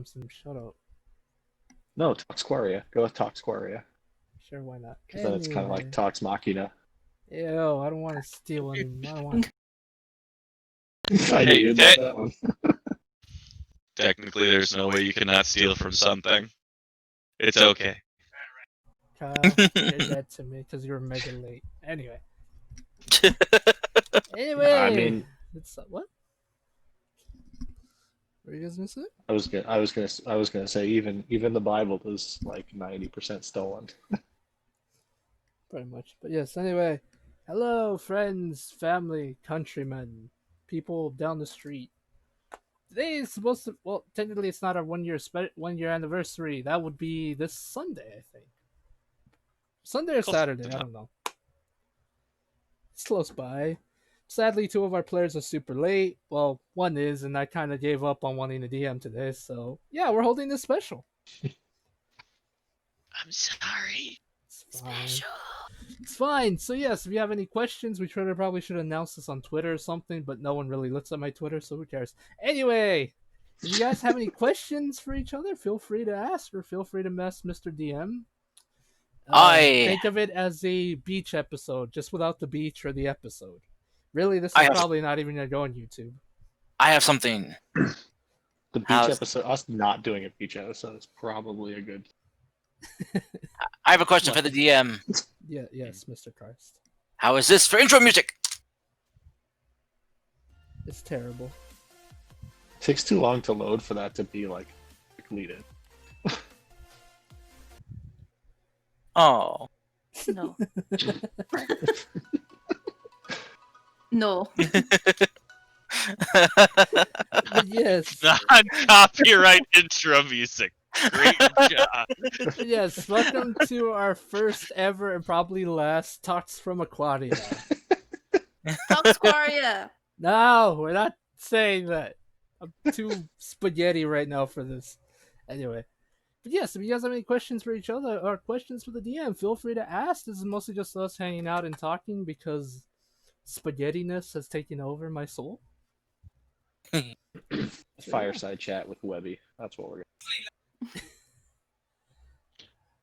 Shut up. No, Toxquaria. Go with Toxquaria. Sure, why not? Because then it's kind of like Tox Machina. Ew, I don't want to steal any. I don't want. I knew you'd love that one. Technically, there's no way you cannot steal from something. It's okay. Kyle, you're dead to me because you were mega late. Anyway. Anyway. I mean, it's what? What are you guys gonna say? I was gonna say even the Bible is like 90% stolen. Pretty much. But yes, anyway. Hello, friends, family, countrymen, people down the street. Today is supposed to, well, technically it's not our 1 year anniversary. That would be this Sunday, I think. Sunday or Saturday, I don't know. It's close by. Sadly, 2 of our players are super late. Well, one is, and I kind of gave up on wanting to DM today. So, yeah, we're holding this special. I'm sorry. It's fine. It's fine. So, yes, if you have any questions, we probably should announce this on Twitter or something, but no one really looks at my Twitter, so who cares? Anyway, if you guys have any questions for each other, feel free to ask or feel free to mess Mr. DM. Think of it as a beach episode, just without the beach or the episode. Really, this is probably not even going to go on YouTube. I have something. The beach episode, us not doing a beach episode is probably a good. I have a question for the DM. Yeah, yes, Mr. Karst. How is this for intro music? It's terrible. It takes too long to load for that to be like completed. Oh. No. No. But yes. Non-copyright intro music. Great job. Yes, welcome to our first ever and probably last Talks from Ocraria. Ocraria. No, we're not saying that. I'm too spaghetti right now for this. Anyway. But yes, if you guys have any questions for each other or questions for the DM, feel free to ask. This is mostly just us hanging out and talking because spaghettiness has taken over my soul. Fireside chat with Webby. That's what we're going.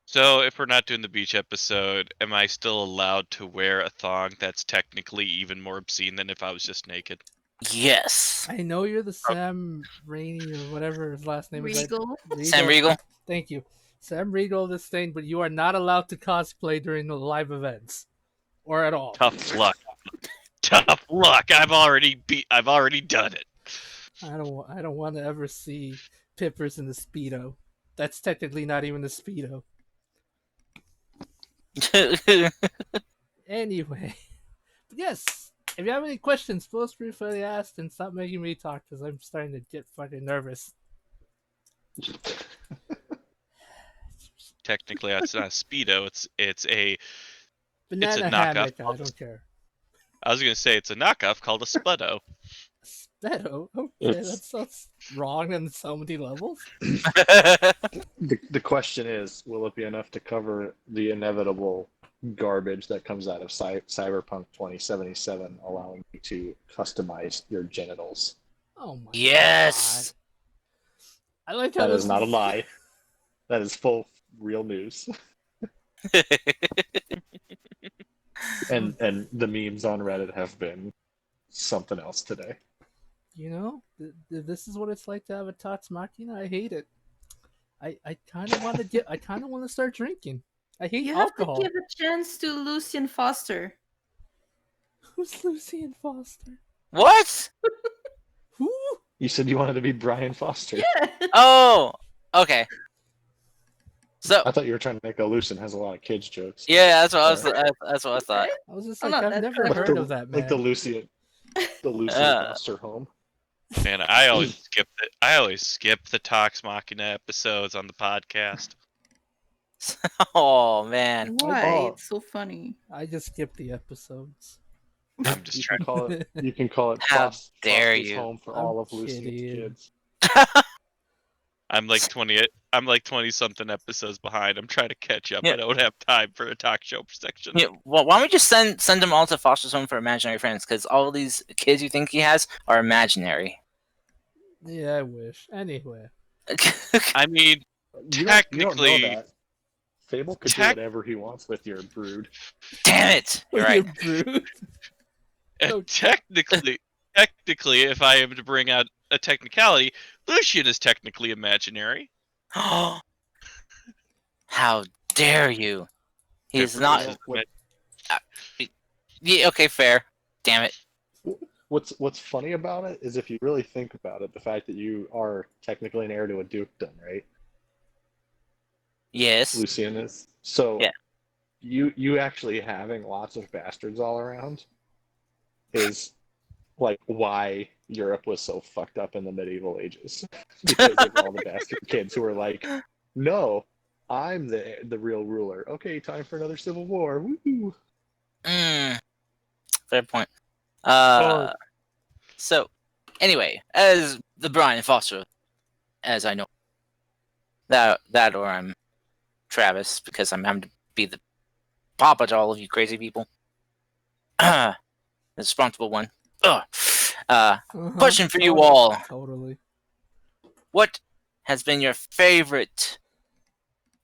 So, if we're not doing the beach episode, am I still allowed to wear a thong that's technically even more obscene than if I was just naked? Yes. I know you're the Sam Rainey or whatever his last name is. Regal. Sam Regal. Thank you. Sam Regal this thing, but you are not allowed to cosplay during the live events. Or at all. Tough luck. Tough luck. I've already done it. I don't want to ever see Pippers in the Speedo. That's technically not even a Speedo. Anyway. But yes, if you have any questions, feel free to ask and stop making me talk because I'm starting to get fucking nervous. Technically, it's not a Speedo. It's a banana knockoff. Hammock, I don't care. I was gonna say it's a knockoff called a Speedo. Speedo? Okay, that's wrong on so many levels. The question is, will it be enough to cover the inevitable garbage that comes out of Cyberpunk 2077, allowing you to customize your genitals? Oh my yes. God. I like how that is not a lie. That is full real news. and the memes on Reddit have been something else today. You know, this is what it's like to have a Tots Machina. I hate it. I kind of want to start drinking. I hate alcohol. You have to give a chance to Lucian Foster. Who's Lucian Foster? What? Who? You said you wanted to be Brian Foster. Yeah. Oh, okay. So I thought you were trying to make a Lucian has a lot of kids jokes. yeah, that's what I was. That's what I thought. I was just like, I've never heard of that man. Like the Lucian Foster home. Man, I always skip the Tox Machina episodes on the podcast. Oh man. Why? It's so funny. I just skip the episodes. I'm just trying to. You can call it How dare Foster's you. home for all of Lucian's kids. I'm like 20 something episodes behind. I'm trying to catch up. Yeah. I don't have time for a talk show section. Yeah, well, why don't we just send them all to Foster's home for imaginary friends? Because all these kids you think he has are imaginary. Yeah, I wish. Anyway. I mean, You don't know technically, that. Fable could do tech, whatever he wants with your brood. Damn it! You're With right. your brood. No. technically, if I am to bring out a technicality, Lucian is technically imaginary. How dare you? He's Therefore, not. this is What- Yeah, okay, fair. Damn it. What's funny about it is if you really think about it, the fact that you are technically an heir to a dukedom, right? Yes. Lucian is. So Yeah. you actually having lots of bastards all around is like why Europe was so fucked up in the medieval ages. Because of all the bastard kids who were like, no, I'm the real ruler. Okay, time for another civil war. Woo! Fair point. Or So, anyway, as the Brian Foster, as I know, that or I'm Travis because I'm having to be the papa to all of you crazy people. The responsible one. Ugh. Question for you all. Totally. What has been your favorite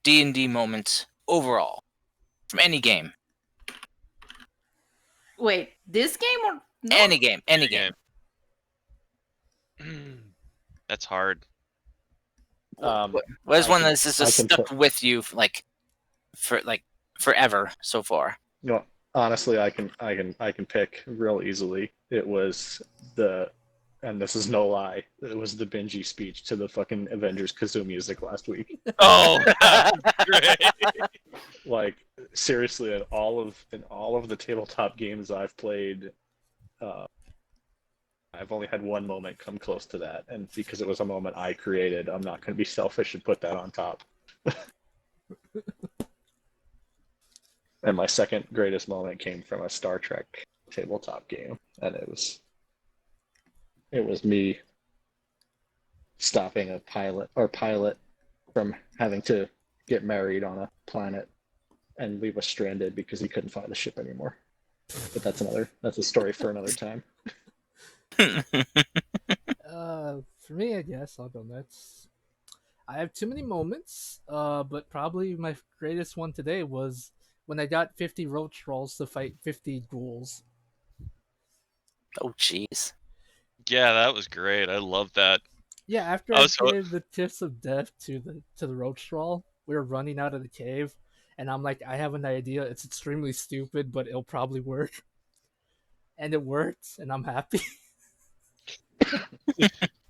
D&D moment overall from any game? Wait, this game or no? Any game. Any game. That's hard. What is one that's just I can stuck with you for forever so far? You know, honestly, I can pick real easily. It was and this is no lie, it was the Benji speech to the fucking Avengers Kazoo music last week. Oh, that was great. Like seriously, in all of the tabletop games I've played, I've only had one moment come close to that, and because it was a moment I created, I'm not going to be selfish and put that on top. And my second greatest moment came from a Star Trek tabletop game, and it was me stopping a pilot from having to get married on a planet and leave us stranded because he couldn't find the ship anymore. But that's a story for another time. For me, I guess I'll go next. I have too many moments, but probably my greatest one today was when I got 50 roach trolls to fight 50 ghouls. Oh, jeez. Yeah, that was great. I love that. Yeah, after I gave the tips of death to the roach troll, we were running out of the cave, and I'm like, I have an idea. It's extremely stupid, but it'll probably work. And it worked, and I'm happy.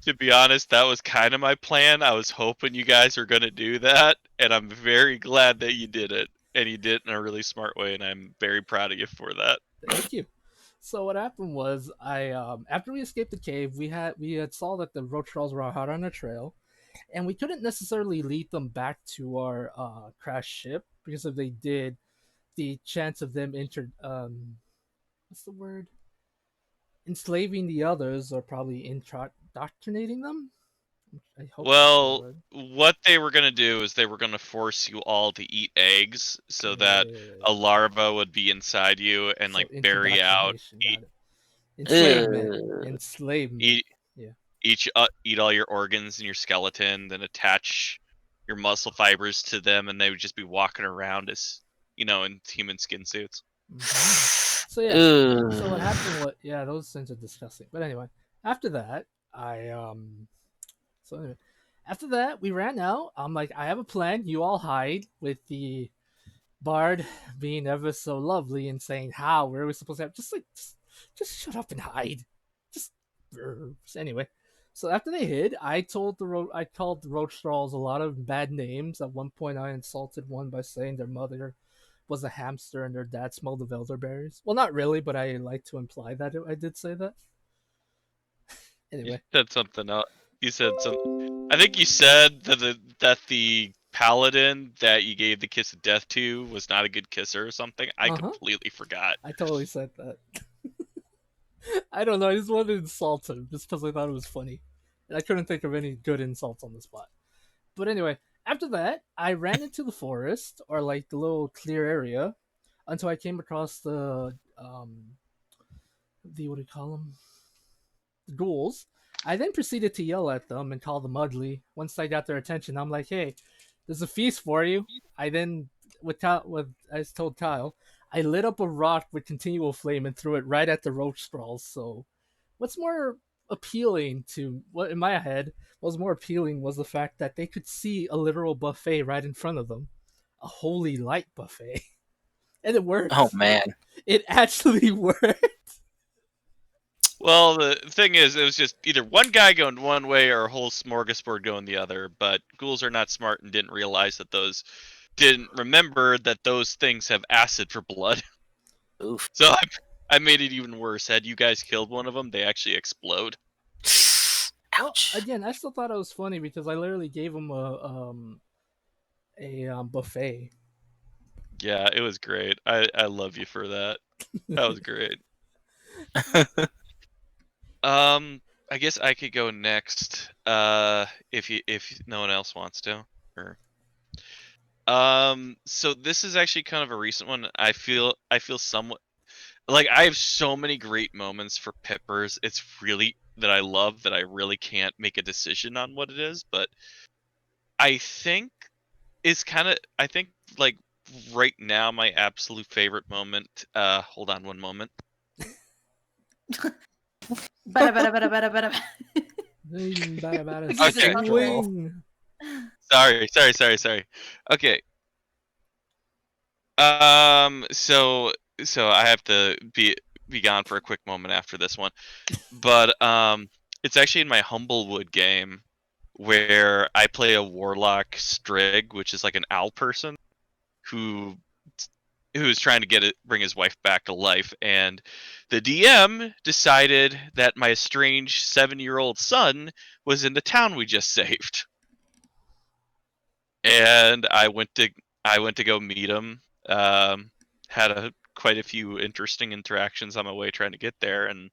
To be honest, that was kind of my plan. I was hoping you guys were going to do that, and I'm very glad that you did it. And you did it in a really smart way, and I'm very proud of you for that. Thank you. So what happened was, I after we escaped the cave, we had saw that the roach trolls were hot on our trail, and we couldn't necessarily lead them back to our crashed ship, because if they did, the chance of them what's the word? Enslaving the others, or probably indoctrinating them. I hope that's the Well, word. what they were going to do is they were going to force you all to eat eggs so that a larva would be inside you and So like bury out, indoctrination, eat, got it. Enslavement. Ugh. Enslavement. eat, Yeah. eat all your organs and your skeleton, then attach your muscle fibers to them, and they would just be walking around as, in human skin suits. So yeah. Ugh. So what happened was, yeah, those things are disgusting. But anyway, after that, so anyway, after that we ran out. I'm like, I have a plan. You all hide, with the bard being ever so lovely and saying, how, where are we supposed to have, just shut up and hide. Just anyway. So after they hid, I called the roach trolls a lot of bad names. At one point, I insulted one by saying their mother was a hamster and their dad smelled of elderberries. Well, not really, but I like to imply that I did say that. You Anyway, said something else. You said some. I think you said that the paladin that you gave the kiss of death to was not a good kisser or something. I completely forgot. I totally said that. I don't know. I just wanted to insult him just because I thought it was funny, and I couldn't think of any good insults on the spot. But anyway, after that, I ran into the forest, or like the little clear area, until I came across the what do you call them? The ghouls. I then proceeded to yell at them and call them ugly. Once I got their attention, I'm like, "Hey, there's a feast for you." I then, I told Kyle, I lit up a rock with continual flame and threw it right at the roach sprawls. So, what's more appealing to what in my head was more appealing was the fact that they could see a literal buffet right in front of them, a holy light buffet, and it worked. Oh man. It actually worked. Well, the thing is, it was just either one guy going one way or a whole smorgasbord going the other. But ghouls are not smart and didn't realize that didn't remember that those things have acid for blood. Oof. So I made it even worse. Had you guys killed one of them, they actually explode. Ouch. Again, I still thought it was funny because I literally gave him a buffet. Yeah, it was great. I love you for that. That was great. I guess I could go next. If no one else wants to, or so this is actually kind of a recent one. I feel somewhat like I have so many great moments for Pippers. It's really that I love that I really can't make a decision on what it is, but I think it's kind of like right now my absolute favorite moment. Hold on one moment. Bada, bada, bada, bada, bada. Okay. Swing. Sorry. Okay. So I have to be gone for a quick moment after this one, but it's actually in my Humblewood game where I play a warlock Strig, which is like an owl person who is trying to bring his wife back to life, and the DM decided that my estranged 7-year-old son was in the town we just saved, and I went to go meet him. Had quite a few interesting interactions on my way trying to get there, and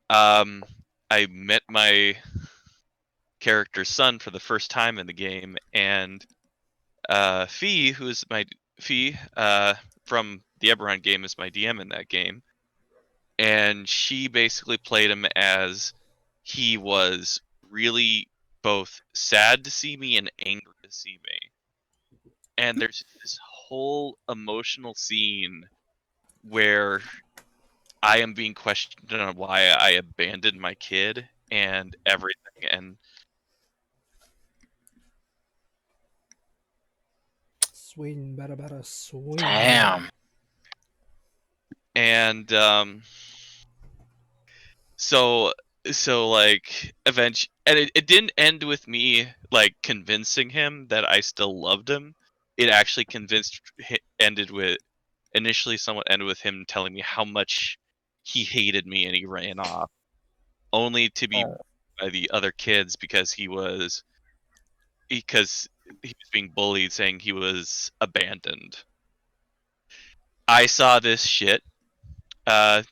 I met my character's son for the first time in the game, and Fee, who's my Fee from the Eberron game, is my DM in that game, and she basically played him as he was really both sad to see me and angry to see me. And there's this whole emotional scene where I am being questioned on why I abandoned my kid and everything, and Swing, bada, swing. Damn. and so like eventually, and it didn't end with me like convincing him that I still loved him. It actually initially somewhat ended with him telling me how much he hated me and he ran off, only to be by the other kids because he was being bullied, saying he was abandoned. I saw this shit,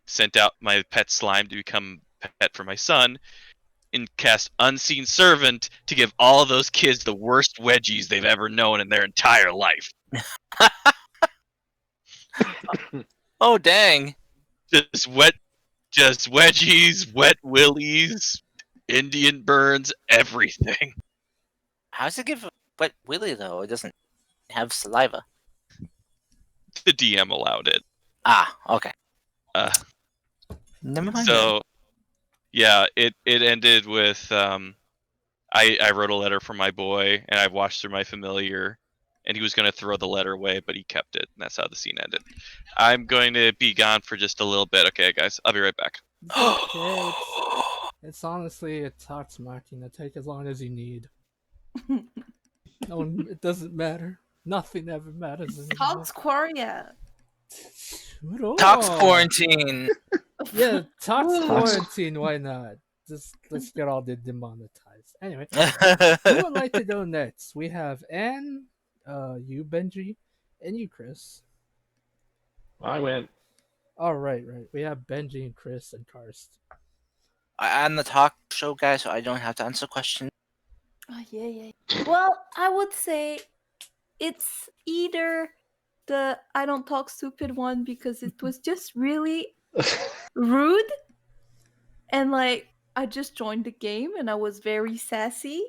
sent out my pet slime to become pet for my son, and cast Unseen Servant to give all those kids the worst wedgies they've ever known in their entire life. Oh dang. Just wedgies, wet willies, Indian burns, everything. How does it give wet willy though? It doesn't have saliva. The DM allowed it. Ah, okay. Uh, Never mind. so yeah, it ended with I wrote a letter for my boy, and I watched through my familiar, and he was going to throw the letter away, but he kept it, and that's how the scene ended. I'm going to be gone for just a little bit. Okay, guys, I'll be right back. Okay, it's honestly a talks machina. Take as long as you need. No, it doesn't matter. Nothing ever matters anymore. Talks Quaria. Tox quarantine. Yeah, Tox Ooh. quarantine. Why not? Just let's get all the demonetized. Anyway, who would like to go next? We have Anne, you Benji, and you Chris. I went. All right. We have Benji and Chris and Karst. I'm the talk show guy, so I don't have to answer questions. Oh, yeah. Well, I would say it's either the I don't talk stupid one because it was just really rude and like I just joined the game and I was very sassy,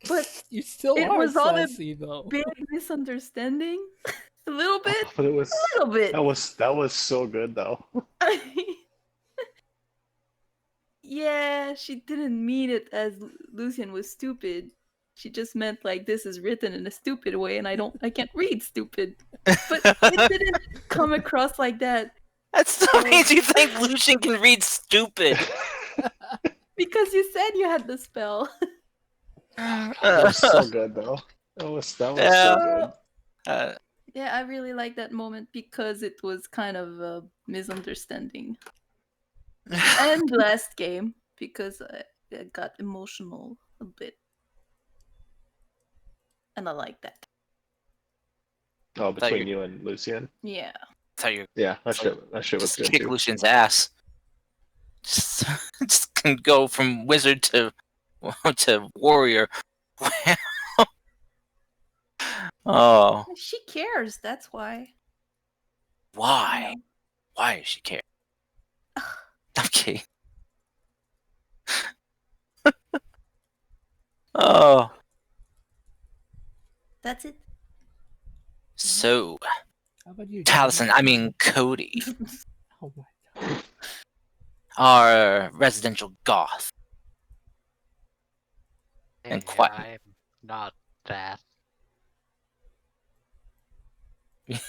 but You still it are was all a sassy though. big misunderstanding. A little bit, But it a was little bit. that was so good though. Yeah, she didn't mean it as Lucian was stupid. She just meant like this is written in a stupid way, and I can't read stupid. But it didn't come across like that That still means you think Lucian can read stupid. because you said you had the spell. That was so good though. That was so good. Yeah, I really like that moment because it was kind of a misunderstanding. And last game because I got emotional a bit, and I like that. Oh, between you- you and Lucian. Yeah. That's how you Yeah, that shit was just good kick too. Lucian's ass. Just can go from wizard to warrior. Oh, She cares, that's why. why? Why does she care? Okay. Oh, That's it. so How about you, Taliesin, I mean Cody, Oh my god. our residential goth. And Hey, quiet. I'm not that.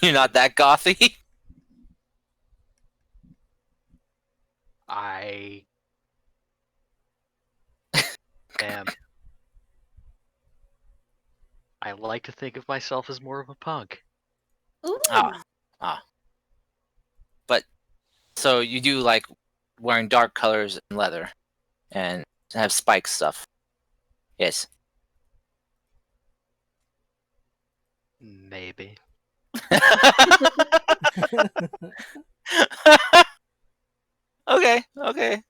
You're not that gothy? I am. I like to think of myself as more of a punk. Ooh. Ah. But so you do like wearing dark colors and leather and have spike stuff. Yes. Maybe. Okay, okay.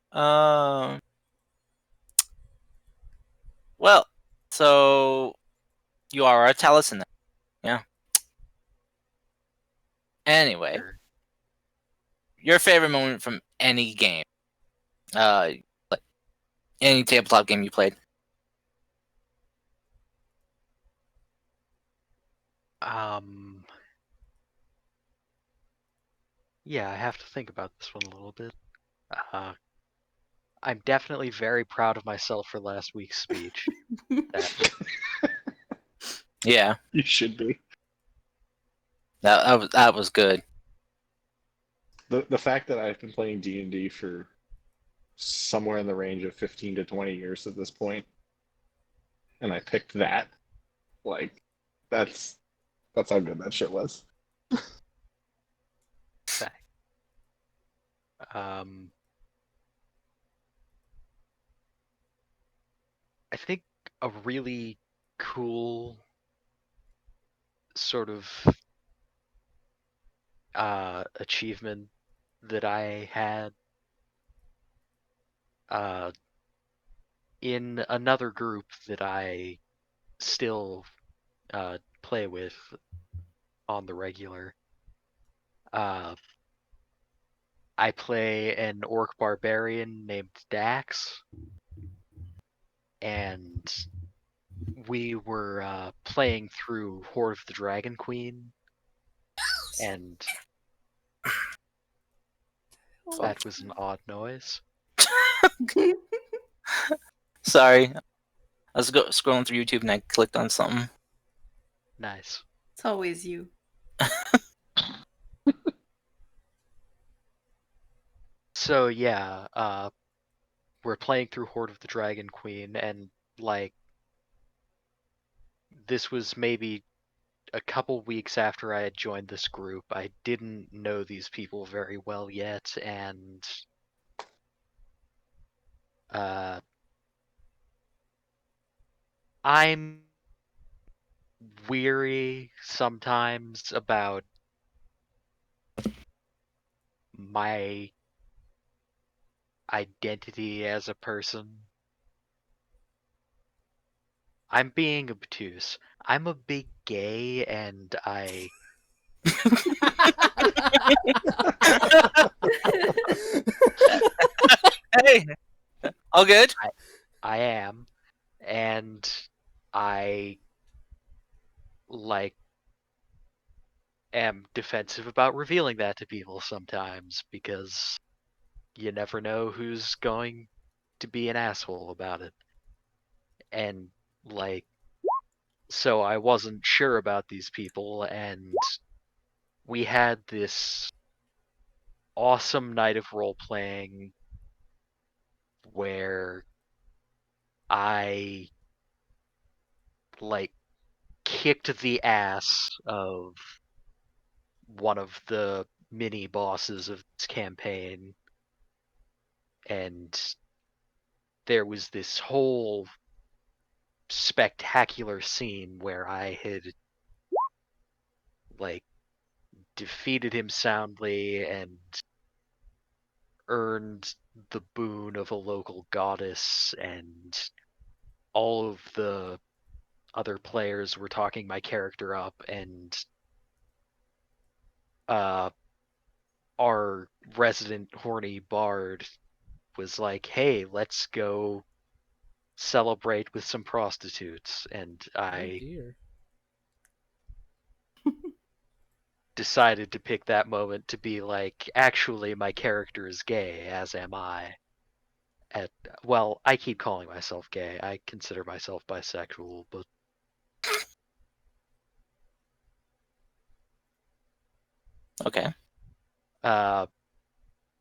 Well, so you are a Taliesin then. Yeah. Anyway, Sure. your favorite moment from any game. Like any tabletop game you played. Yeah, I have to think about this one a little bit. I'm definitely very proud of myself for last week's speech. Yeah, You should be. that was good. The fact that I've been playing D&D for somewhere in the range of 15 to 20 years at this point, and I picked that, like, that's how good that shit was. Fact. I think a really cool sort of achievement that I had in another group that I still play with on the regular. I play an orc barbarian named Dax, and we were playing through Horde of the Dragon Queen, and that was an odd noise. Sorry, I was scrolling through YouTube and I clicked on something. Nice. It's always you. So yeah, we're playing through Horde of the Dragon Queen, and like this was maybe a couple weeks after I had joined this group. I didn't know these people very well yet, and I'm weary sometimes about my identity as a person. I'm being obtuse. I'm a big gay, and I Hey, All good. I am, and I like am defensive about revealing that to people sometimes because you never know who's going to be an asshole about it. And like, so I wasn't sure about these people, and we had this awesome night of role playing where I like kicked the ass of one of the mini bosses of this campaign, and there was this whole spectacular scene where I had like defeated him soundly and earned the boon of a local goddess, and all of the other players were talking my character up, and uh our resident horny bard was like, hey, let's go celebrate with some prostitutes, and Oh I dear. decided to pick that moment to be like, actually my character is gay, as am I. At well, I keep calling myself gay. I consider myself bisexual, but Okay. uh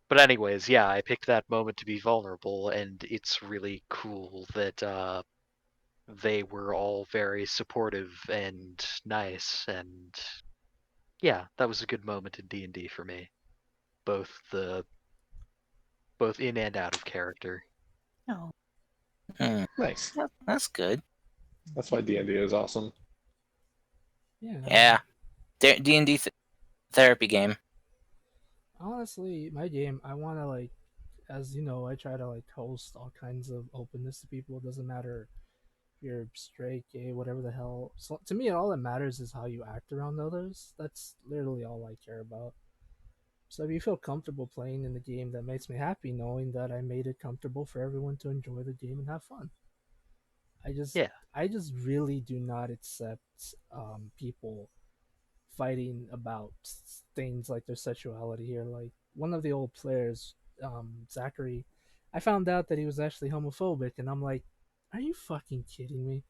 but anyways, yeah, I picked that moment to be vulnerable, and it's really cool that they were all very supportive and nice, and yeah, that was a good moment in D&D for me. Both both in and out of character. Oh. Hmm. Nice. That's good. That's why D&D is awesome. Yeah. Yeah. D&D therapy game. Honestly, my game, I want to like, as you know, I try to like host all kinds of openness to people. It doesn't matter if you're straight, gay, whatever the hell. So to me, all that matters is how you act around others. That's literally all I care about. So if you feel comfortable playing in the game, that makes me happy knowing that I made it comfortable for everyone to enjoy the game and have fun. I just, Yeah. I just really do not accept people fighting about things like their sexuality here. Like one of the old players, Zachary, I found out that he was actually homophobic, and I'm like, are you fucking kidding me?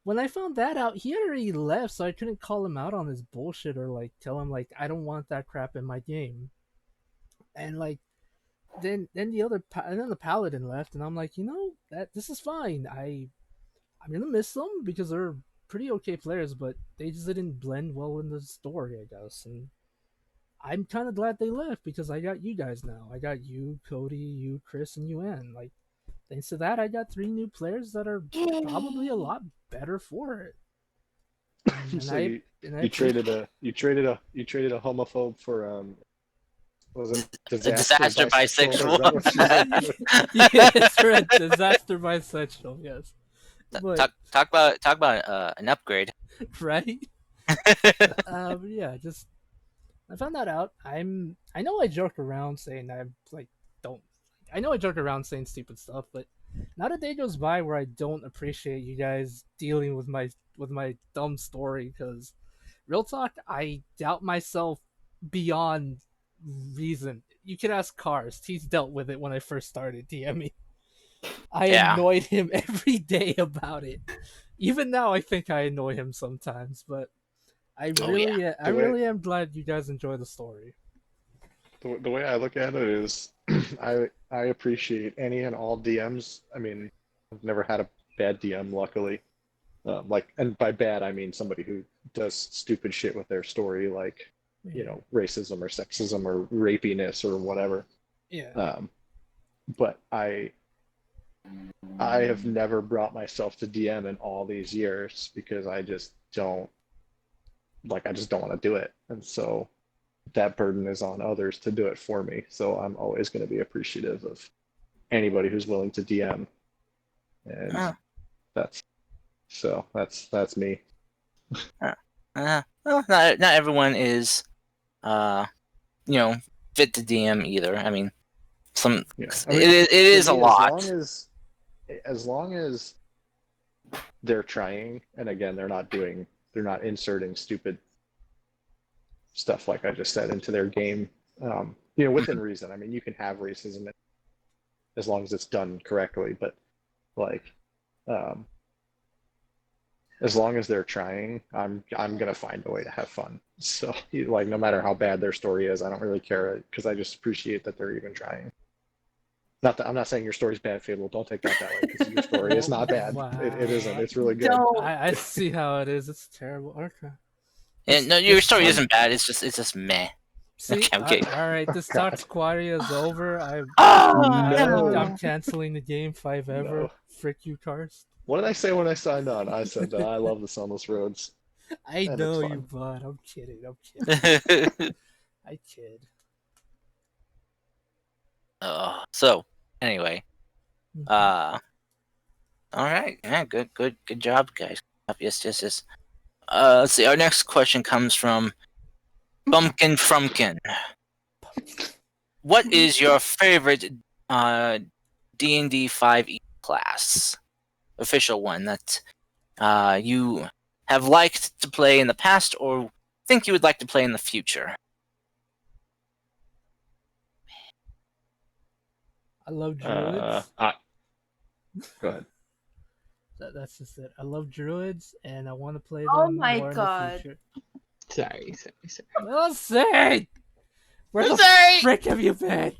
When I found that out, he already left, so I couldn't call him out on his bullshit or like tell him like I don't want that crap in my game. And like then and then the paladin left, and I'm like, you know that this is fine. I'm gonna miss them because they're pretty okay players, but they just didn't blend well in the story, I guess. And I'm kind of glad they left because I got you guys now. I got you, Cody, you, Chris, and you, Ann. Like, thanks to that, I got 3 new players that are probably a lot better for it. And So I you and I you traded appreciate. a you traded a you traded a homophobe for wasn't A disaster disaster bisexual? Is bisexual. that what you said? Yes, for a disaster bisexual. Yes, but talk about an upgrade. right. Yeah, just I found that out. I know I joke around saying I like don't I know I joke around saying stupid stuff, but not a day goes by where I don't appreciate you guys dealing with my dumb story because real talk, I doubt myself beyond reason. You can ask Cars. He's dealt with it when I first started DMing. I Yeah. annoyed him every day about it. Even now I think I annoy him sometimes, but Oh yeah. I The way really am glad you guys enjoy the story. the way I look at it is, I appreciate any and all DMs. I mean, I've never had a bad DM, luckily. Like, and by bad I mean somebody who does stupid shit with their story, like Yeah. racism or sexism or rapiness or whatever. Yeah. Um, but I have never brought myself to DM in all these years because I just don't want to do it, and so that burden is on others to do it for me. So I'm always going to be appreciative of anybody who's willing to DM, and Uh, that's that's me. well, not everyone is uh you know fit to DM either. I mean, Some Yeah. it is for a me, lot. as long as they're trying, and again, they're not inserting stupid stuff like I just said into their game. Within reason. I mean, you can have racism as long as it's done correctly, but like, um, as long as they're trying, I'm gonna find a way to have fun. So like, no matter how bad their story is, I don't really care because I just appreciate that they're even trying. Not that I'm not saying your story's bad, Fable. Don't take that way because your story is not bad. Wow. It isn't. It's really good. Don't. I see how it is. It's terrible. Okay. And no, your This story talk- isn't bad. It's just meh. See, Okay, okay. all right. This God. talk Aquaria is over. No. I'm canceling the game 5 ever. No. Frick you, Karst. What did I say when I signed on? I said that I love the Sunless Roads. I And know it's you, fun. bud. I'm kidding. I kid. So anyway, Mhm. all right, yeah, good job, guys. Yes. Let's see. Our next question comes from Bumpkin Frumpkin. What is your favorite D&D 5e class? Official one that you have liked to play in the past or think you would like to play in the future? I love druids. Go ahead. That's just it. I love druids, and I want to play Oh them my more in God. the future. Sorry. Well, say, where the Say! frick have you been?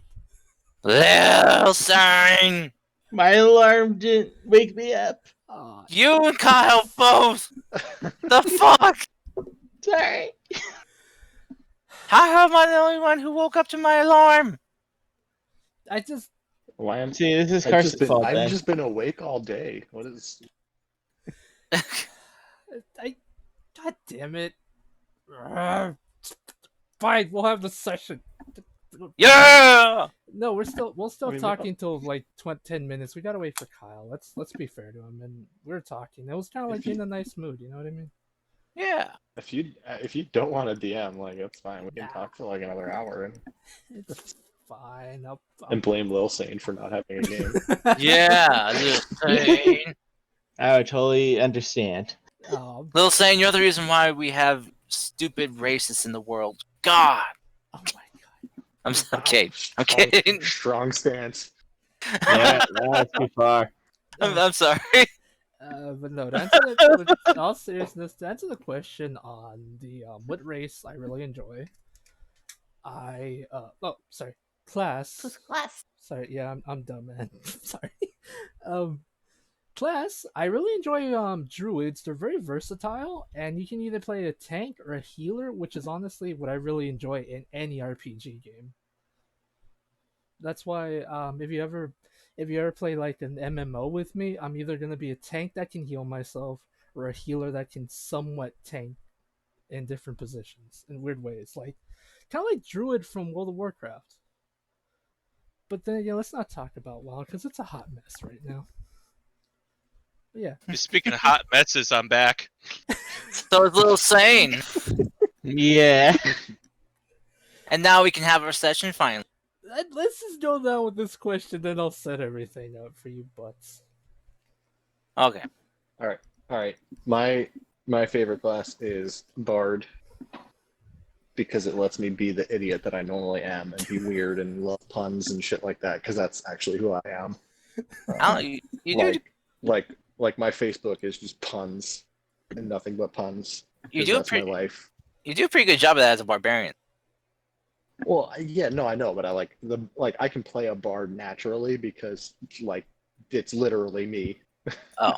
Little sign! My alarm didn't wake me up. Oh, You and Kyle both! The fuck? Sorry. How am I the only one who woke up to my alarm? I just, Why am See, this is Carson's fault I've then. just been awake all day. What is? God damn it! Fine, we'll have the session. Yeah! No, we'll still I mean, talking till like 10 minutes. We gotta wait for Kyle. Let's be fair to him. And we're talking. It was kind of like in a nice mood. You know what I mean? Yeah. If you don't want to DM, like it's fine. We can Nah. talk for like another hour It's fine. and blame Lil Sane for not having a game. Yeah, Little Sane. I would totally understand. Oh, Little Sane, you're the reason why we have stupid racists in the world. God! oh my god. Okay, I'm Strong- kidding. Strong stance. Yeah, that's too far. I'm sorry. But no, to answer the, in all seriousness, to answer the question on the what race I really enjoy, class. Plus class. Sorry, yeah, I'm dumb, man. Sorry. Um, class, I really enjoy druids. They're very versatile, and you can either play a tank or a healer, which is honestly what I really enjoy in any RPG game. That's why if you ever play like an MMO with me, I'm either gonna be a tank that can heal myself or a healer that can somewhat tank in different positions in weird ways, like kind of like Druid from World of Warcraft. But then again, let's not talk about WoW because it's a hot mess right now. But yeah, Speaking of hot messes, I'm back. So it's Little Sane. Yeah. And now we can have our session finally. let's just go down with this question, then I'll set everything up for you butts. Okay. All right. My favorite class is Bard because it lets me be the idiot that I normally am and be weird and love puns and shit like that because that's actually who I am. You do Like my Facebook is just puns and nothing but puns. You 'cause do that's my life. you do a pretty good job of that as a barbarian. Well, yeah, no, I know, but I can play a bard naturally because like it's literally me. Oh.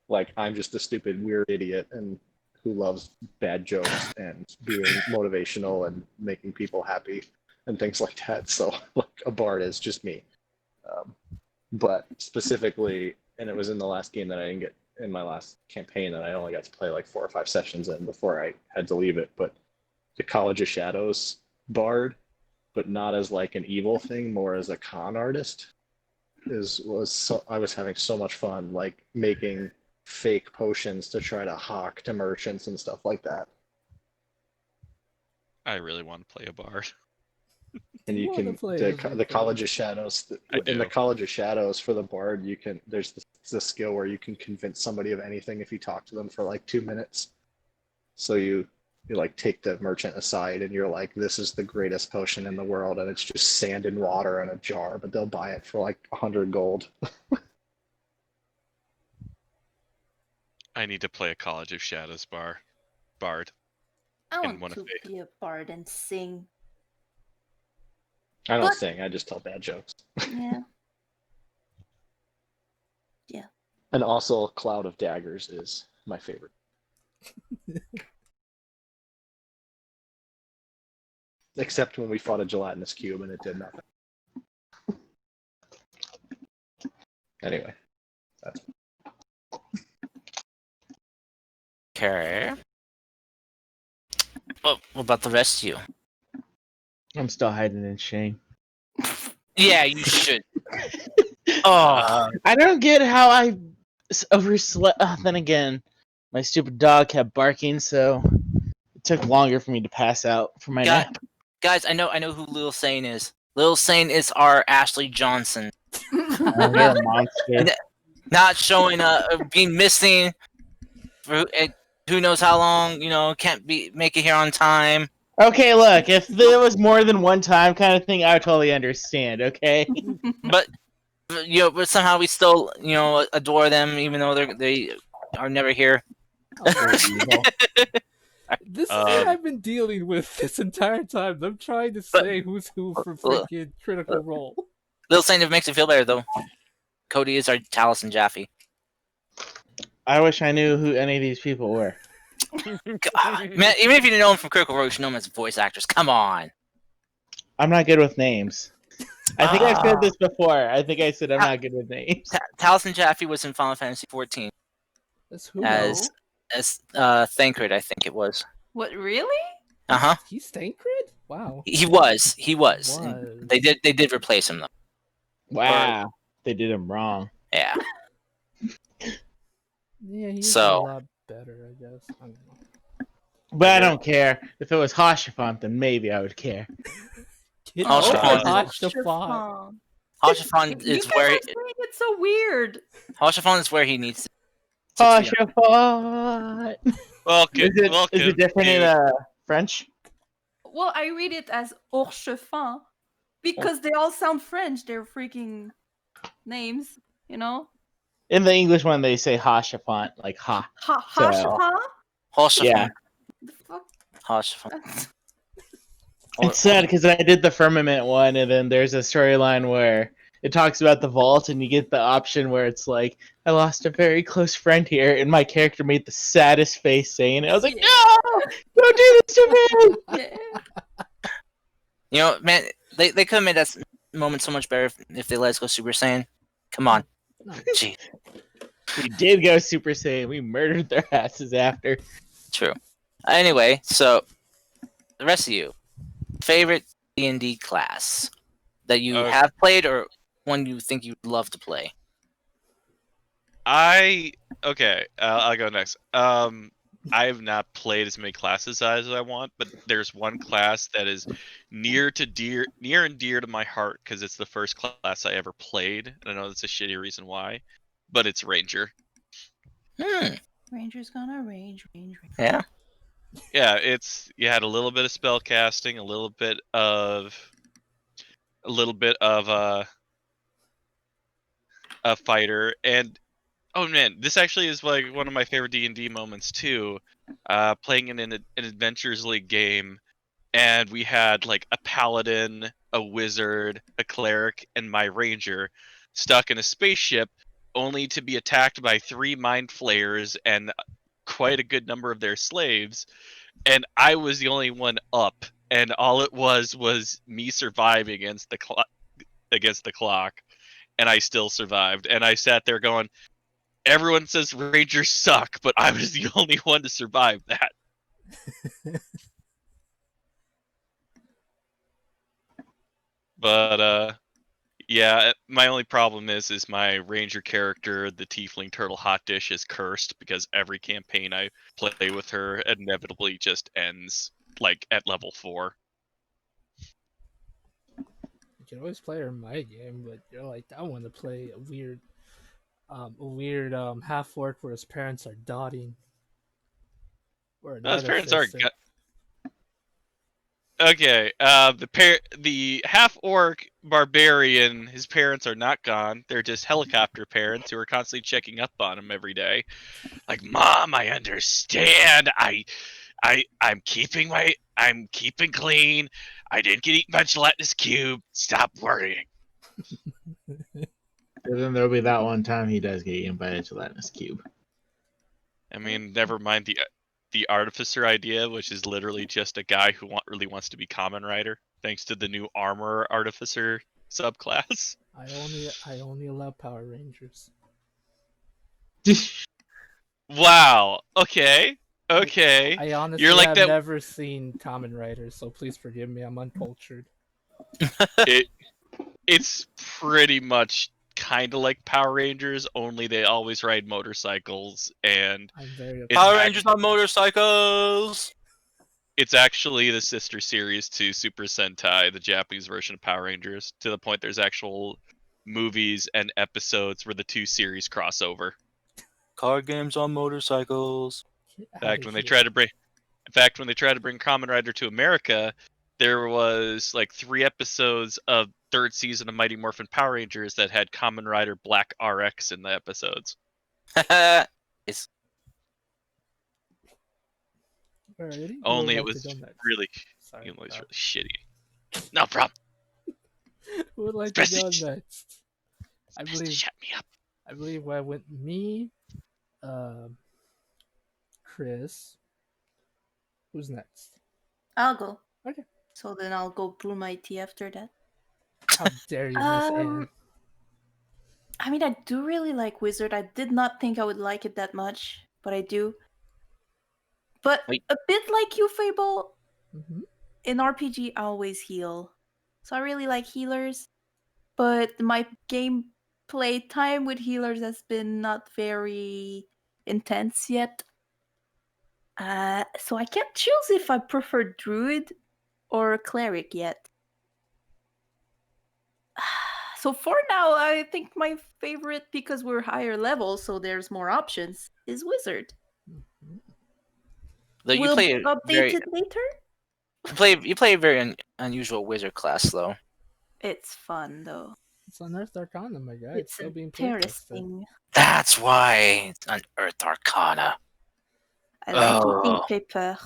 Like I'm just a stupid weird idiot and who loves bad jokes and being motivational and making people happy and things like that. So like a bard is just me. But specifically, and it was in the last game that I didn't get in my last campaign that I only got to play like 4 or 5 sessions in before I had to leave it. But the College of Shadows bard, but not as like an evil thing, more as a con artist, I was having so much fun like making fake potions to try to hawk to merchants and stuff like that. I really want to play a bard. And you wanna can play as the Rico. College of Shadows. I In the do. College of Shadows for the bard, you can there's the skill where you can convince somebody of anything if you talk to them for like 2 minutes. So you like take the merchant aside and you're like, this is the greatest potion in the world, and it's just sand and water in a jar, but they'll buy it for like 100 gold. I need to play a College of Shadows bard. I And want one of to the- be a bard and sing. I don't But- sing, I just tell bad jokes. Yeah. And also, Cloud of Daggers is my favorite. Except when we fought a gelatinous cube and it did nothing. Anyway, that's Okay. What about the rest of you? I'm still hiding in shame. Yeah, you should. Oh, I don't get how I overslept. Then again, my stupid dog kept barking, so it took longer for me to pass out for my Guy- nap. guys, I know who Lil Sane is. Lil Sane is our Ashley Johnson. You're a monster. Not showing being missing for who knows how long, can't make it here on time. Okay, look, if there was more than one time kind of thing, I would totally understand, okay? But but somehow we still, adore them even though they are never here. This is what I've been dealing with this entire time. I'm trying to say who's who for freaking Critical Role. Lil Sane, if it makes you feel better though, Cody is our Taliesin Jaffe. I wish I knew who any of these people were. God, man, even if you didn't know him from Critical Role, you should know him as voice actors. Come on. I'm not good with names. I think I've said this before. I think I said I'm not good with names. Taliesin Jaffe was in Final Fantasy 14 That's who? as Thancred, I think it was. What, really? Uh-huh. He's Thancred? Wow. He was. Was. They did replace him though. Wow. They did him wrong. Yeah. Yeah, he's So- a lot better, I guess. I don't know. But I don't care. If it was Hoshafont, then maybe I would care. Get Hoshafont over is- Hoshafont. Hoshafont You is guys where are saying it's so weird. Hoshafont is where he needs to. Hoshafont! Welcome. Is it different in French? Well, I read it as Orchefin because they all sound French. They're freaking names, you know? In the English one, they say Hoshafont, like ha. Hashafin? Hoshafont. Yeah. The fuck? Hoshafont. It's sad because I did the Firmament one, and then there's a storyline where it talks about the vault, and you get the option where it's like, I lost a very close friend here, and my character made the saddest face saying it. I was like, no! Don't do this to me! Yeah. Man, they could have made that moment so much better if they let us go Super Saiyan. Come on. No. Gee, We did go Super Saiyan. We murdered their asses after. true. Anyway, so the rest of you, favorite D&D class that you have played or one you think you'd love to play? Okay, I'll go next. I have not played as many classes as I want, but there's one class that is near and dear to my heart because it's the first class I ever played. And I know that's a shitty reason why, but it's Ranger. Ranger's gonna range. Yeah. Yeah, you had a little bit of spell casting, a little bit of a fighter, and oh man, this actually is like one of my favorite D&D moments too. Playing in an Adventures League game, and we had like a paladin, a wizard, a cleric, and my ranger stuck in a spaceship, only to be attacked by 3 mind flayers and quite a good number of their slaves, and I was the only one up, and all it was me surviving against the clock, and I still survived, and I sat there going, everyone says Rangers suck, but I was the only one to survive that. But yeah, my only problem is my Ranger character, the Tiefling Turtle Hot Dish, is cursed because every campaign I play with her inevitably just ends like at level 4. can always play her in my game, but you're like, I want to play a weird half orc where his parents are dotting, or an No, his parents aren't. artificer. Okay, the half orc barbarian, his parents are not gone. They're just helicopter parents who are constantly checking up on him every day. Like, Mom, I understand. I'm keeping clean. I didn't get eaten by gelatinous cube. Stop worrying. And then there'll be that one time he does get eaten by a gelatinous cube. I mean, never mind the artificer idea, which is literally just a guy who really wants to be Common Rider, thanks to the new armor artificer subclass. I only allow Power Rangers. Wow. Okay. Okay. I honestly You're like have that. never seen Common Riders, so please forgive me. I'm uncultured. It's pretty much kind of like Power Rangers, only they always ride motorcycles, and I'm very It's Power act- Rangers on motorcycles. it's actually the sister series to Super Sentai, the Japanese version of Power Rangers, to the point there's actual movies and episodes where the two series cross over. Card games on motorcycles. Get In fact, outta when they here. tried to bring Kamen Rider to America, there was like 3 episodes of third season of Mighty Morphin Power Rangers that had Kamen Rider Black RX in the episodes. It's Alrighty, who Only would it like was to go next? really, Sorry, really shitty. No problem. who would like to Best go to- next? I Just believe shut me up. I went me, Chris. Who's next? I'll go. Okay. So then I'll go brew my tea after that. How dare you, Miss Anne? I mean, I do really like Wizard. I did not think I would like it that much, but I do. But Wait. a bit like you, Fable, Mm-hmm. in RPG, I always heal. So I really like healers. But my gameplay time with healers has been not very intense yet. So I can't choose if I prefer Druid or Cleric yet. So for now, I think my favorite, because we're higher level, so there's more options, is Wizard. though you Will play be a very updated later. you play a very unusual wizard class though. It's fun though. It's Unearthed Arcana, my guy. It's It's still being playtested. interesting. That's why it's Unearthed Arcana. I like Oh. eating paper.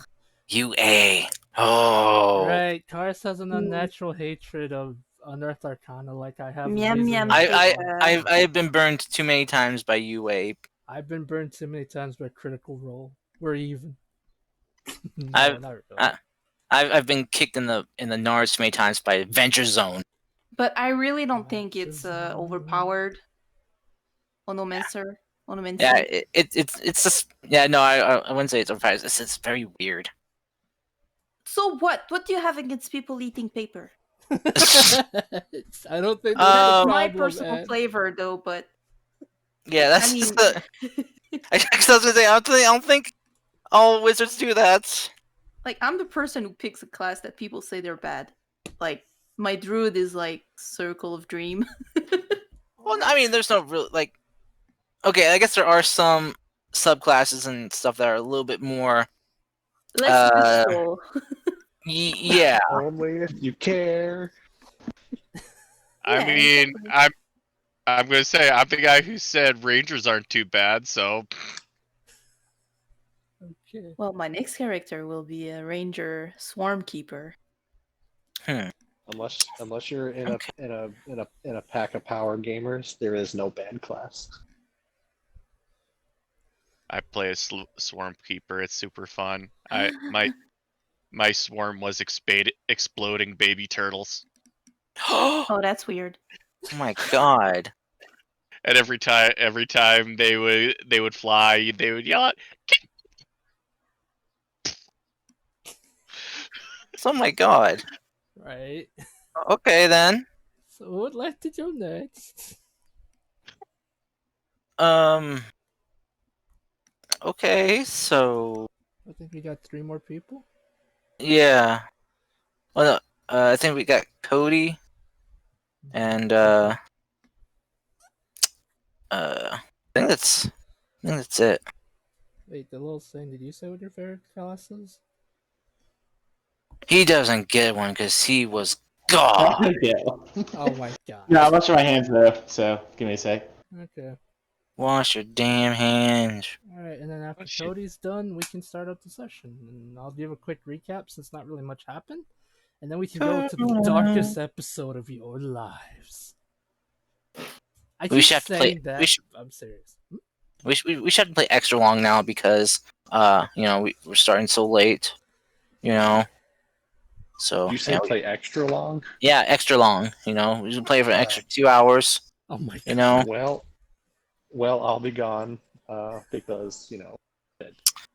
UA. Oh. Right, Kars has an unnatural hatred of Unearthed Arcana, like I have. Meow, amazing meow, hatred I of- I've been burned too many times by UA. I've been burned too many times by Critical Role. We're even. No, I've- not really. I've been kicked in the nards too many times by Adventure Zone. But I really don't think Which it's is, overpowered. Onomancer. Onomancer. Yeah, it's just no, I wouldn't say it's overpowered. It's very weird. So what? What do you have against people eating paper? I don't think that's Um, the My problem, personal Ed. flavor, though. But Yeah, that's I mean, just the. I was gonna say I don't think all wizards do that. like I'm the person who picks a class that people say they're bad. Like my druid is like Circle of Dream. Well, I mean, there's no real like. Okay, I guess there are some subclasses and stuff that are a little bit more. Less useful. Yeah. Only if you care. I Yeah, mean, exactly. I'm gonna say I'm the guy who said Rangers aren't too bad, so Okay. Well, my next character will be a ranger swarm keeper. Unless you're in Okay. a pack of power gamers, there is no bad class. I play a swarm keeper. It's super fun. My swarm was exploding baby turtles, Oh Oh, that's weird. my god. and every time they would fly, they would yell out, Oh my god. Right. Okay then. So who would like to go next? Okay, so I think we got 3 more people. yeah. Well, no, I think we got Cody. And I think that's it. Wait, the little thing. Did you say what your favorite class is? He doesn't get one because he was God. Yeah. Oh my god. No, I'm washing my hands though, so give me a sec. Okay. Wash your damn hands. All right, and then after Oh, shit. Cody's done, we can start up the session, and I'll give a quick recap since not really much happened, and then we can go to the darkest episode of your lives. I We keep should have to play. saying that. I'm serious. We should have to play extra long now because we're starting so late. So You say play extra long? yeah, extra long. We should play for an extra 2 hours. Oh my god. Well, I'll be gone because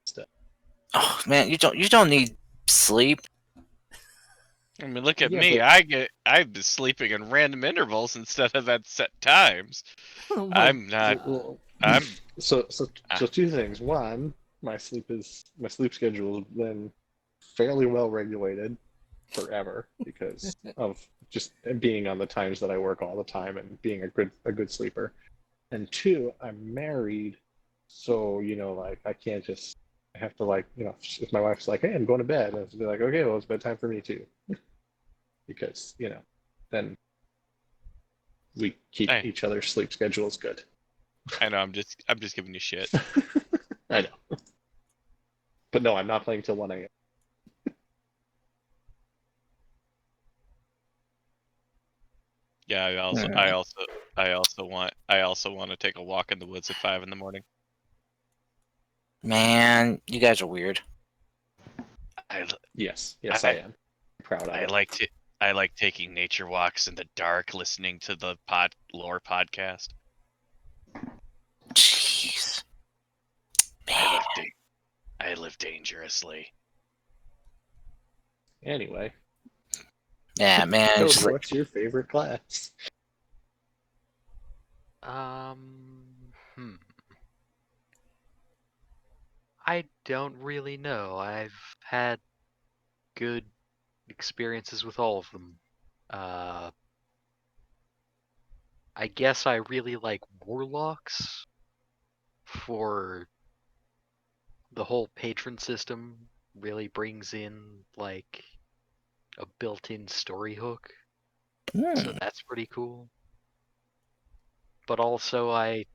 stuff. Oh man, you don't need sleep. I mean, look at Yeah, me. but- I've been sleeping in random intervals instead of at set times. Oh my I'm not. Well, I'm. so two things. One, my sleep schedule has been fairly well regulated forever because of just being on the times that I work all the time and being a good sleeper. And two, I'm married, so I can't just. I have to if my wife's like, "Hey, I'm going to bed," I have to be like, "Okay, well, it's bedtime for me too," because then we keep Hey. each other's sleep schedules good. I know. I'm just giving you shit. I know, but no, I'm not playing till 1 a.m. Yeah. I also want to take a walk in the woods at 5 in the morning. Man, you guys are weird. Yes, I am. I'm proud of it. I like taking nature walks in the dark, listening to the lore podcast. Jeez. Man. I live dangerously. Anyway, Yeah, man. Cody, Just like, what's your favorite class? I don't really know. I've had good experiences with all of them. I guess I really like warlocks for the whole patron system really brings in like a built-in story hook. So that's pretty cool. But also I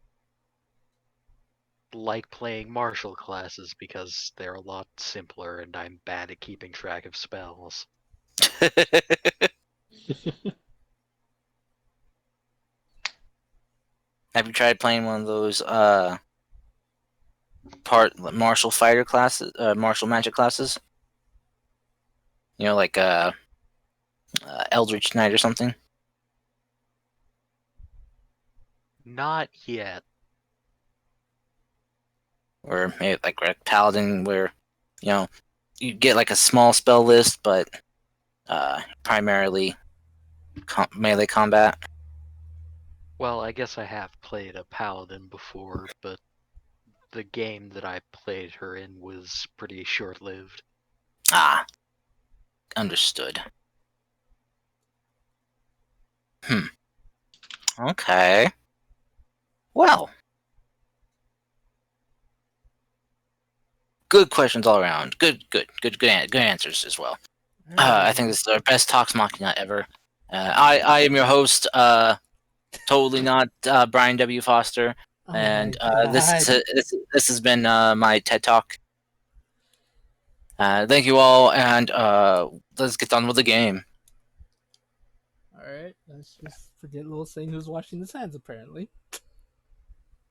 like playing martial classes because they're a lot simpler and I'm bad at keeping track of spells. have you tried playing one of those martial fighter classes, martial magic classes? Like Eldritch Knight or something? Not yet. Or maybe like Paladin, where you get like a small spell list, but primarily melee combat. Well, I guess I have played a paladin before, but the game that I played her in was pretty short-lived. Ah, understood. Okay. Well, good questions all around. Good answers as well. I think this is our best Talks Machina ever. I am your host, totally not Brian W. Foster, and this has been my TED Talk. Thank you all, and let's get on with the game. Alright, let's just forget little Saint who's washing his hands apparently.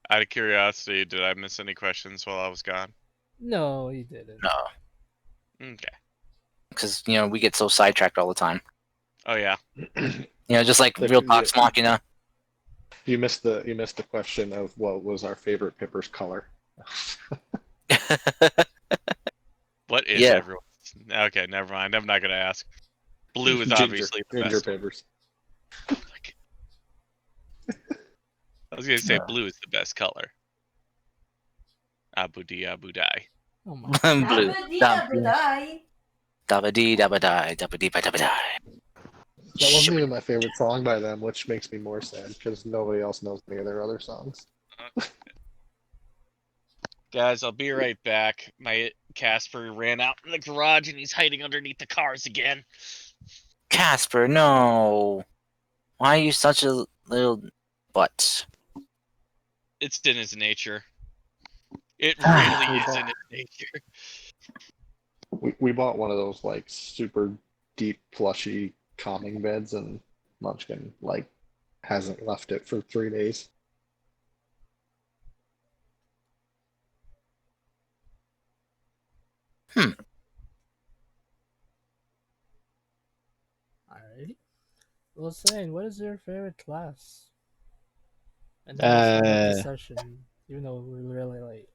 Out of curiosity, did I miss any questions while I was gone? No, he didn't. No, Okay. because we get so sidetracked all the time. Oh yeah. Just like real Talks Machina. You missed the question of what was our favorite Pipper's color. What is everyone's? Okay, never mind. I'm not gonna ask. Blue is obviously the ginger best. Pippers. I was gonna say blue is the best color. Abu di. Oh my Blue. Dabba dee dabba die, dabba dee ba dabba die. That wasn't even my favorite song by them, which makes me more sad because nobody else knows any of their other songs. Guys, I'll be right back. My Casper ran out in the garage and he's hiding underneath the cars again. Casper, no. Why are you such a little butt? It's in his nature. It really is in his nature. We bought one of those like super deep plushy calming beds, and Munchkin like hasn't left it for 3 days. Alrighty. Well, saying, what is your favorite class? And then we'll start up the session, even though we're really late.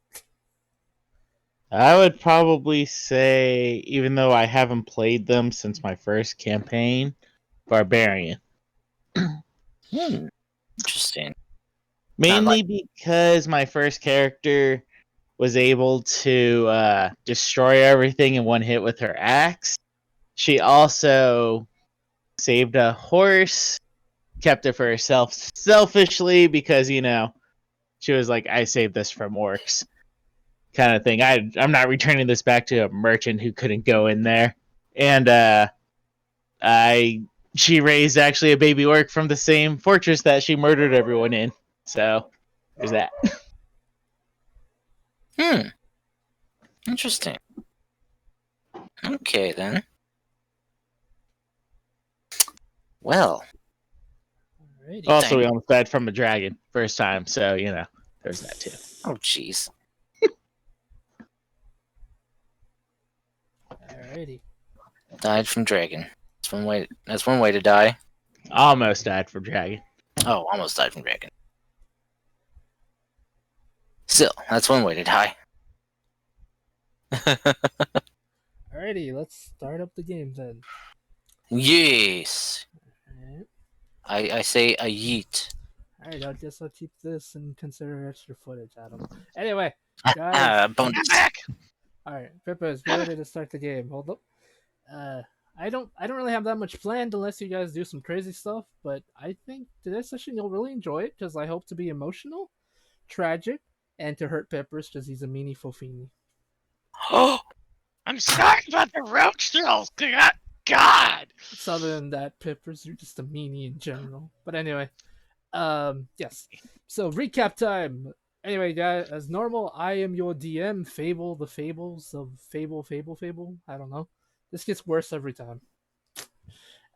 I would probably say, even though I haven't played them since my first campaign, Barbarian. Interesting. Mainly because my first character was able to destroy everything in one hit with her axe. She also saved a horse, kept it for herself selfishly because, she was like, I saved this from orcs. Kind of thing. I'm not returning this back to a merchant who couldn't go in there. And she raised actually a baby orc from the same fortress that she murdered everyone in. So there's that. Interesting. Okay then. Well. Alrighty. Also, we almost died from a dragon first time, so there's that too. Oh jeez. Alrighty. Died from dragon. That's one way to die. Almost died from dragon. Oh, almost died from dragon. Still, that's one way to die. Alrighty, let's start up the game then. Yes. Alright. I say a yeet. Alright, I guess I'll keep this and consider extra footage, Adam. Anyway, guys. Bonus. Alright, Pippas, get ready to start the game. Hold up. I don't really have that much planned unless you guys do some crazy stuff, but I think today's session you'll really enjoy it because I hope to be emotional, tragic, and to hurt Peppers because he's a meanie fofini. I'm sorry about the roach trolls. God. So other than that, Peppers, you're just a meanie in general. But anyway, yes. So recap time. Anyway, guys, as normal, I am your DM, Fable, the Fables of Fable. I don't know. This gets worse every time.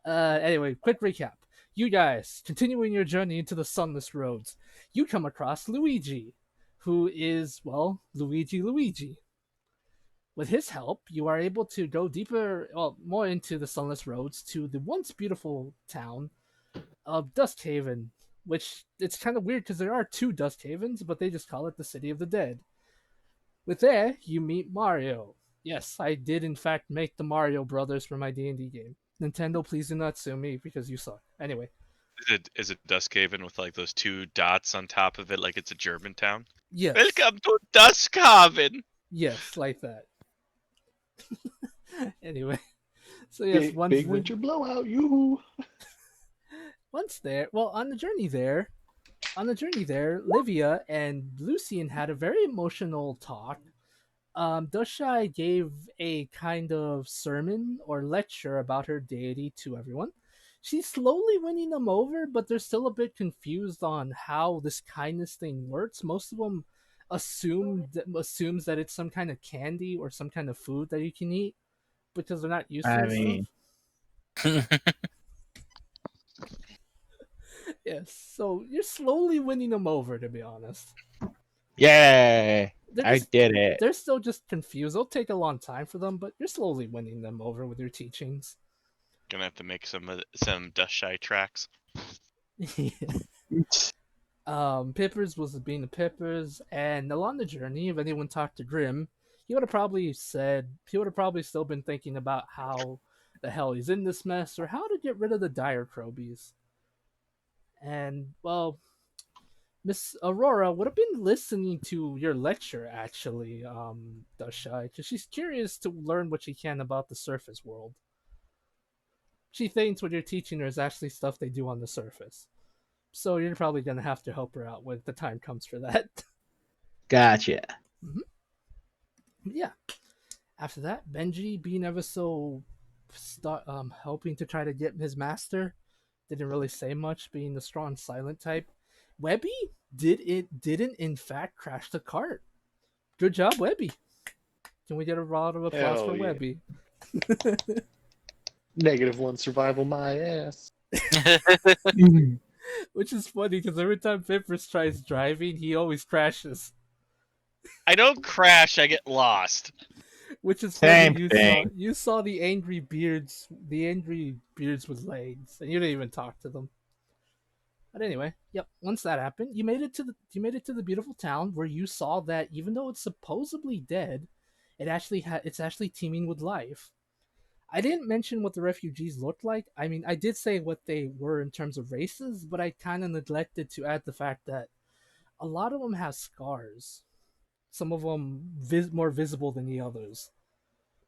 Anyway, quick recap. You guys, continuing your journey into the Sunless Roads, you come across Luigi, who is, well, Luigi. With his help, you are able to go deeper, well, more into the Sunless Roads to the once beautiful town of Duskhaven, which it's kind of weird because there are two Duskhavens, but they just call it the City of the Dead. With there, you meet Mario. Yes, I did in fact make the Mario Brothers for my D&D game. Nintendo, please do not sue me because you suck. Anyway. Is it Duskhaven with like those two dots on top of it like it's a German town? Yes. Welcome to Duskhaven! Yes, like that. Anyway. So yes, big winter blowout, yoo-hoo! Once there, well, on the journey there, Livia and Lucian had a very emotional talk. Dushai gave a kind of sermon or lecture about her deity to everyone. She's slowly winning them over, but they're still a bit confused on how this kindness thing works. Most of them assumes that it's some kind of candy or some kind of food that you can eat because they're not used to it. Yes, so you're slowly winning them over, to be honest. Yay! I did it. They're still just confused. It'll take a long time for them, but you're slowly winning them over with your teachings. Gonna have to make some dust shy tracks. Pippers was being the Pippers, and along the journey, if anyone talked to Grim, he would have probably still been thinking about how the hell he's in this mess or how to get rid of the dire Crobies. And, well, Miss Aurora would have been listening to your lecture, actually, Dushai, because she's curious to learn what she can about the surface world. she thinks what you're teaching her is actually stuff they do on the surface. So you're probably gonna have to help her out when the time comes for that. Gotcha. Yeah. After that, Benji being ever so helping to try to get his master, didn't really say much, being the strong silent type. Webby didn't in fact crash the cart. Good job, Webby. Can we get a round of applause Hell for yeah. Webby? -1 survival, my ass. Which is funny because every time Pippers tries driving, he always crashes. I don't crash, I get lost. Which is Same funny. thing. You saw the angry beards with legs, and you didn't even talk to them. But anyway, yep. Once that happened, you made it to the beautiful town where you saw that even though it's supposedly dead, it's actually teeming with life. I didn't mention what the refugees looked like. I mean, I did say what they were in terms of races, but I kind of neglected to add the fact that a lot of them have scars. Some of them more visible than the others,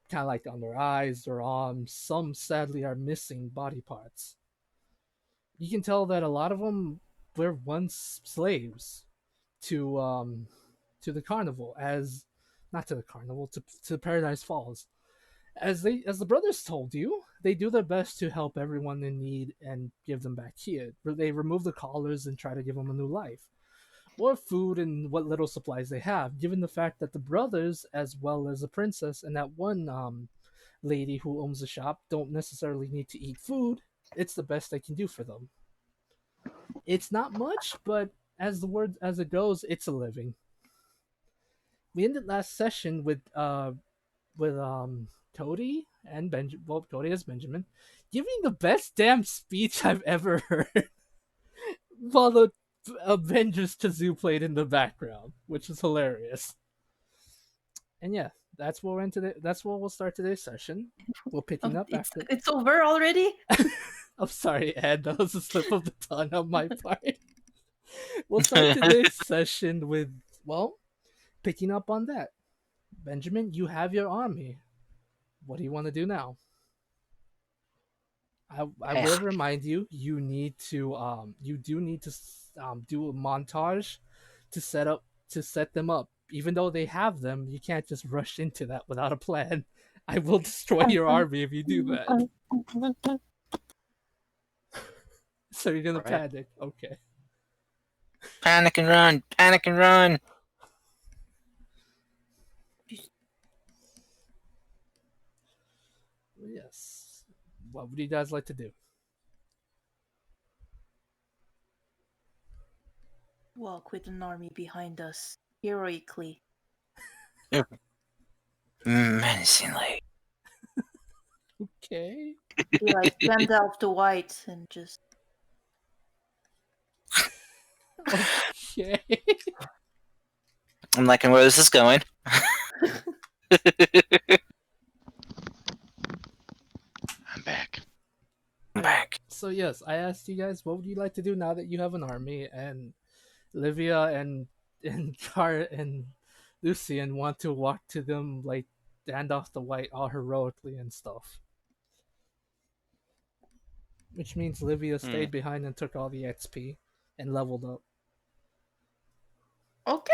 kind of like on their eyes, their arms. Some sadly are missing body parts. You can tell that a lot of them were once slaves to the carnival, as not to the carnival, to Paradise Falls. As the brothers told you, they do their best to help everyone in need and give them back here. They remove the collars and try to give them a new life, more food and what little supplies they have. Given the fact that the brothers, as well as the princess and that one lady who owns the shop, don't necessarily need to eat food, it's the best they can do for them. It's not much, but as it goes, it's a living. We ended last session with Cody and Cody as Benjamin, giving the best damn speech I've ever heard, while the Avengers Kazoo played in the background, which is hilarious. And yeah, that's where we'll start today's session. We're picking up after. It's over already? I'm sorry, Ed. That was a slip of the tongue on my part. We'll start today's session with, well, picking up on that. Benjamin, you have your army. What do you want to do now? I will remind you, you do need to do a montage to set them up. Even though they have them, you can't just rush into that without a plan. I will destroy your army if you do that. So you're gonna panic. Okay. Panic and run! Panic and run! Yes. What would you guys like to do? Walk with an army behind us, heroically. Menacingly. Okay. Be like Gandalf the White and just. Okay. I'm liking where this is going. I'm back. I'm back. So yes, I asked you guys, what would you like to do now that you have an army, and Livia and Car and Lucian want to walk to them like Gandalf the White all heroically and stuff. Which means Livia stayed behind and took all the XP and leveled up. Okay.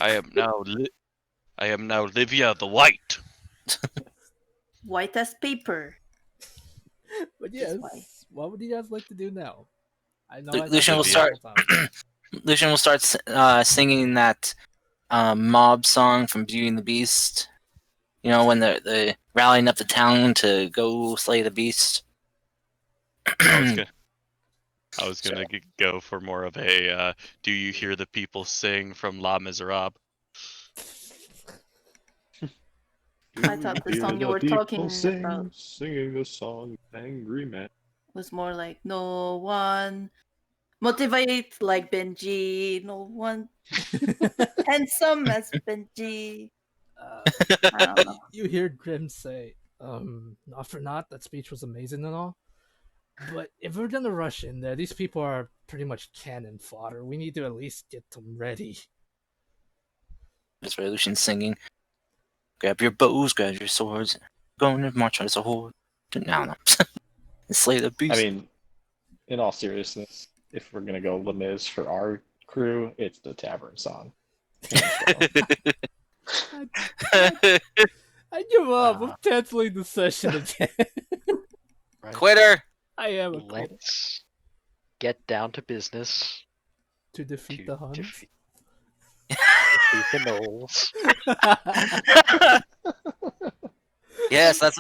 I am now Livia the White. White as paper. But yes, what would you guys like to do now? I know Lucian will start- Lucian will start singing that mob song from Beauty and the Beast. You know, when they're rallying up the town to go slay the beast. I was gonna go for more of a "Do you hear the people sing" from Les Miserables. I thought the song you were talking about singing the song Angry Man. was more like no one motivate like Benji, no one handsome as Benji. I don't know. You hear Grim say, not for naught, that speech was amazing and all. But if we're gonna rush in there, these people are pretty much cannon fodder. We need to at least get them ready. That's where Lucian's singing. Grab your bows, grab your swords. Going to march as a horde. No. Slay the beast. I mean, in all seriousness, if we're gonna go Les Mis for our crew, it's the Tavern song. I give up. I'm canceling the session again. Right. Quitter. I am a Let's get down to business to defeat to the Huns. defeat the Knolls. Yes, that's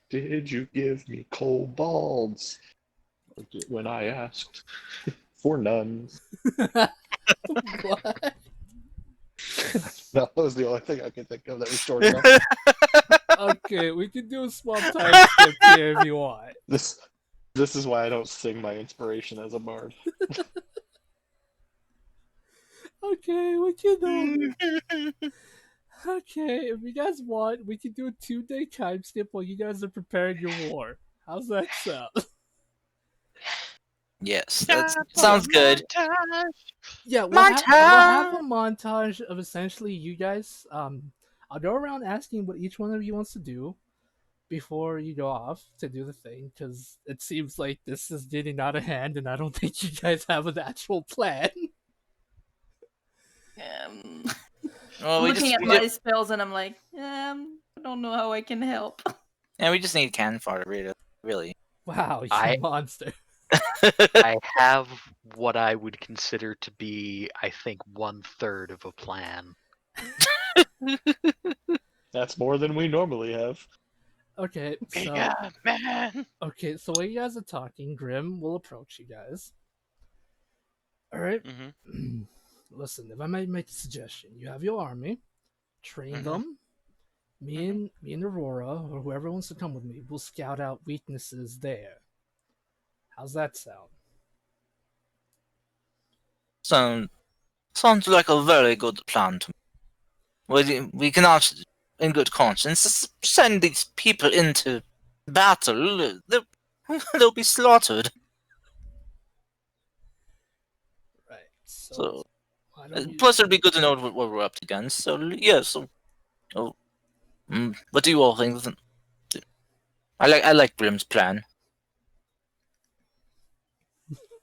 Did you give me cold balls when I asked for nuns? What? That was the only thing I could think of that was short enough. Okay, we can do a small time skip here if you want. This is why I don't sing my inspiration as a bard. Okay, we can do. Okay, if you guys want, we can do a 2-day time skip while you guys are preparing your war. How's that sound? yes. That sounds good. Yeah, we'll have a montage of essentially you guys. I'll go around asking what each one of you wants to do before you go off to do the thing, because it seems like this is getting out of hand, and I don't think you guys have an actual plan. Well, I'm we looking just, at we my just spells and I'm like, I don't know how I can help. and we just need cannon fodder, really. Wow, you I- monster. I have what I would consider to be, I think, 1/3 of a plan. That's more than we normally have. Okay, so Yeah, man. okay, so while you guys are talking, Grim will approach you guys. All right. Mm-hmm. Listen, if I might make a suggestion, you have your army, train Mhm. them. Me and Aurora, or whoever wants to come with me, will scout out weaknesses there. How's that sound? Sounds like a very good plan to me. We cannot, in good conscience, send these people into battle. They'll be slaughtered. Right. So, why don't you... plus, it'd be good to know what we're up against. So, yeah. What do you all think? I like Grim's plan.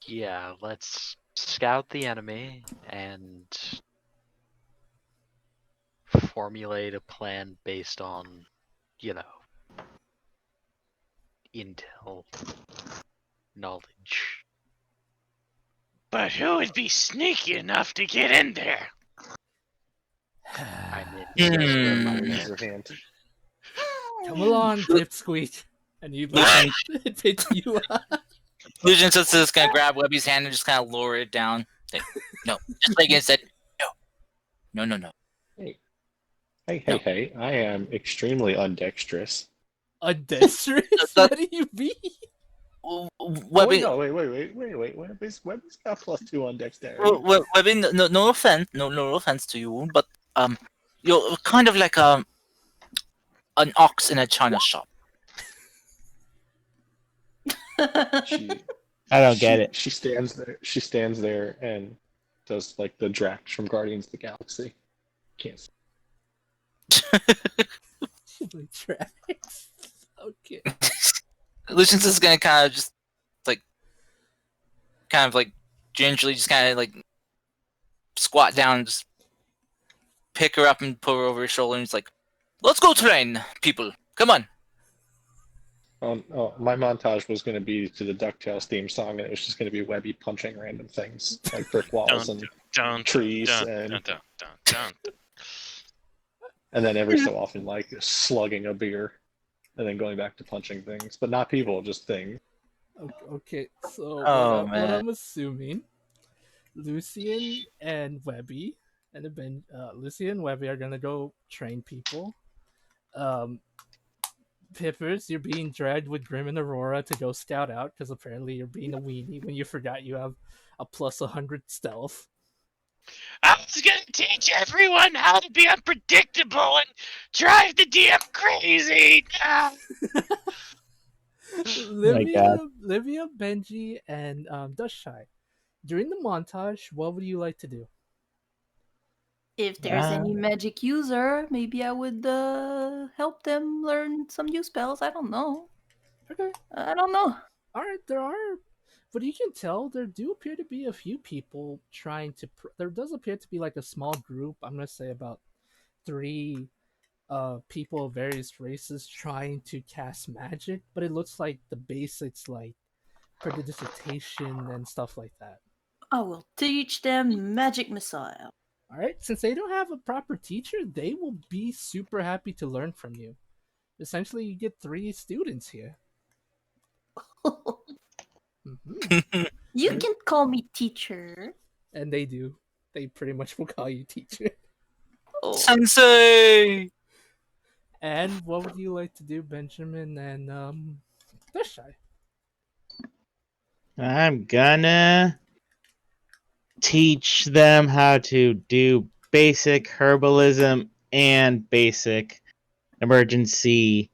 Yeah, let's scout the enemy and formulate a plan based on, intel, knowledge. But who would be sneaky enough to get in there? I'm in. Yes, where my Hmm. razor hand. Come along, Dipsqueak. And you let it pick you up. Lucian just gonna grab Webby's hand and just kind of lower it down. Like, no, just like it said, no. Hey, I am extremely undexterous. Undexterous? That- What do you mean? Webby, Webby's got +2 on dexterity. Webby, no offense, no offense to you, but you're kind of like an ox in a china shop. She, I don't get it. She stands there and does like the Drax from Guardians of the Galaxy. Can't see. Like tracks. Okay. Lucian's just gonna kind of just gingerly just kind of like squat down and just pick her up and put her over his shoulder and he's like, let's go train people, come on. My montage was going to be to the DuckTales theme song, and it was just going to be Webby punching random things like brick walls and trees, and then every so often like slugging a beer, and then going back to punching things, but not people, just things. Okay, so Oh, what man. I'm assuming, Lucian and Webby, and then Lucian and Webby are gonna go train people. Pippers, you're being dragged with Grim and Aurora to go scout out because apparently you're being a weenie when you forgot you have a +100 stealth. I was gonna teach everyone how to be unpredictable and drive the DM crazy. Livia, Benji, and Dustshy. During the montage, what would you like to do? If there's any magic user, maybe I would help them learn some new spells. I don't know. Okay. I don't know. All right. There are, but you can tell there do appear to be a few people trying to. There does appear to be like a small group. I'm gonna say about three people of various races trying to cast magic, but it looks like the basics like prestidigitation and stuff like that. I will teach them magic missile. All right, since they don't have a proper teacher, they will be super happy to learn from you. Essentially, you get 3 students here. You Right. can call me teacher. And they do. They pretty much will call you teacher. Oh. Sensei! And what would you like to do, Benjamin and Dashai? I'm gonna teach them how to do basic herbalism and basic emergency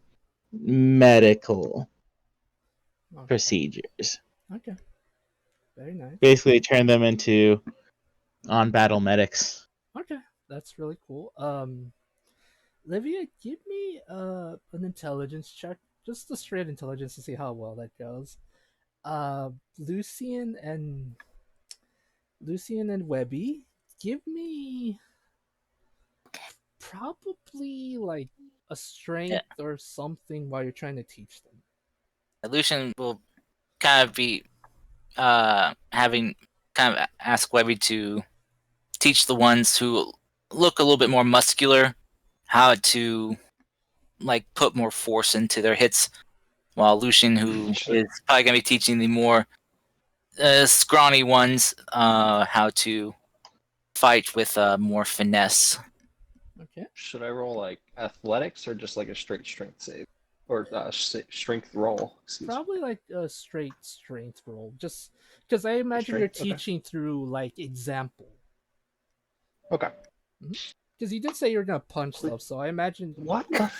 medical Okay. procedures. Okay. Very nice. Basically, turn them into on-battle medics. Okay, that's really cool. Livia, give me an intelligence check, just a straight intelligence to see how well that goes. Uh, Lucian and Webby, give me probably like a strength or something while you're trying to teach them. Lucian will kind of be having kind of ask Webby to teach the ones who look a little bit more muscular how to like put more force into their hits, while Lucian, who is probably gonna be teaching the more scrawny ones how to fight with more finesse. Okay. Should I roll like athletics or just like a straight strength save? Or strength roll? Excuse me. Probably like a straight strength roll, just because I imagine you're Strength, okay. teaching through like example. Okay. Because you did say you're gonna punch stuff, so I imagine. What the?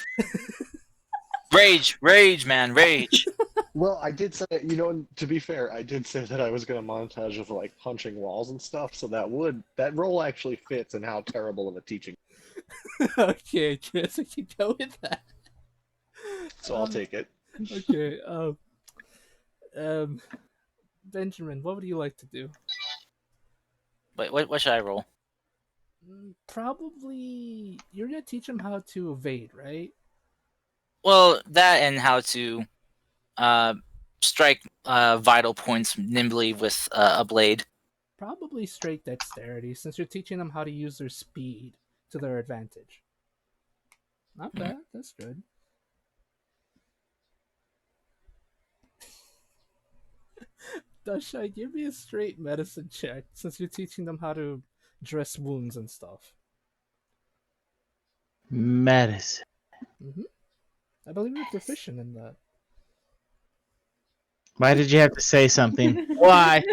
Rage, man, rage. Well, I did say, you know, to be fair, I did say that I was going to montage of like punching walls and stuff, so that role actually fits in how terrible of a teaching. Okay, Chris, I can go with that. So I'll take it. Okay. Benjamin, what would you like to do? Wait, what should I roll? Probably you're gonna teach them how to evade, right? Well, that and how to strike vital points nimbly with a blade. Probably straight dexterity, since you're teaching them how to use their speed to their advantage. Not bad. That's good. Dashai, give me a straight medicine check, since you're teaching them how to dress wounds and stuff. Medicine. I believe you're proficient in that. Why did you have to say something? Why?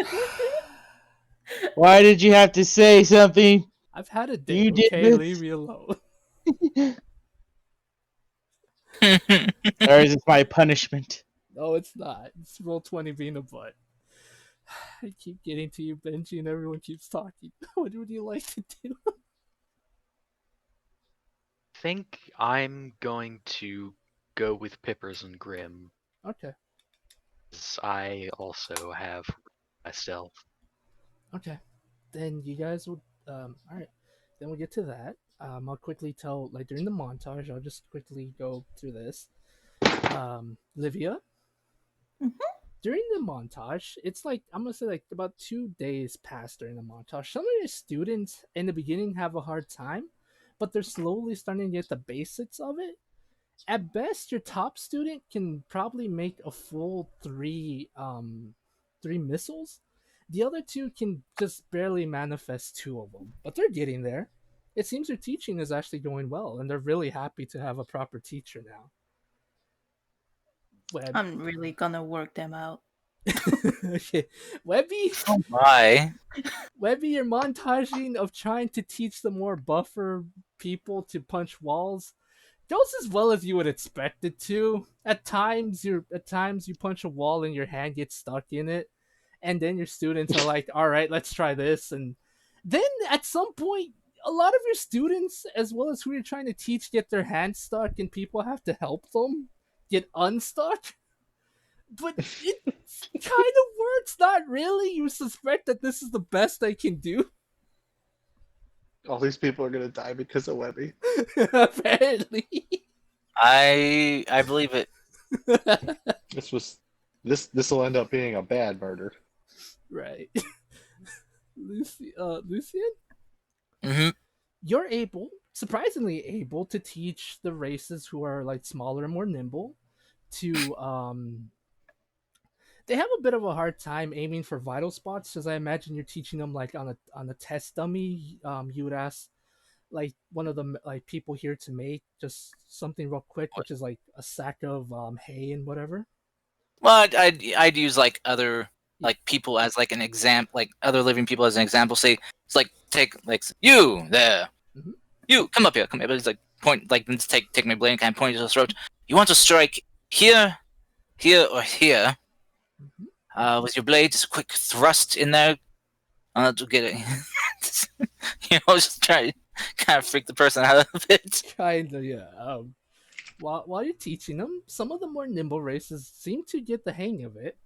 Why did you have to say something? I've had a You day, did okay? this. Leave me alone. Or is this my punishment? No, it's not. It's roll 20 being a butt. I keep getting to you, Benji, and everyone keeps talking. What would you like to do? Think I'm going to go with Pippers and Grim, Okay. as I also have myself. Okay. Then you guys will. Alright. Then we'll get to that. I'll quickly tell, like, during the montage, I'll just quickly go through this. Livia? During the montage, it's like, I'm gonna say, like, about 2 days past during the montage. Some of your students in the beginning have a hard time, but they're slowly starting to get the basics of it. At best, your top student can probably make a full three missiles. The other 2 can just barely manifest 2 of them, but they're getting there. It seems their teaching is actually going well, and they're really happy to have a proper teacher now. I'm really gonna work them out. Okay, Webby. Oh my! Webby, your montaging of trying to teach the more buffer people to punch walls goes as well as you would expect it to. At times you punch a wall and your hand gets stuck in it, and then your students are like, "All right, let's try this." And then at some point, a lot of your students, as well as who you're trying to teach, get their hands stuck, and people have to help them get unstuck. but it kind of works. Not really. You suspect that this is the best I can do. All these people are gonna die because of Webby. Apparently. I believe it. This will end up being a bad murder. Right. Lucian, Hmm. you're surprisingly able to teach the races who are like smaller and more nimble to they have a bit of a hard time aiming for vital spots, because I imagine you're teaching them like on a test dummy. You would ask like one of the like people here to make just something real quick, which is like a sack of hay and whatever. Well, I'd use like other like people as like an example, like other living people as an example. Say it's like take like you there, Mhm. you come up here, come here. But it's like point like let's take my blade and kind of point to the throat. You want to strike here, here, or here? Mhm. With your blade, just a quick thrust in there to get it. Just try to kind of freak the person out of it. Kind of, yeah. While you're teaching them, some of the more nimble races seem to get the hang of it.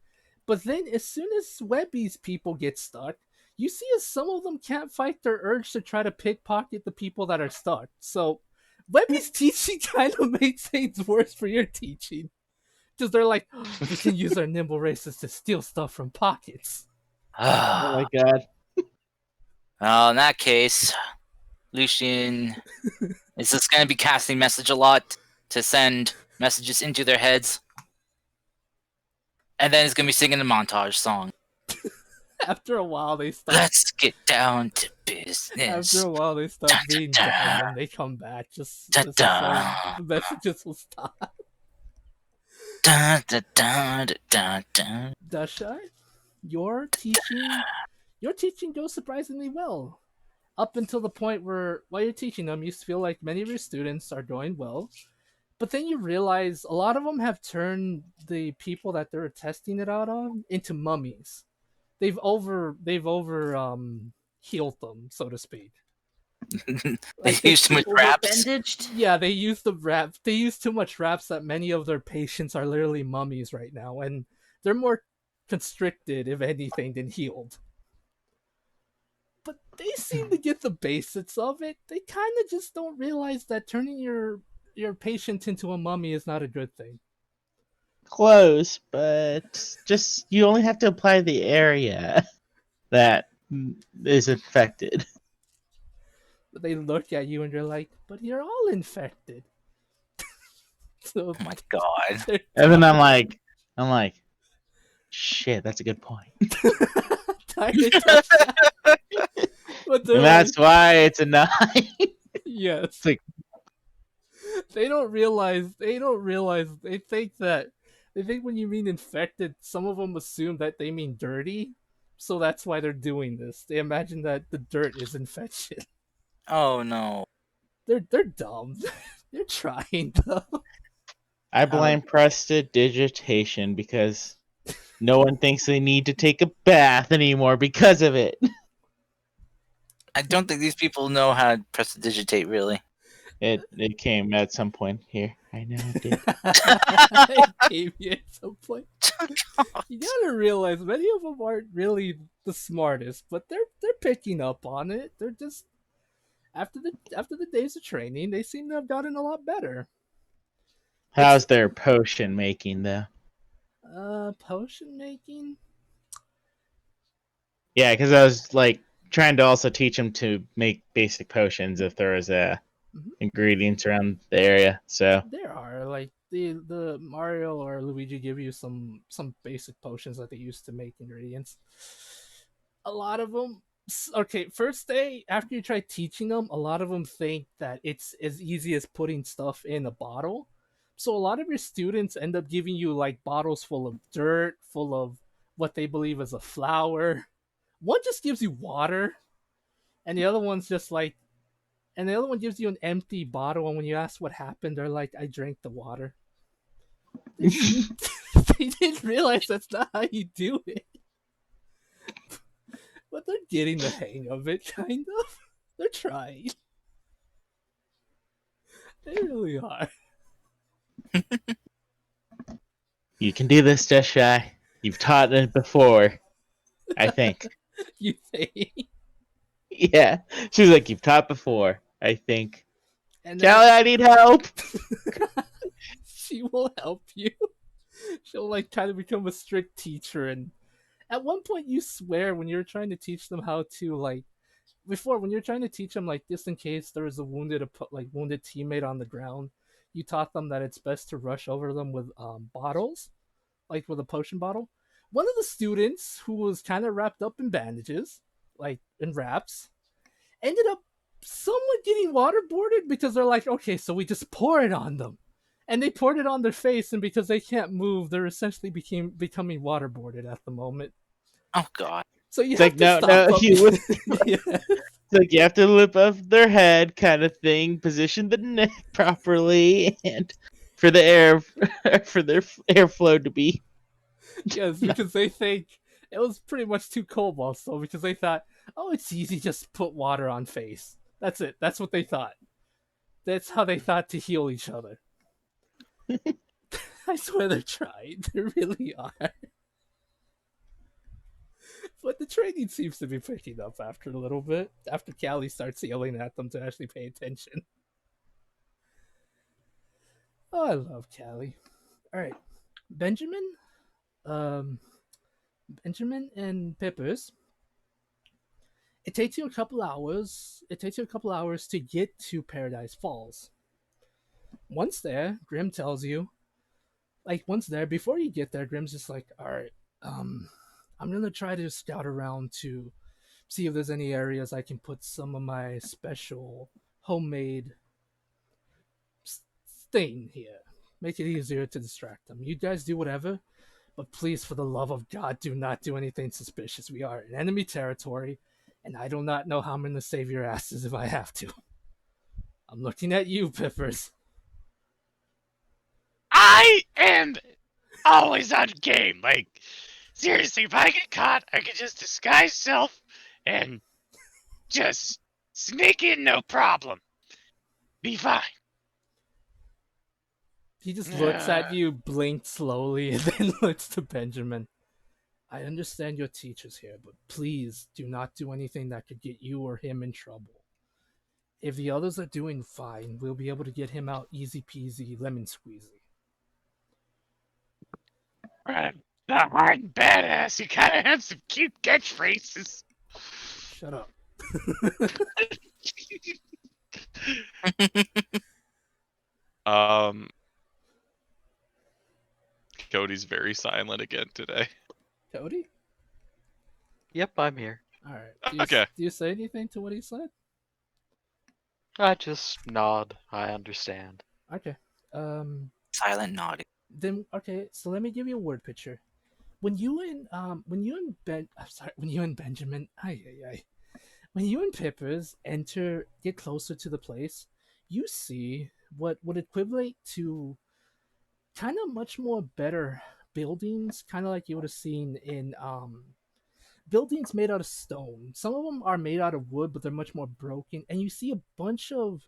But then, as soon as Webby's people get stuck, you see as some of them can't fight their urge to try to pickpocket the people that are stuck. So, Webby's teaching kind of makes things worse for your teaching. Because they're like, we can use our nimble races to steal stuff from pockets. Oh my god. Well, in that case, Lucian is just going to be casting message a lot to send messages into their heads. And then he's going to be singing a montage song. After a while, they stop. Let's get down to business. After a while, they stop being dumb and they come back. Just so the messages will stop. Dashai, your teaching goes surprisingly well. Up until the point where, while you're teaching them, you feel like many of your students are doing well. But then you realize a lot of them have turned the people that they're testing it out on into mummies. They've healed them, so to speak. They Like use too much wraps. Bandaged. Yeah, they use They use too much wraps that many of their patients are literally mummies right now, and they're more constricted, if anything, than healed. But they seem to get the basics of it. They kind of just don't realize that turning your patient into a mummy is not a good thing. Close, but just you only have to apply the area that is infected. But they look at you and they're like, "But you're all infected." So Oh my god. And then I'm like, shit, that's a good point. Tiny touch that. But they're And like, that's why it's a 9. yes. It's like, They don't realize. They think that. They think when you mean infected, some of them assume that they mean dirty. So that's why they're doing this. They imagine that the dirt is infection. Oh no. They're dumb. They're trying though. I blame prestidigitation because no one thinks they need to take a bath anymore because of it. I don't think these people know how to prestidigitate, really. It came at some point here. I know it did. It came here at some point. You gotta realize many of them aren't really the smartest, but they're picking up on it. They're just after the days of training, they seem to have gotten a lot better. How's their potion making though? Potion making. Yeah, because I was like trying to also teach them to make basic potions if there was ingredients around the area. So There are like the Mario or Luigi give you some basic potions that they use to make ingredients. A lot of them. Okay, first day after you try teaching them, a lot of them think that it's as easy as putting stuff in a bottle. So a lot of your students end up giving you like bottles full of dirt, full of what they believe is a flour. One just gives you water, and the other one's just like, and the other one gives you an empty bottle. And when you ask what happened, they're like, "I drank the water." They didn't realize that's not how you do it. But they're getting the hang of it, kind of. They're trying. They really are. You can do this, Deshai. You've taught it before, I think. You say, Yeah. She was like, you've taught before, I think. and then Callie, I need help. she will help you. She'll like try to become a strict teacher, and at one point you swear when you're trying to teach them how to like before when you're trying to teach them like just in case there is a wounded teammate on the ground, you taught them that it's best to rush over them with bottles, like with a potion bottle. One of the students who was kind of wrapped up in bandages, like in wraps, ended up somewhat getting waterboarded because they're like, okay, so we just pour it on them. And they poured it on their face, and because they can't move, they're essentially becoming waterboarded at the moment. Oh God. So you It's have like, to no, stop them. you Yeah. It's like you have to lift up their head, kind of thing, position the neck properly, and for the air, for their airflow to be. Yes, because they think it was pretty much too cold also, because they thought, oh, it's easy, just put water on face. That's it. That's what they thought. That's how they thought to heal each other. I swear they're trying. They really are. But the training seems to be picking up after a little bit. After Callie starts yelling at them to actually pay attention. Oh, I love Callie. Alright. Benjamin? Um Benjamin and Peppers. It takes you a couple hours. It takes you a couple hours to get to Paradise Falls. Once there, Grim tells you, like once there, before you get there, Grim's just like, all right, I'm gonna try to scout around to see if there's any areas I can put some of my special homemade stain here. Make it easier to distract them. You guys do whatever, but please, for the love of God, do not do anything suspicious. We are in enemy territory, and I do not know how I'm gonna save your asses if I have to. I'm looking at you, Pippers. I am always on game. Like, seriously, if I get caught, I can just disguise self and just sneak in, no problem. Be fine. He just looks at you, blinks slowly, and then looks to Benjamin. I understand your teacher's here, but please do not do anything that could get you or him in trouble. If the others are doing fine, we'll be able to get him out easy peasy, lemon squeezy. Right. Not hard and badass. You kind of have some cute catchphrases. Shut up. Um, Cody's very silent again today. Cody? Yep, I'm here. Alright. Okay. Do you say anything to what he said? I just nod. I understand. Okay. Silent nodding. Then okay, so let me give you a word picture. When you and Benjamin, when you and Pippers get closer to the place, you see what would equivalent to kind of much more better buildings, kind of like you would have seen in buildings made out of stone. Some of them are made out of wood, but they're much more broken, and you see a bunch of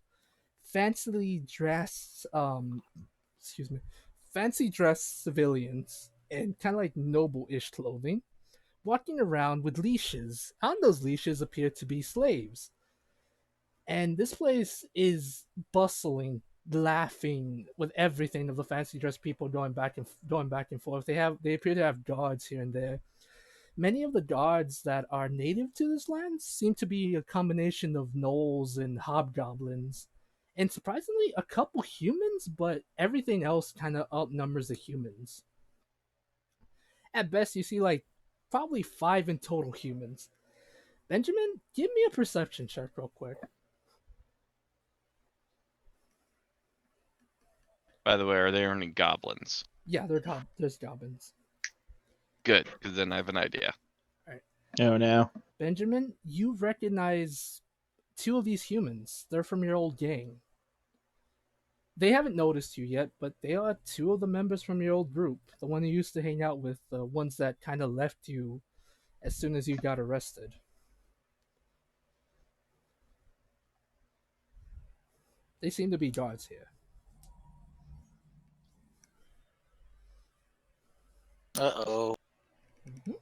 fancily dressed excuse me, fancy dressed civilians in kind of like noble-ish clothing, walking around with leashes. On those leashes appear to be slaves. And this place is bustling, laughing with everything of the fancy dressed people going back and forth. They appear to have guards here and there. Many of the guards that are native to this land seem to be a combination of gnolls and hobgoblins. And surprisingly, a couple humans, but everything else kind of outnumbers the humans. At best, you see like probably 5 in total humans. Benjamin, give me a perception check real quick. By the way, are there any goblins? Yeah, there's goblins. Good, because then I have an idea. Oh no. Benjamin, you recognize 2 of these humans. They're from your old gang. They haven't noticed you yet, but they are 2 of the members from your old group. The one you used to hang out with, the ones that kind of left you as soon as you got arrested. They seem to be guards here. Uh-oh. Mhm.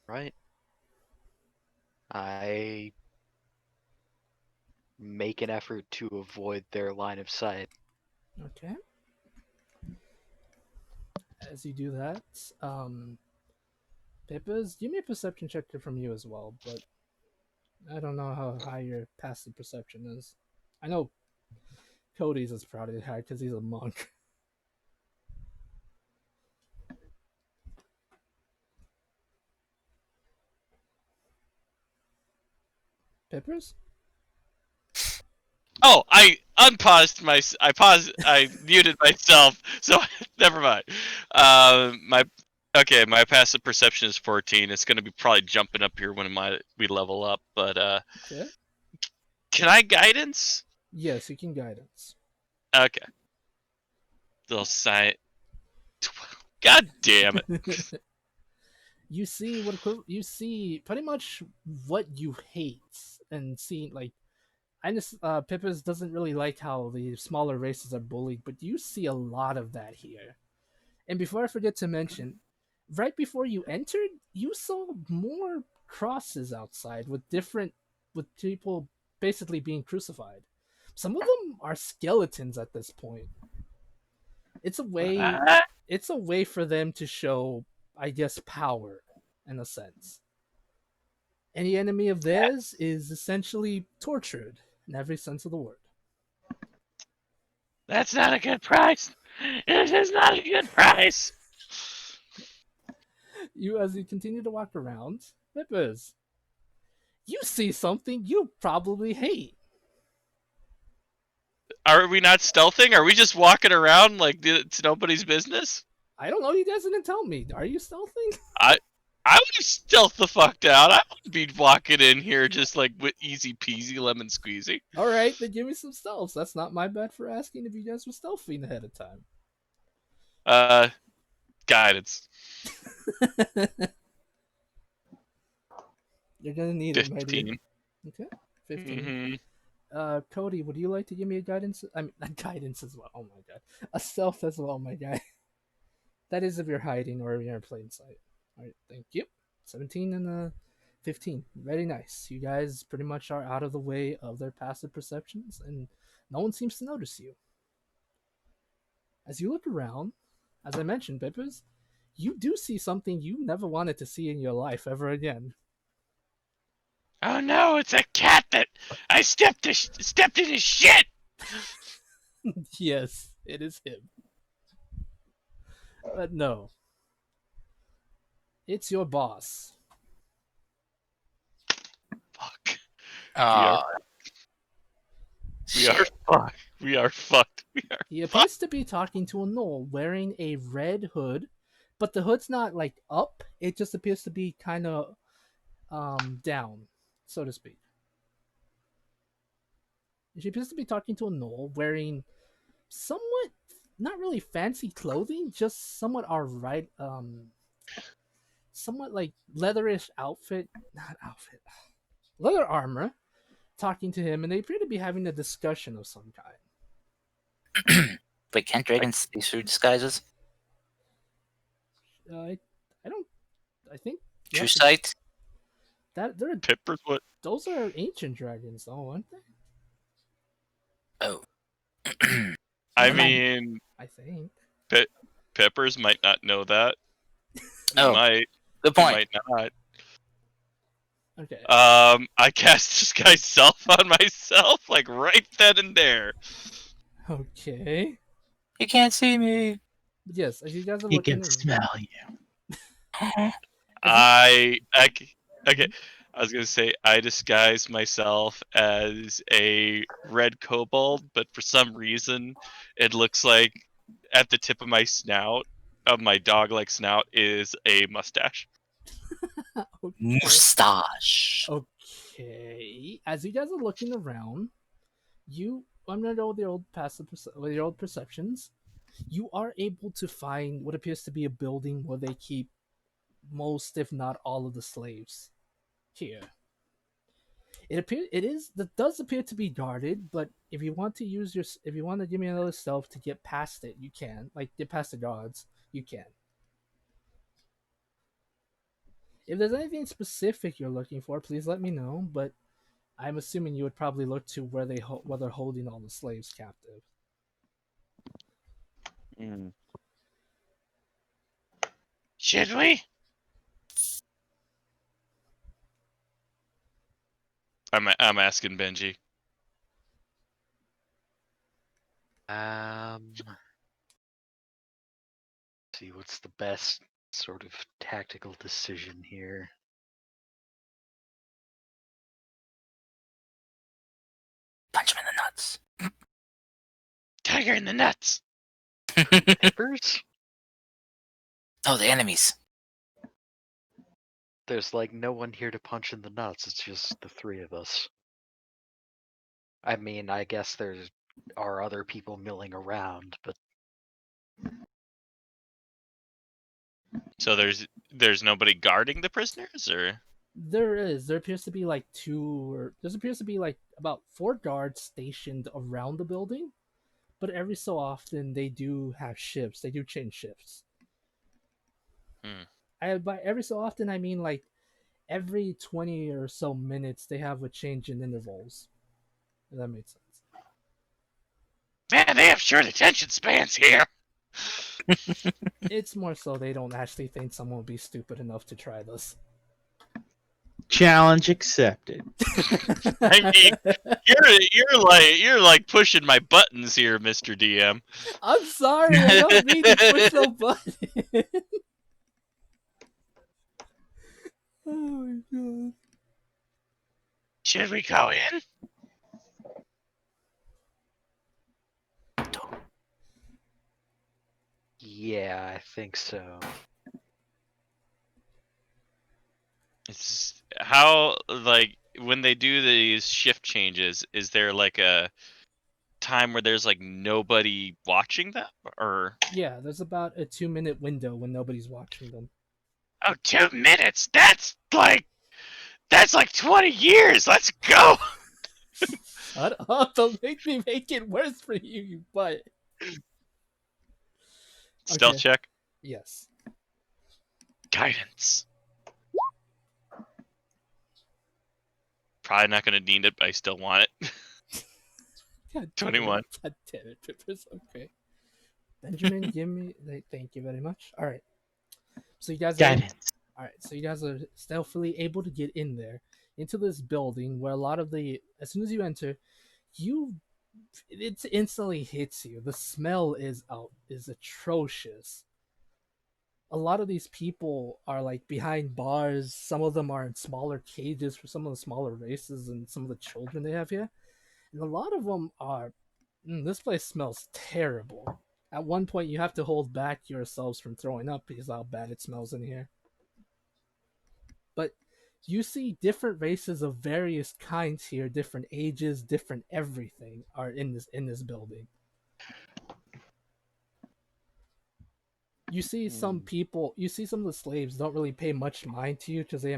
Right. I make an effort to avoid their line of sight. Okay. As you do that, Pippas, give me a perception check from you as well, but I don't know how high your passive perception is. I know Cody's is probably high because he's a monk. Peppers? Oh, I unpaused my. I paused. I muted myself. So never mind. My okay. My passive perception is 14. It's gonna be probably jumping up here when we level up. But Okay. can I guidance? Yes, you can guidance. Okay. They'll sign. God damn it. You see you see pretty much what you hate and see like I just Pippas doesn't really like how the smaller races are bullied, but you see a lot of that here. And before I forget to mention, right before you entered, you saw more crosses outside with people basically being crucified. Some of them are skeletons at this point. It's a way Ah, it's a way for them to show, I guess, power in a sense. Any enemy of theirs is essentially tortured in every sense of the word. that's not a good price. It is not a good price. You, as you continue to walk around, Nippers, you see something you probably hate. Are we not stealthing? Are we just walking around like it's nobody's business? I don't know. You guys didn't tell me. Are you stealthing? I would stealth the fuck down. I wouldn't be walking in here just like with easy peasy lemon squeezy. All right, then give me some stealths. That's not my bad for asking if you guys were stealthing ahead of time. Uh, Guidance. You're gonna need it, my dear. 15. Okay, 15. Mm-hmm. Cody, would you like to give me a guidance? I mean, not guidance as well. Oh my god, a stealth as well, my guy. That is if you're hiding or if you're in plain sight. All right, thank you. 17 and 15. Very nice. You guys pretty much are out of the way of their passive perceptions, and no one seems to notice you. As you look around, as I mentioned, Pippers, you do see something you never wanted to see in your life ever again. Oh no, it's a cat that I stepped in his shit. Yes, it is him. But no, it's your boss. Fuck. Oh, We are fucked. We are fucked. We are He fucked. appears to be talking to a gnoll wearing a red hood, but the hood's not like up. It just appears to be kind of down, so to speak. She appears to be talking to a gnoll wearing somewhat not really fancy clothing, just somewhat alright somewhat like leatherish outfit, not outfit, leather armor, talking to him, and they appear to be having a discussion of some kind. wait, can't dragons see through disguises? I don't. I think you True have to- sight? that they're Pippers, what? those are ancient dragons, though, aren't they? Oh. I Never mind. mean, I think. Peppers might not know that. Oh, Might. good He point. might not. Okay. I cast disguise self on myself, like right then and there. Okay. You can't see me. Yes, as you guys are He looking can around, smell you. Okay. I was gonna say I disguise myself as a red kobold, but for some reason, it looks like at the tip of my snout, of my dog-like snout, is a mustache. okay. Mustache. Okay. As you guys are looking around, I'm gonna go with your old perceptions. You are able to find what appears to be a building where they keep most, if not all, of the slaves here. That does appear to be guarded, but if you want to if you want to give me another stealth to get past it, you can. Like get past the guards, you can. If there's anything specific you're looking for, please let me know. But I'm assuming you would probably look to where where they're holding all the slaves captive. Should we? I'm asking Benji. See what's the best sort of tactical decision here. Punch him in the nuts. Tiger in the nuts. Tippers? Oh, the enemies. There's like no one here to punch in the nuts. It's just the three of us. I mean, I guess there are other people milling around, but So there's nobody guarding the prisoners, or There appears to be like there appears to be like about 4 guards stationed around the building, but every so often they do have shifts. They do change shifts. By every so often I mean like every 20 or so minutes they have a change in intervals. If that makes sense. Man, they have short attention spans here. It's more so they don't actually think someone would be stupid enough to try this. Challenge accepted. I mean, you're like pushing my buttons here, Mr. DM. I'm sorry, I don't mean to push no button. Oh my god. Should we go in? yeah, I think so. It's how, like, when they do these shift changes, is there like a time where there's like nobody watching them, or Yeah, there's about a 2-minute window when nobody's watching them. Oh, 2 minutes. That's like 20 years. Let's go. Shut up! Don't make me make it worse for you, you butt. stealth Okay. check? Yes. Guidance. Probably not gonna need it, but I still want it. God 21. God damn it, Pippers. Okay. Benjamin, give me. Thank you very much. All right. So you guys. Guidance. All right. So you guys are stealthily able to get in there into this building where a lot of as soon as you enter, it instantly hits you. The smell is atrocious. A lot of these people are like behind bars. Some of them are in smaller cages for some of the smaller races and some of the children they have here. And a lot of them are. This place smells terrible. At one point, you have to hold back yourselves from throwing up because of how bad it smells in here. But you see different races of various kinds here, different ages, different everything are in this building. You see some people, you see some of the slaves don't really pay much mind to you because they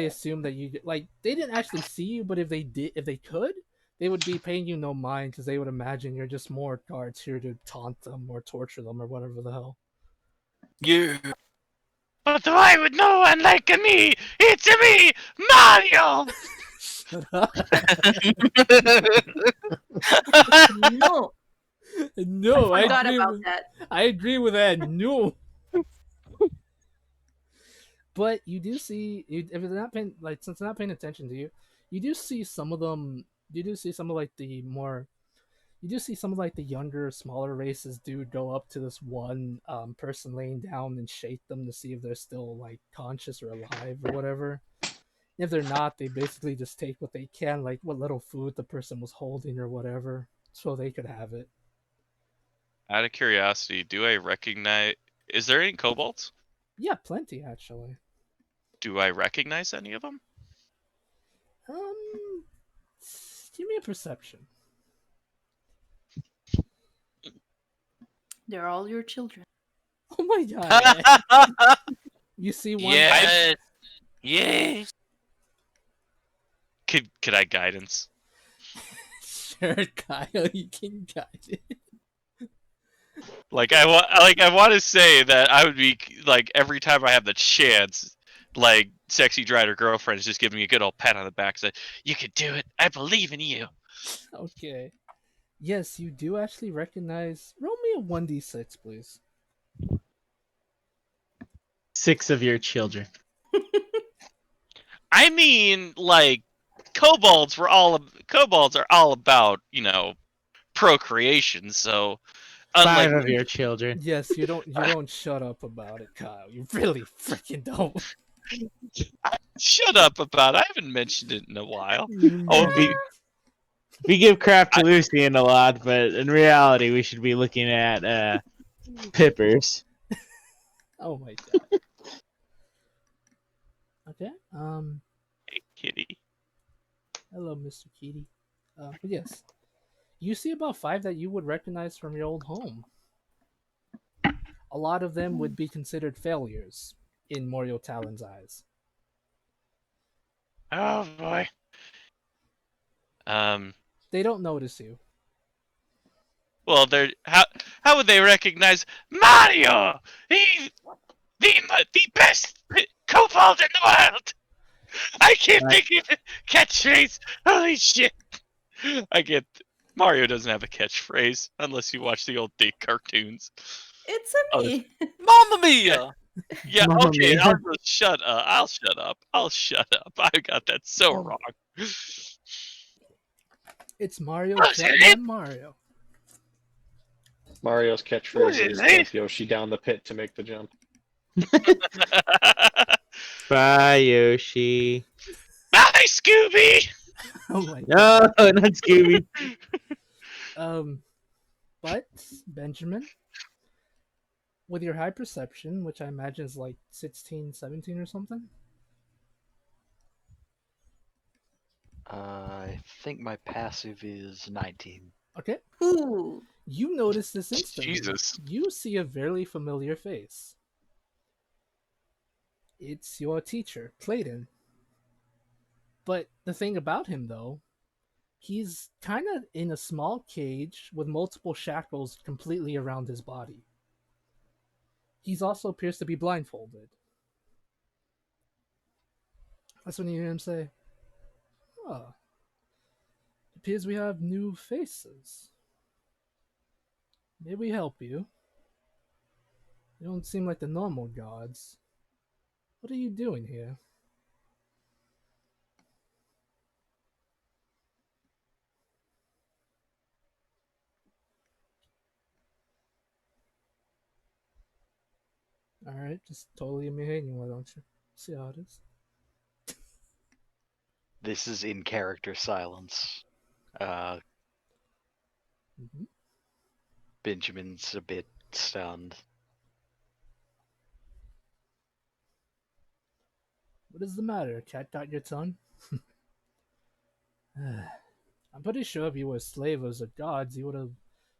assume that you like they didn't actually see you, but if they could, they would be paying you no mind because they would imagine you're just more guards here to taunt them or torture them or whatever the hell. Yeah. But why would no one like me? It's me, Mario. Shut up. No, No, I I forgot agree about with, that. I agree with that. No. But you do see, if they're not paying, like, since they're not paying attention to you, you do see some of them. You do see some of like the more. You do see some of like the younger, smaller races do go up to this one person laying down and shake them to see if they're still like conscious or alive or whatever. If they're not, they basically just take what they can, like what little food the person was holding or whatever, so they could have it. Out of curiosity, do I recognize? Is there any kobolds? Yeah, plenty actually. Do I recognize any of them? Um, give me a perception. They're all your children. Oh my god! You see one. Yes. Yes. Could I guidance? Sure, Kyle, you can guide it. I want to say that I would be like every time I have the chance, like sexy drider girlfriend is just giving me a good old pat on the back, say, "You can do it. I believe in you." Okay. Yes, you do actually recognize. Roll me a 1d6, please. 6 of your children. I mean, like kobolds are all about procreation. So 5 unlike of your children. Yes, you don't shut up about it, Kyle. You really freaking don't. shut up about, it. I haven't mentioned it in a while. You Oh, haven't. We give crap to Lucian a lot, but in reality, we should be looking at Pippers. Oh my god. Okay. hey, kitty. Hello, Mr. Keaty. But yes, you see about 5 that you would recognize from your old home. A lot of them would be considered failures in Morio Talon's eyes. Oh boy. They don't notice you. Well, they're how would they recognize Mario! He's the best kobold in the world! I can't Right. think of a catchphrase! Holy shit! I get Mario doesn't have a catchphrase unless you watch the old Dick cartoons. It's a Oh, me. Mamma mia! Yeah, Mamma okay, mia. I'll shut up. I'll shut up. I got that so Oh. wrong. It's Mario, What's it? Jumpman Mario. Mario's catchphrase is Really? dump Yoshi down the pit to make the jump. Bye, Yoshi. Bye, Scooby! Oh my No, god. not Scooby. But Benjamin, with your high perception, which I imagine is like 16, 17 or something. I think my passive is 19. Okay. Ooh. You notice this instantly. Jesus. You see a very familiar face. It's your teacher, Clayton. But the thing about him, though, he's kind of in a small cage with multiple shackles completely around his body. He's also appears to be blindfolded. That's when you hear him say, "Oh, it appears we have new faces. May we help you? You don't seem like the normal gods. What are you doing here?" Alright, just totally imitating, why don't you? See how it is. This is in character silence. Mm-hmm. Benjamin's a bit stunned. What is the matter? Cat got your tongue? I'm pretty sure if you were slavers of gods, you would have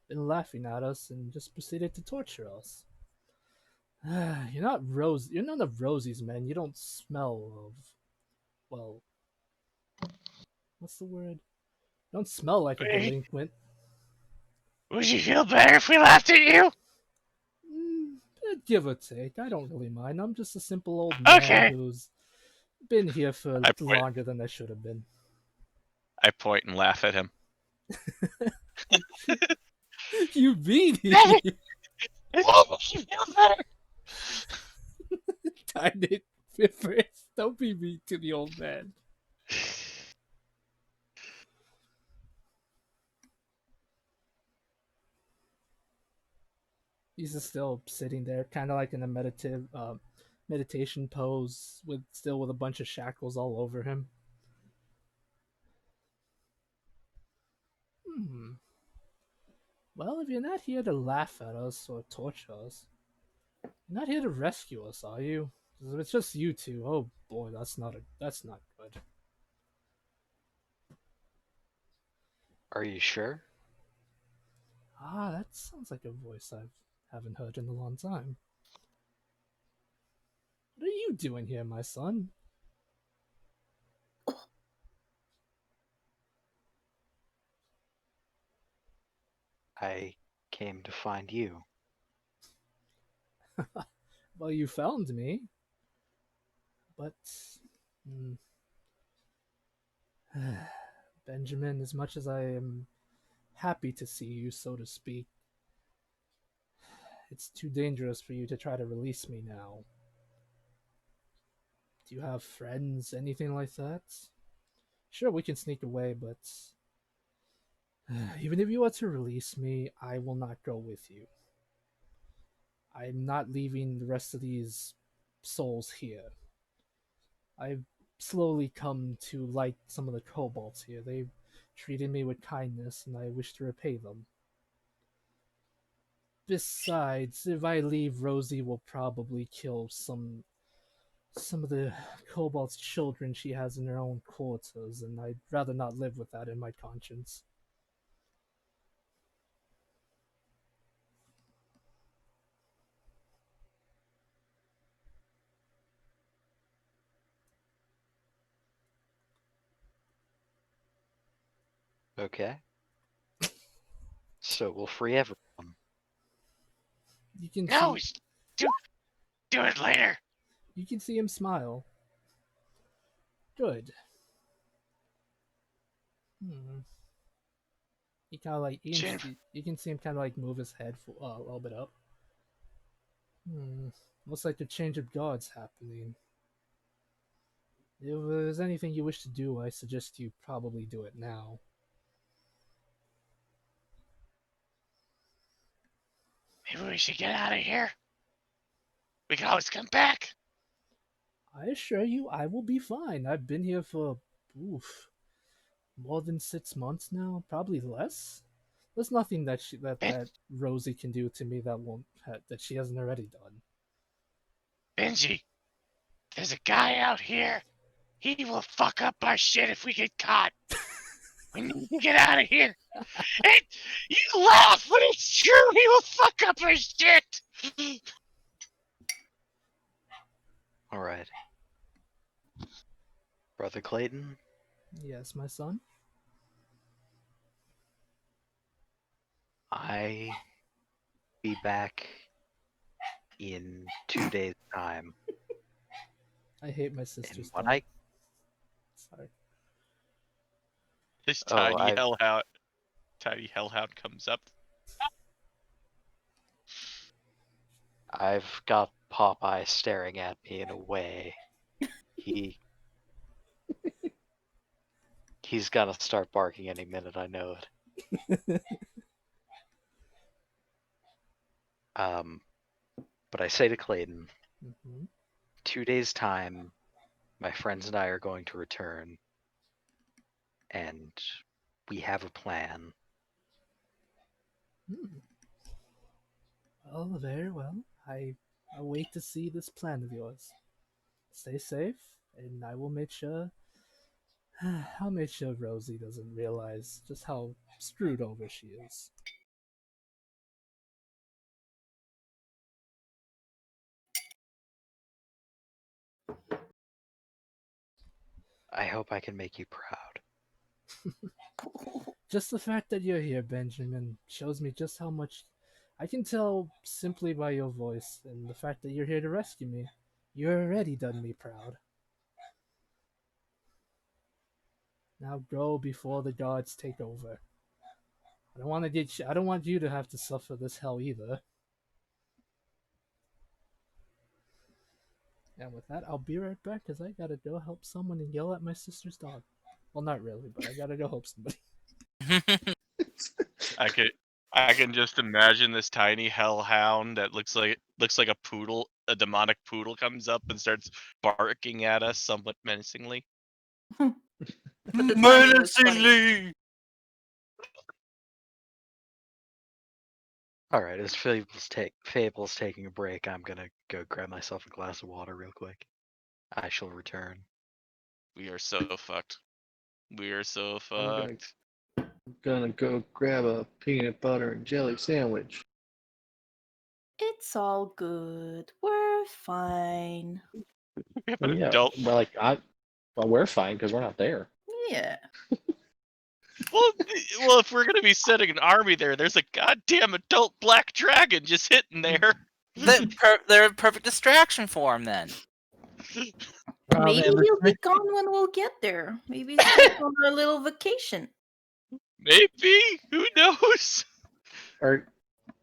been laughing at us and just proceeded to torture us. You're not Rose. You're none of Rosie's men. You don't smell of. Well, what's the word? You don't smell like a Wait. delinquent. Would you feel better if we laughed at you? Give or take. I don't really mind. I'm just a simple old man Okay. who's been here for I point. longer than I should have been. I point and laugh at him. You beat me! It will make you feel better. Darn it, Fiffers. Don't be mean to the old man. He's just still sitting there, kind of like in a meditation pose, with a bunch of shackles all over him. Well, if you're not here to laugh at us or torture us, you're not here to rescue us, are you? 'Cause if it's just you two, oh boy, that's not good. Are you sure? Ah, that sounds like a voice I haven't heard in a long time. What are you doing here, my son? I came to find you. Well, you found me, but hmm, Benjamin, as much as I am happy to see you, so to speak, it's too dangerous for you to try to release me now. Do you have friends, anything like that? Sure, we can sneak away, but even if you were to release me, I will not go with you. I'm not leaving the rest of these souls here. I've slowly come to like some of the kobolds here. They've treated me with kindness, and I wish to repay them. Besides, if I leave, Rosie will probably kill some of the kobold's children she has in her own quarters, and I'd rather not live with that in my conscience. Okay. So we'll free everyone. You can No, see do it later. you can see him smile. Good. Hmm. He kind of like you can see him kind of like move his head a little bit up. Looks like a change of guards happening. If there's anything you wish to do, I suggest you probably do it now. Maybe we should get out of here. We can always come back. I assure you, I will be fine. I've been here for, more than 6 months now, probably less. There's nothing that Rosie can do to me that she hasn't already done. Benji, there's a guy out here. He will fuck up our shit if we get caught. We need to get out of here. And you laugh, but it's true. He will fuck up our shit. All right. Brother Clayton, Yes, my son. I be back in 2 days' time. I hate my And sister's when dog. Sorry. This Oh, tiny hellhound comes up. I've got Popeye staring at me in a way. He's gonna start barking any minute, I know it. But I say to Clayton, 2 days' time, my friends and I are going to return, and we have a plan. Well, very well. I wait to see this plan of yours. Stay safe, and I will make sure. I'll make sure Rosie doesn't realize just how screwed over she is. I hope I can make you proud. Just the fact that you're here, Benjamin, shows me just how much I can tell simply by your voice, and the fact that you're here to rescue me. You're already done me proud. Now go before the gods take over. I don't want you to have to suffer this hell either. And with that, I'll be right back because I gotta go help someone and yell at my sister's dog. Well, not really, but I gotta go help somebody. I can just imagine this tiny hellhound that looks like a poodle, a demonic poodle comes up and starts barking at us somewhat menacingly. But the timing was funny. Alright, as Fable's taking a break, I'm gonna go grab myself a glass of water real quick. I shall return. We are so fucked. We are so I'm fucked. gonna go grab a peanut butter and jelly sandwich. It's all good. We're fine. We have Well, an yeah, adult. well, we're fine because we're not there. Yeah. well, if we're gonna be setting an army there, there's a goddamn adult black dragon just hitting there. They're a perfect distraction for him then. Oh, Maybe man, he'll be gone when we'll get there. Maybe he's going on a little vacation. Maybe, who knows?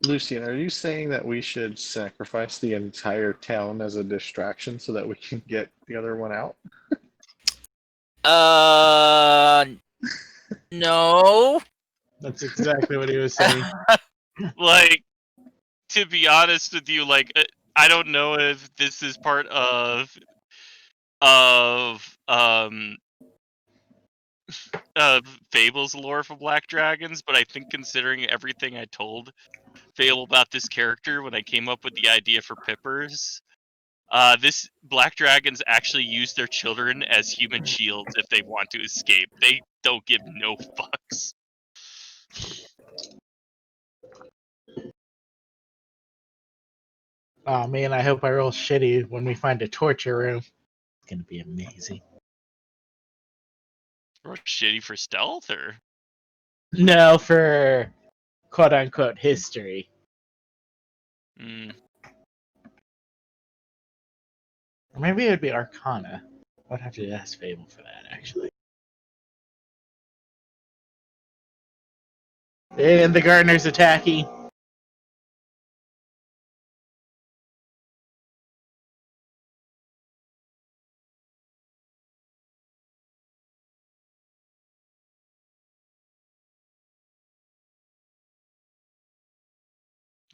Lucian, are you saying that we should sacrifice the entire town as a distraction so that we can get the other one out? No. That's exactly what he was saying. Like, to be honest with you, like, I don't know if this is part of Fable's lore for Black Dragons, but I think considering everything I told Fable about this character when I came up with the idea for Pippers, this Black Dragons actually use their children as human shields if they want to escape. They don't give no fucks. Oh man, I hope I roll shitty when we find a torture room. It's gonna be amazing. Or shitty for stealth, or No, for quote unquote history. mm, Or maybe it would be Arcana. I'd have to ask Fable for that, actually. And the gardener's attacking.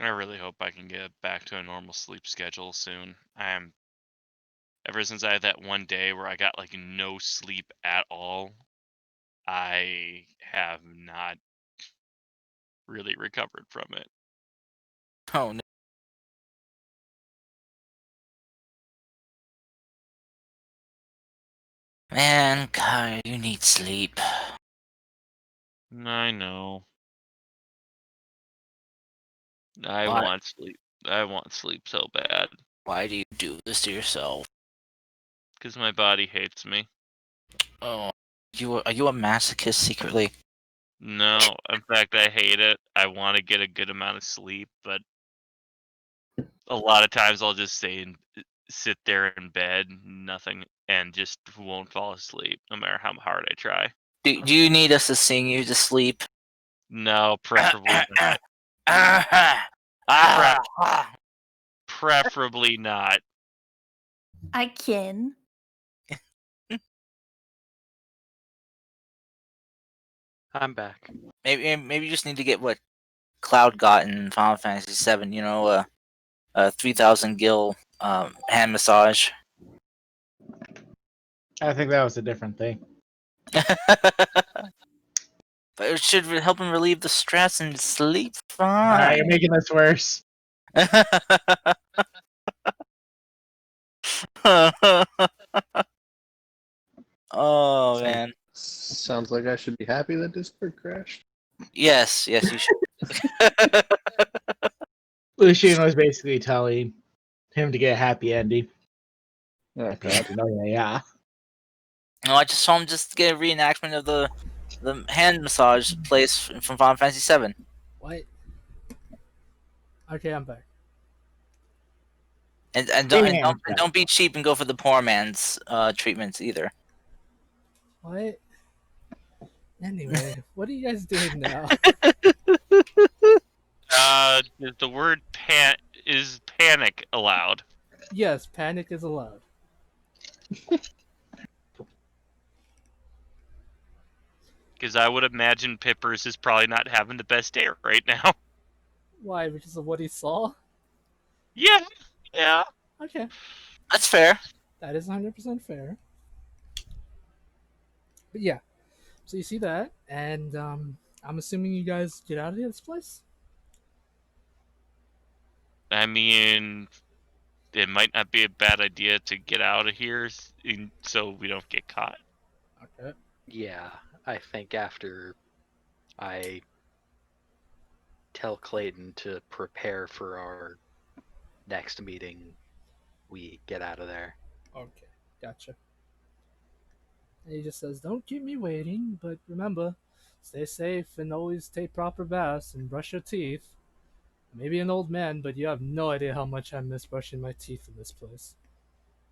I really hope I can get back to a normal sleep schedule soon. Ever since I had that one day where I got like no sleep at all, I have not really recovered from it. Oh no. Man, God, you need sleep. I know. I Why? want sleep. I want sleep so bad Why do you do this to yourself? because my body hates me. Oh, are you a masochist secretly? No, in fact, I hate it. I want to get a good amount of sleep, but a lot of times I'll just sit there in bed, nothing, and just won't fall asleep, no matter how hard I try. Do you need us to sing you to sleep? No, preferably not. Preferably not. I can. I'm back. Maybe you just need to get what Cloud got in Final Fantasy VII. You know, a 3,000 gil hand massage. I think that was a different thing. But it should help him relieve the stress and sleep Alright, fine. you're making this worse. Oh man. Sounds like I should be happy that Discord crashed. Yes, you should. Lucian was basically telling him to get a happy ending. Oh, Happy God. ending, oh yeah. No, I just saw him just get a reenactment of the hand massage place from Final Fantasy VII. What? Okay, I'm back. And Yeah, don't be cheap and go for the poor man's treatments either. What? Anyway, what are you guys doing now? Is the word is panic allowed? Yes, panic is allowed. Because I would imagine Pippers is probably not having the best day right now. Why? Because of what he saw? Yeah. Okay, That's fair. that is 100% fair. But yeah, so you see that, and I'm assuming you guys get out of this place? I mean, it might not be a bad idea to get out of here so we don't get caught. Okay. Yeah, I think after I tell Clayton to prepare for our next meeting, we get out of there. Okay, gotcha. And he just says, "Don't keep me waiting, but remember, stay safe and always take proper baths and brush your teeth. Maybe an old man, but you have no idea how much I miss brushing my teeth in this place.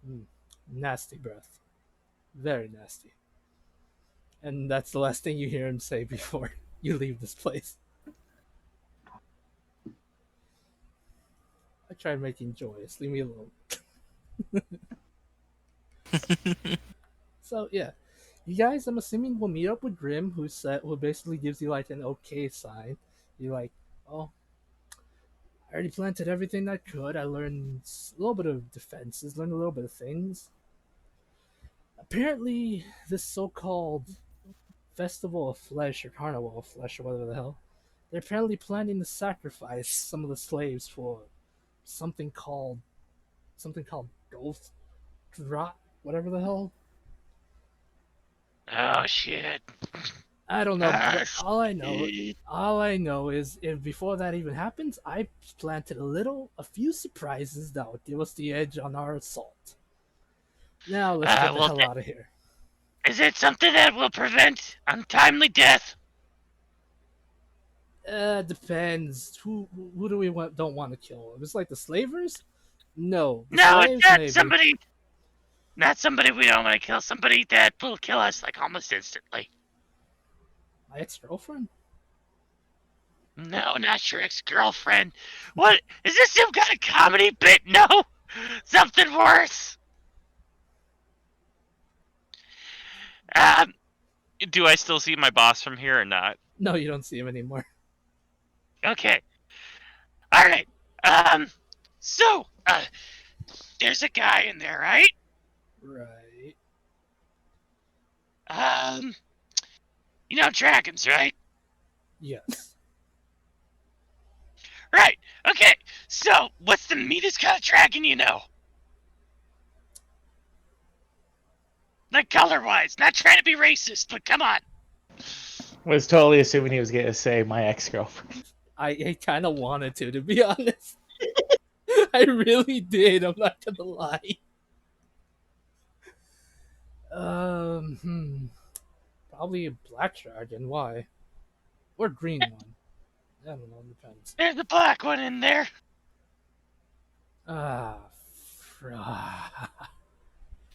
Mm, nasty breath. Very nasty. And that's the last thing you hear him say before you leave this place. I tried making joyous. Leave me alone. So yeah, you guys, I'm assuming will meet up with Grim, who basically gives you like an okay sign. You're like, oh, I already planted everything I could. I learned a little bit of defenses, learned a little bit of things. Apparently, this so-called Festival of Flesh or Carnival of Flesh or whatever the hell, they're apparently planning to sacrifice some of the slaves for something called ghost rot, whatever the hell. Oh shit. I don't know, Ah, but shit. all I know is if before that even happens, I planted a few surprises that would give us the edge on our assault. Now let's get the Well, hell out of here. is it something that will prevent untimely death? Depends. Who do we don't want to kill? If it's like the slavers, no. The No, it's slaves, not maybe. somebody. Not somebody we don't want to kill. Somebody that will kill us like almost instantly. My ex-girlfriend. No, not your ex-girlfriend. What is this? Some kind of comedy bit? No, something worse. Um, Do I still see my boss from here or not? No, you don't see him anymore. okay. All right. So, there's a guy in there, right? Right. Um, you know dragons, right? Yes. Right. Okay. So, what's the meanest kind of dragon you know? Like color-wise. Not trying to be racist, but come on. Was totally assuming he was gonna say my ex-girlfriend. I kind of wanted to be honest. I really did. I'm not gonna lie. Probably a black dragon. Why? Or green one. I don't know. It depends. There's a black one in there. Ah,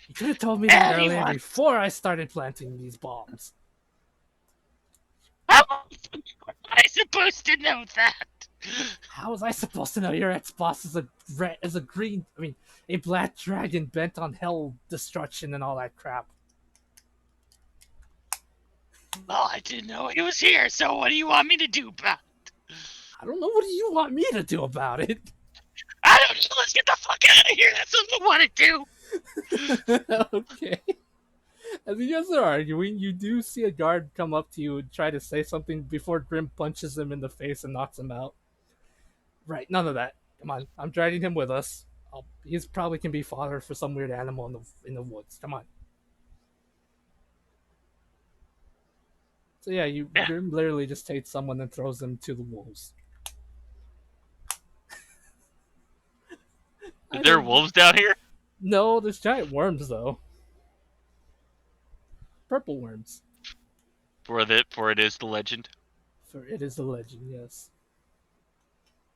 you could have told me that earlier Anyone. before I started planting these bombs. How am I supposed to know that? How was I supposed to know your ex-boss is a green? I mean, a black dragon bent on hell destruction and all that crap. Well, I didn't know he was here, so what do you want me to do about it? I don't know. What do you want me to do about it? I don't know. Let's get the fuck out of here. That's what I want to do. Okay. As you guys are arguing, you do see a guard come up to you and try to say something before Grim punches him in the face and knocks him out. Right, none of that. Come on, I'm dragging him with us. He's probably can be fodder for some weird animal in the woods. Come on. So yeah, Yeah. Grim literally just takes someone and throws them to the wolves. Are there wolves down here? No, there's giant worms though. Purple worms. For it is the legend. For it is a legend, yes.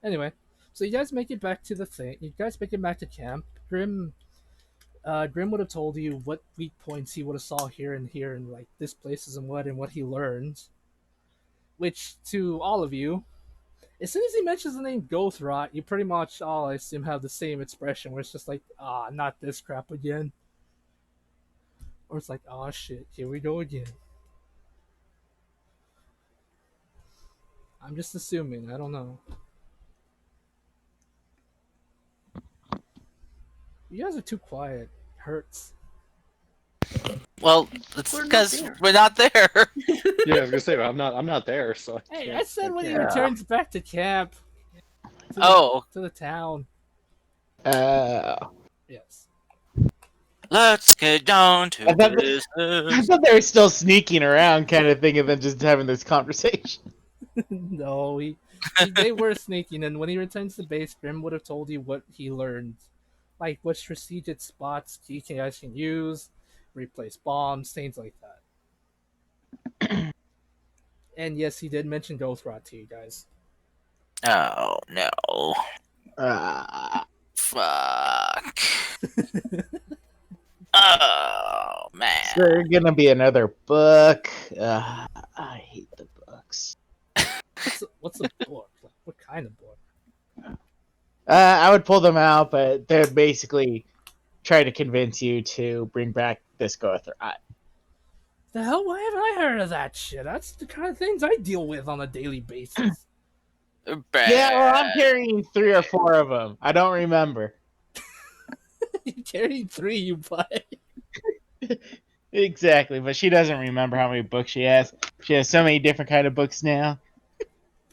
Anyway, so you guys make it back to the thing. You guys make it back to camp. Grim would have told you what weak points he would have saw here, and like this place is and what he learned. Which to all of you, as soon as he mentions the name Goathrot, you pretty much all I assume have the same expression where it's just like, not this crap again. Or it's like, shit, here we go again. I'm just assuming, I don't know. You guys are too quiet. It hurts. Well, it's We're not because there. we're not there. Yeah, I was gonna say I'm not there, so Hey, can't- I said when he can't- returns back to camp. To the town. Yes. Let's get down to I thought, I business. thought they were still sneaking around, kind of thing, and then just having this conversation. No, they were sneaking, and when he returns to base, Grim would have told you what he learned. Like what strategic spots you guys can use, replace bombs, things like that. And yes, he did mention Ghost Rot to you guys. Oh no. Ah. Fuck. Oh man. So there's gonna be another book. I hate the books. What's a book? Like, what kind of book? I would pull them out, but they're basically trying to convince you to bring back this Ghost Rot. The hell? Why haven't I heard of that shit? That's the kind of things I deal with on a daily basis. Yeah, well, I'm carrying 3 or 4 of them. I don't remember. You carry 3, you butt. Exactly, but she doesn't remember how many books she has. She has so many different kind of books now.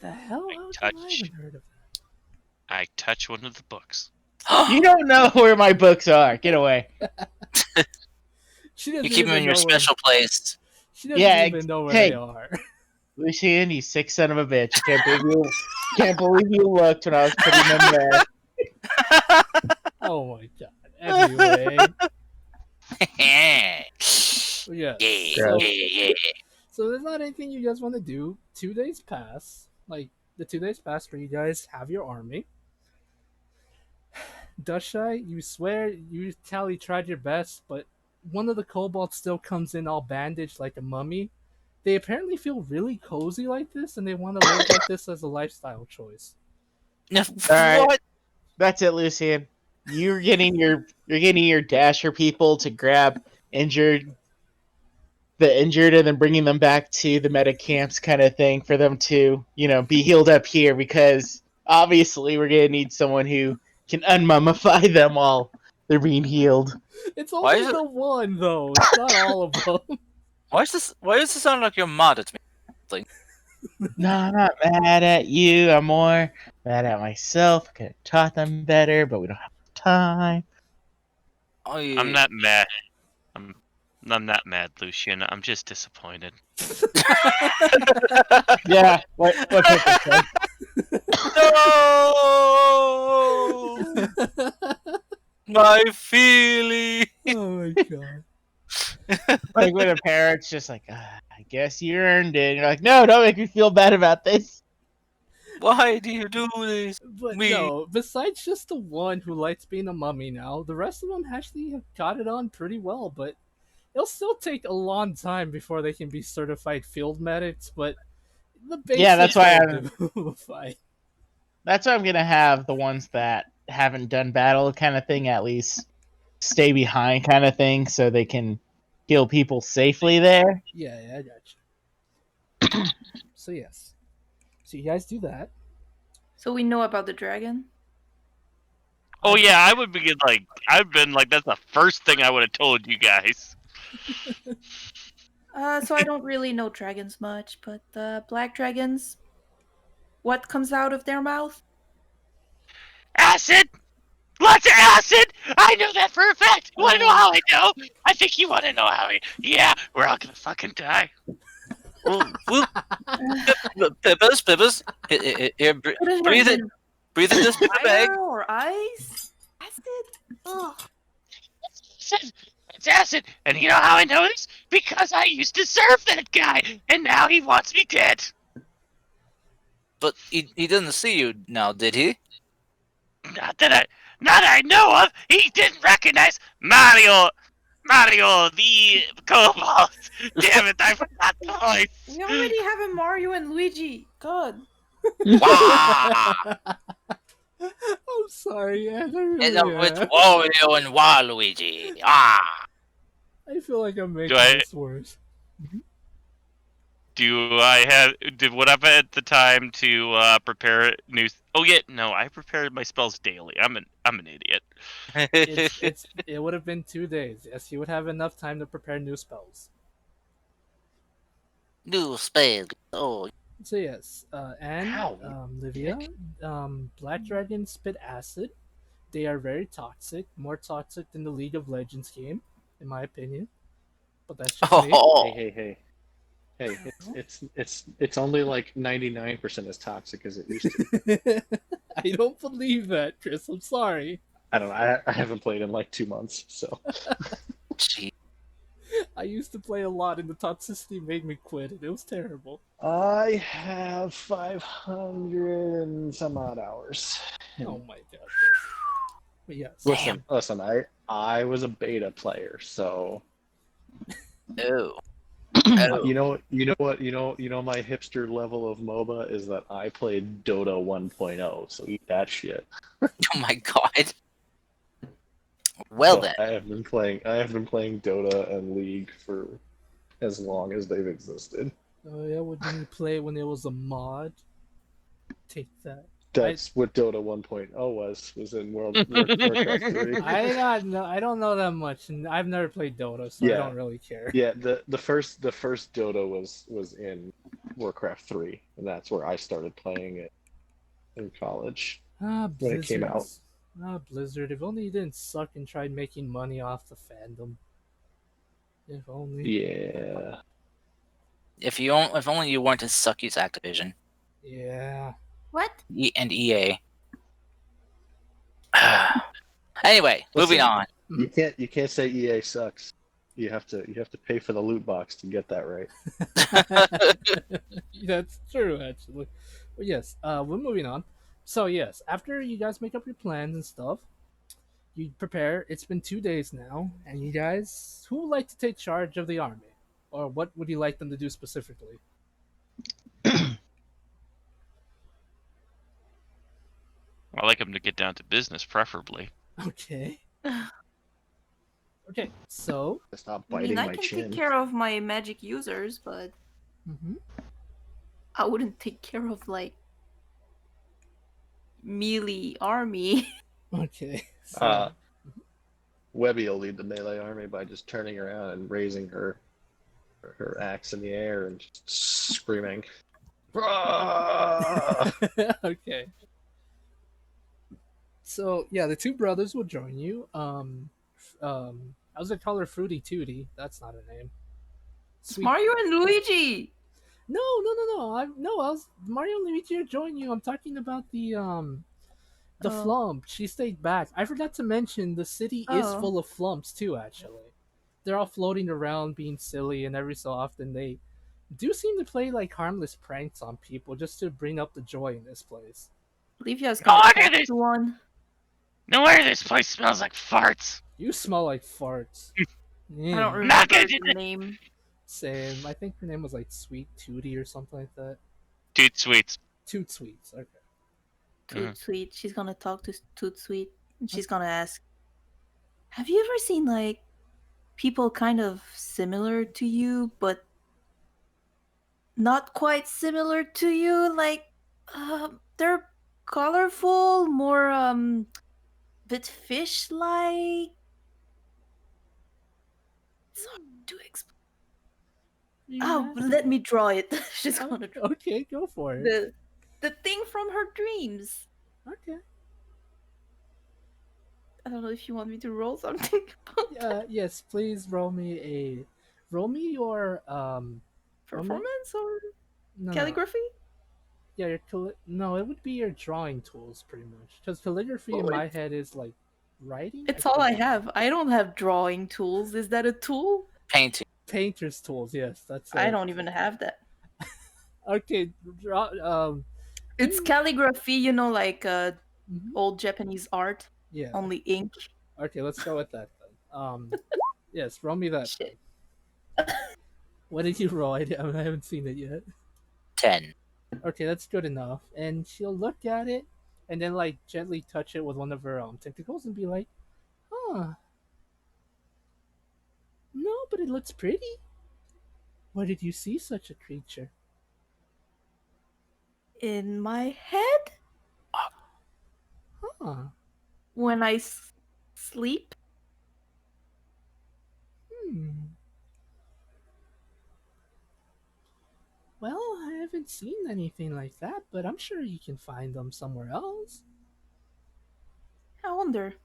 The hell? How touch. come I haven't heard of that? I touch one of the books. You don't know where my books are. Get away. She doesn't You keep them even in your know where- special place. She doesn't Yeah, even know where hey. they are. Lucian, you sick son of a bitch. I can't believe you looked when I was putting them there. Oh my god. Anyway. Yeah. Yeah. So there's not anything you guys want to do. 2 days pass. Like, the 2 days pass where you guys have your army. Dushai, you swear you Tally tried your best, but one of the kobolds still comes in all bandaged like a mummy. They apparently feel really cozy like this, and they want to live like this as a lifestyle choice. right. What? That's it, Lucian. You're getting your dasher people to grab the injured and then bringing them back to the medic camps kind of thing for them to, be healed up here, because obviously we're gonna need someone who can unmummify them while they're being healed. It's Why only is it- the one, though. It's not all of them. Why does this sound like you're mad at me? No, I'm not mad at you. I'm more mad at myself. I could have taught them better, but we don't have time. I'm not mad. I'm not mad, Lucian. I'm just disappointed. Yeah, what people say. No! My feeling. Oh my god. Like when a parent's just like, I guess you earned it. And you're like, no, don't make me feel bad about this. Why do you do this? But Me. no, besides just the one who likes being a mummy now, the rest of them actually have got it on pretty well, but it'll still take a long time before they can be certified field medics, but the basics Yeah, that's why will do fine. That's why I'm gonna have the ones that haven't done battle kind of thing at least stay behind kind of thing, so they can heal people safely there. Yeah, I got you. So yes. So you guys do that. So we know about the dragon. Oh yeah, I've been like that's the first thing I would have told you guys. So I don't really know dragons much, but black dragons. What comes out of their mouth? Acid! Lots of acid! I know that for a fact! You wanna know how I know? I think you wanna know how Yeah, we're all gonna fucking die. Pippers. Here, breathe it. Breathe in this paper bag. Fire or ice? Acid? Ugh. It's acid! And you know how I know this? Because I used to serve that guy, and now he wants me dead. But he didn't see you now, did he? Not that I know of. He didn't recognize Mario the Kobold. Damn it, I forgot the voice. We already have a Mario and Luigi. God. Wow! I'm sorry, Ed. I really And with am. Wario and Waluigi. Ah! I feel like I'm making I- this worse. Would I have had the time to prepare new? Oh yeah, no, I prepared my spells daily. I'm an idiot. It would have been 2 days. Yes, you would have enough time to prepare new spells. New spell. Oh, So yes, and How? Livia, Black Dragons spit acid. They are very toxic, more toxic than the League of Legends game, in my opinion. But that's just me. oh. Hey, it's only like 99% as toxic as it used to. I don't believe that, Chris. I'm sorry. I don't know. I haven't played in like 2 months, so Gee. I used to play a lot, and the toxicity made me quit, and it was terrible. I have 500 and some odd hours. Oh my goodness. But yes. Listen. I was a beta player, so Oh. Oh. my hipster level of MOBA is that I played Dota 1.0. So eat that shit. Oh my god. Well So then. I have been playing Dota and League for as long as they've existed. Oh yeah, what didn't you play when it was a mod? Take that. That's what Dota 1.0 was in Warcraft 3. I don't know that much, and I've never played Dota, so I Yeah. don't really care. Yeah, the first Dota was in Warcraft 3, and that's where I started playing it in college Ah, when it came out. Blizzard. Ah, Blizzard. If only you didn't suck and tried making money off the fandom. If only. Yeah. If only you weren't as sucky as Activision Yeah. What? and EA. Anyway, moving Listen, on. You can't say EA sucks. You have to pay for the loot box to get that right. That's true, actually. But yes, we're moving on. So yes, after you guys make up your plans and stuff, you prepare. It's been 2 days now, and you guys, who would like to take charge of the army, or what would you like them to do specifically? I like them to get down to business, preferably. Okay. Okay. So. Stop I mean, biting I my can chin. take care of my magic users, but Mm-hmm. I wouldn't take care of like melee army. Okay. So. Webby will lead the melee army by just turning around and raising her axe in the air and just screaming. Okay. So yeah, the two brothers will join you. I was gonna call her Fruity Tooty. That's not her name. It's Mario and Luigi. No. I was Mario and Luigi are joining you. I'm talking about the Oh. flump. She stayed back. I forgot to mention the city is Oh. full of flumps too. Actually, they're all floating around being silly, and every so often they do seem to play like harmless pranks on people just to bring up the joy in this place. Olivia's No gonna wonder talk this- to one. No wonder this place smells like farts. You smell like farts. I Yeah. don't Not remember gonna her do that. name. Same. I think her name was like Sweet Tootie or something like that. Toot sweets. Toot Sweets. Okay. Toot Sweet. She's gonna talk to Toot Sweet, and she's gonna ask, "Have you ever seen like people kind of similar to you, but not quite similar to you? Like, they're colorful, more bit fish-like." It's hard to explain. Oh, let me draw it. She's gonna draw Okay, go for it. the thing from her dreams. Okay. I don't know if you want me to roll something about that. Yes, please roll me your Performance or no, calligraphy? Yeah, no, it would be your drawing tools pretty much. Because calligraphy in Well, my head is like writing. It's all I have. I don't have drawing tools. Is that a tool? Painting. Painter's tools. Yes, that's. I don't even have that. Okay, draw. It's calligraphy, like mhm. old Japanese art, Yeah. only ink. Okay, let's go with that then. Yes, roll me that. Shit. What did you roll? I haven't seen it yet. 10. Okay, that's good enough. And she'll look at it, and then like gently touch it with one of her tentacles, and be like, "Huh? No, but it looks pretty. Where did you see such a creature?" In my head, Huh? when I sleep, Hmm. Well, I haven't seen anything like that, but I'm sure you can find them somewhere else. I wonder.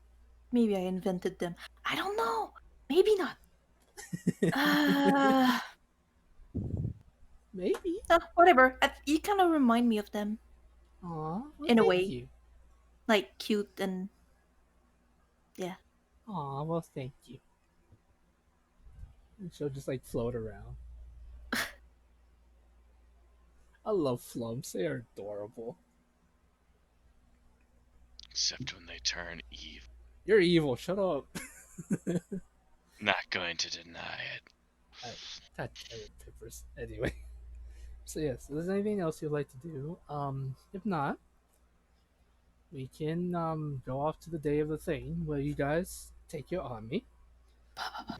Maybe I invented them. I don't know. Maybe not. Maybe. Whatever. You kind of remind me of them. Aw, well, In a thank way. you. Like cute and yeah. Aw, well, thank you. And she'll just like float around. I love flumps. They are adorable. Except when they turn evil. You're evil. Shut up. Not going to deny it. God damn it, Pippers. Anyway. So yes, if there's anything else you'd like to do, if not, we can go off to the day of the thing where you guys take your army.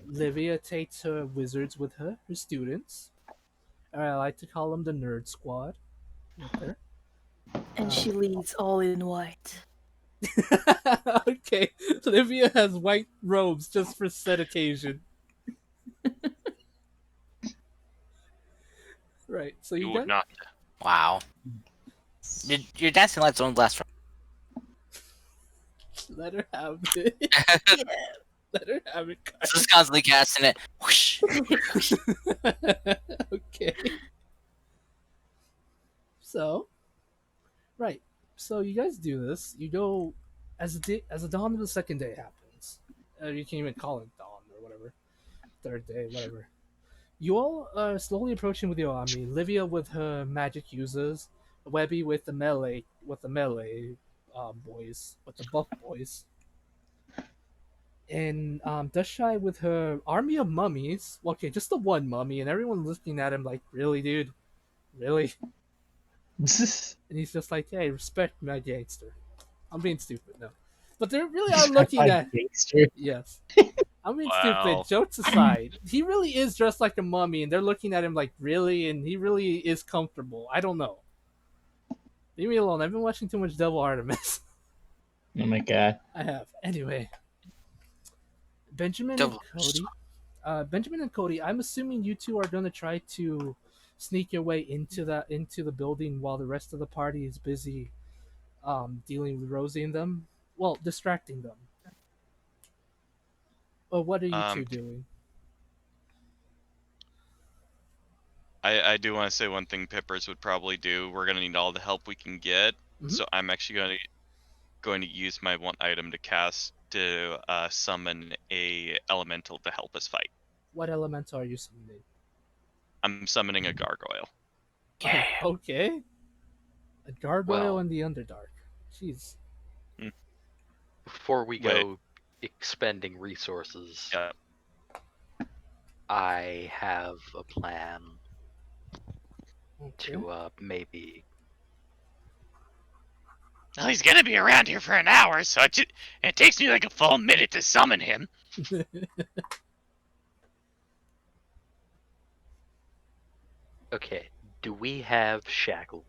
Livia takes her wizards with her, her students. Or I like to call them the nerd squad with her. And she leads all in white. Okay, Livia has white robes just for said occasion. Right, so You you would got not. Wow. Your dancing lights don't last for. let her have it. Yeah. Let her have it. Just constantly casting it. Whoosh. Okay. So, right. So you guys do this. You go as the dawn of the second day happens. You can even call it dawn or whatever. Third day, whatever. You all are slowly approaching with your army. Livia with her magic users, Webby with the melee boys, with the buff boys, and Dushy with her army of mummies. Okay, just the one mummy, and everyone looking at him like, really, dude, really? And he's just like, hey, respect my gangster. I'm being stupid, no. But they really are looking at gangster. yes. I'm being Wow. stupid. Jokes aside, he really is dressed like a mummy, and they're looking at him like, really? And he really is comfortable. I don't know. Leave me alone. I've been watching too much Devil Artemis. Oh my god. I have. Anyway, Benjamin Devil- and Cody. Benjamin and Cody. I'm assuming you two are going to try to sneak your way into the building while the rest of the party is busy dealing with Rosie and them. Well, distracting them. Or what are you two doing? I do want to say one thing Pippers would probably do. We're gonna need all the help we can get. Mhm. So I'm actually going to use my one item to cast to summon a elemental to help us fight. What elemental are you summoning? I'm summoning a gargoyle. Yeah. Okay. A gargoyle Well- in the Underdark. Jeez. Before we Wait. go expending resources, Yeah. I have a plan Okay. to maybe. Well, he's gonna be around here for an hour, so it takes me like a full minute to summon him. Okay, do we have shackles?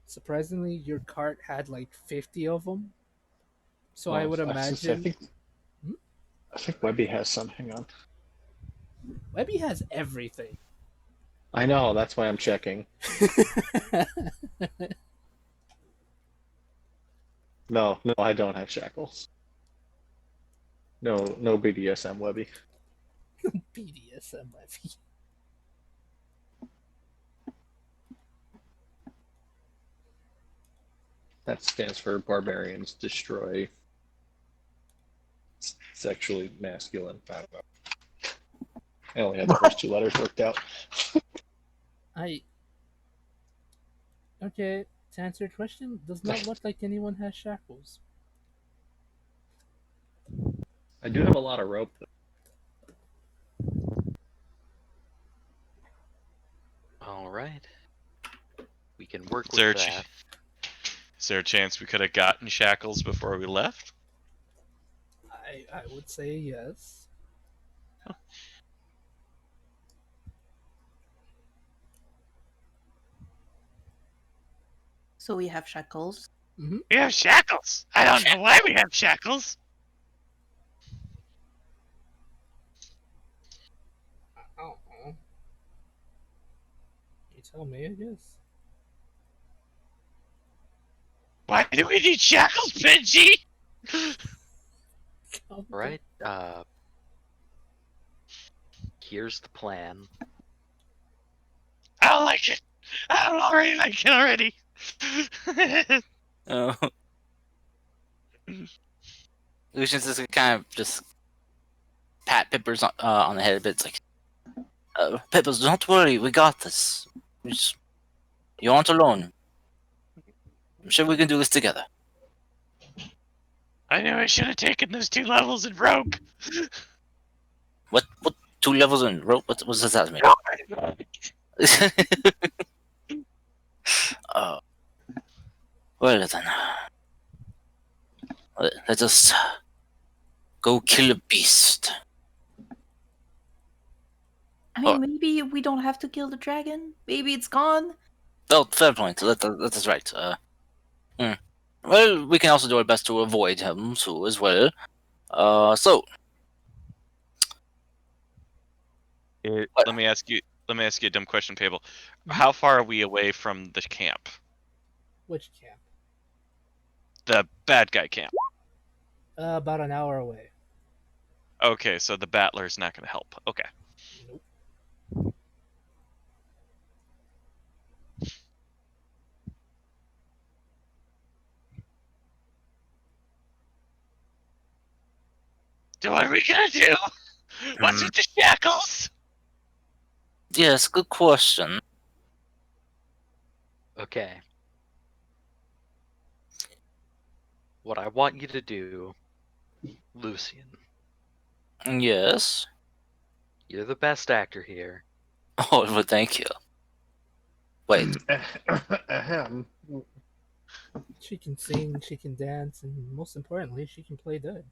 Surprisingly, your cart had like 50 of them. So I Well, would was gonna say, imagine I think Webby has some. Hang on. Webby has everything. I know. That's why I'm checking. No, I don't have shackles. No BDSM, Webby. BDSM Webby. That stands for Barbarians Destroy Sexually Masculine. I don't know. I only had the first two letters worked out. Okay, to answer your question, does not look like anyone has shackles. I do have a lot of rope, though. All right. We can work Is there, with a that. is there a chance we could have gotten shackles before we left? I would say yes. So we have shackles. We have shackles. I don't know why we have shackles. I don't know. You tell me, I guess. Why do we need shackles, Benji? All right. Here's the plan. I don't like it. I don't already like it already. Oh. Lucian's just kind of just pat Pippers on the head a bit. It's like, Pippers, don't worry, we got this. You aren't alone. I'm sure we can do this together. I knew I should have taken those 2 levels in Rogue. What 2 levels in rope? What does that mean? uh, well then, let us go kill a beast. I mean, maybe we don't have to kill the dragon. Maybe it's gone. Oh, fair point. That is right. Well, we can also do our best to avoid him too, as well. So Let me ask you a dumb question, Pable. How far are we away from the camp? Which camp? The bad guy camp. About an hour away. Okay, so the battler's not going to help. Okay. Nope. So what are we gonna do? What's with the shackles? yes, good question. Okay. What I want you to do, Lucian, Yes. you're the best actor here. Oh, well, thank you. Wait. Ahem. She can sing, she can dance, and most importantly, she can play dead.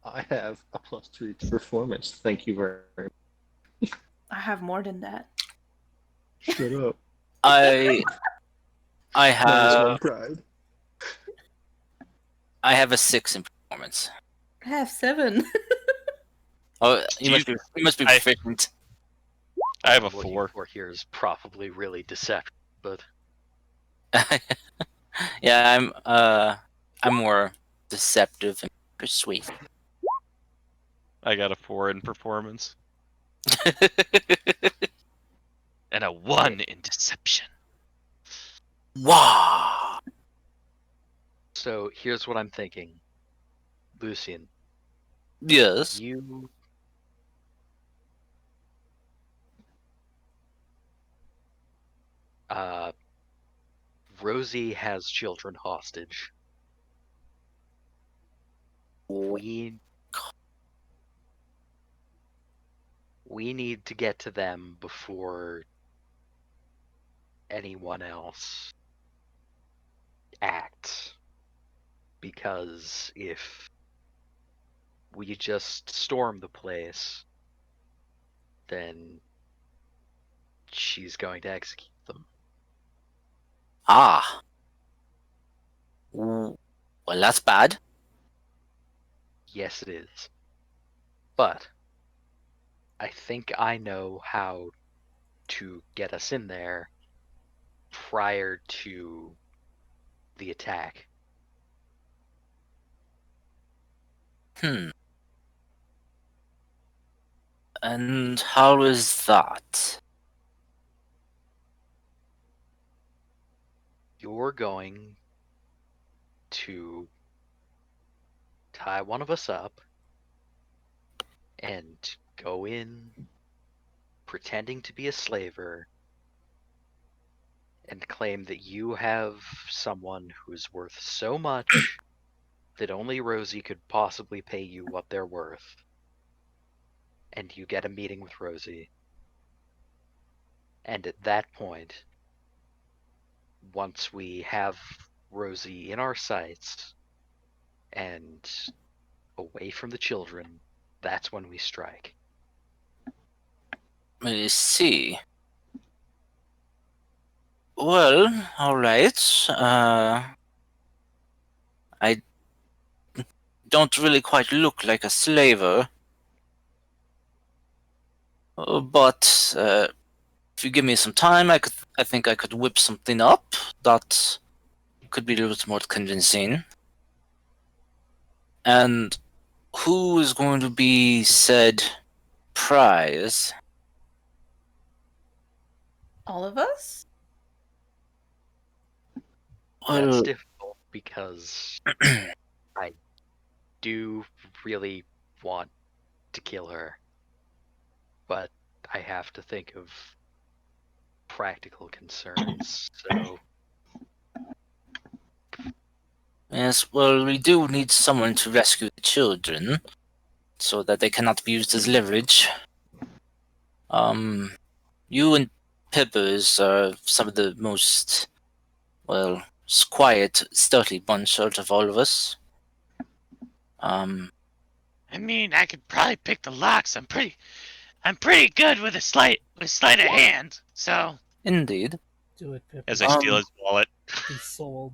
I have a +3 to performance. Thank you very much. I have more than that. Shut up. I -1 have pride. a 6 in performance. I have 7. Oh, you must be I- proficient. I have a What 4. you here is probably really deceptive, but Yeah, I'm more deceptive and persuasive. I got a 4 in performance. And a 1 in deception. Wow. so here's what I'm thinking. Lucian, Yes. you Rosie has children hostage. We need to get to them before anyone else acts. Because if we just storm the place, then she's going to execute them. Ah. Well, that's bad. Yes, it is. But I think I know how to get us in there prior to the attack. And how is that? You're going to tie one of us up and go in pretending to be a slaver and claim that you have someone who's worth so much that only Rosie could possibly pay you what they're worth. And you get a meeting with Rosie. And at that point, once we have Rosie in our sights and away from the children, that's when we strike. Let me see. Well, alright. I don't really quite look like a slaver. But if you give me some time, I think I could whip something up that could be a little bit more convincing. And who is going to be said prize? All of us? That's Well, difficult because do really want to kill her, but I have to think of practical concerns. So Yes, well, we do need someone to rescue the children, so that they cannot be used as leverage. You and Peppers are some of the most, well, quiet, stealthy bunch out of all of us. I mean, I could probably pick the locks. I'm pretty good with sleight of hand. So Indeed. Do it, Pip. As I steal his wallet. Be sold.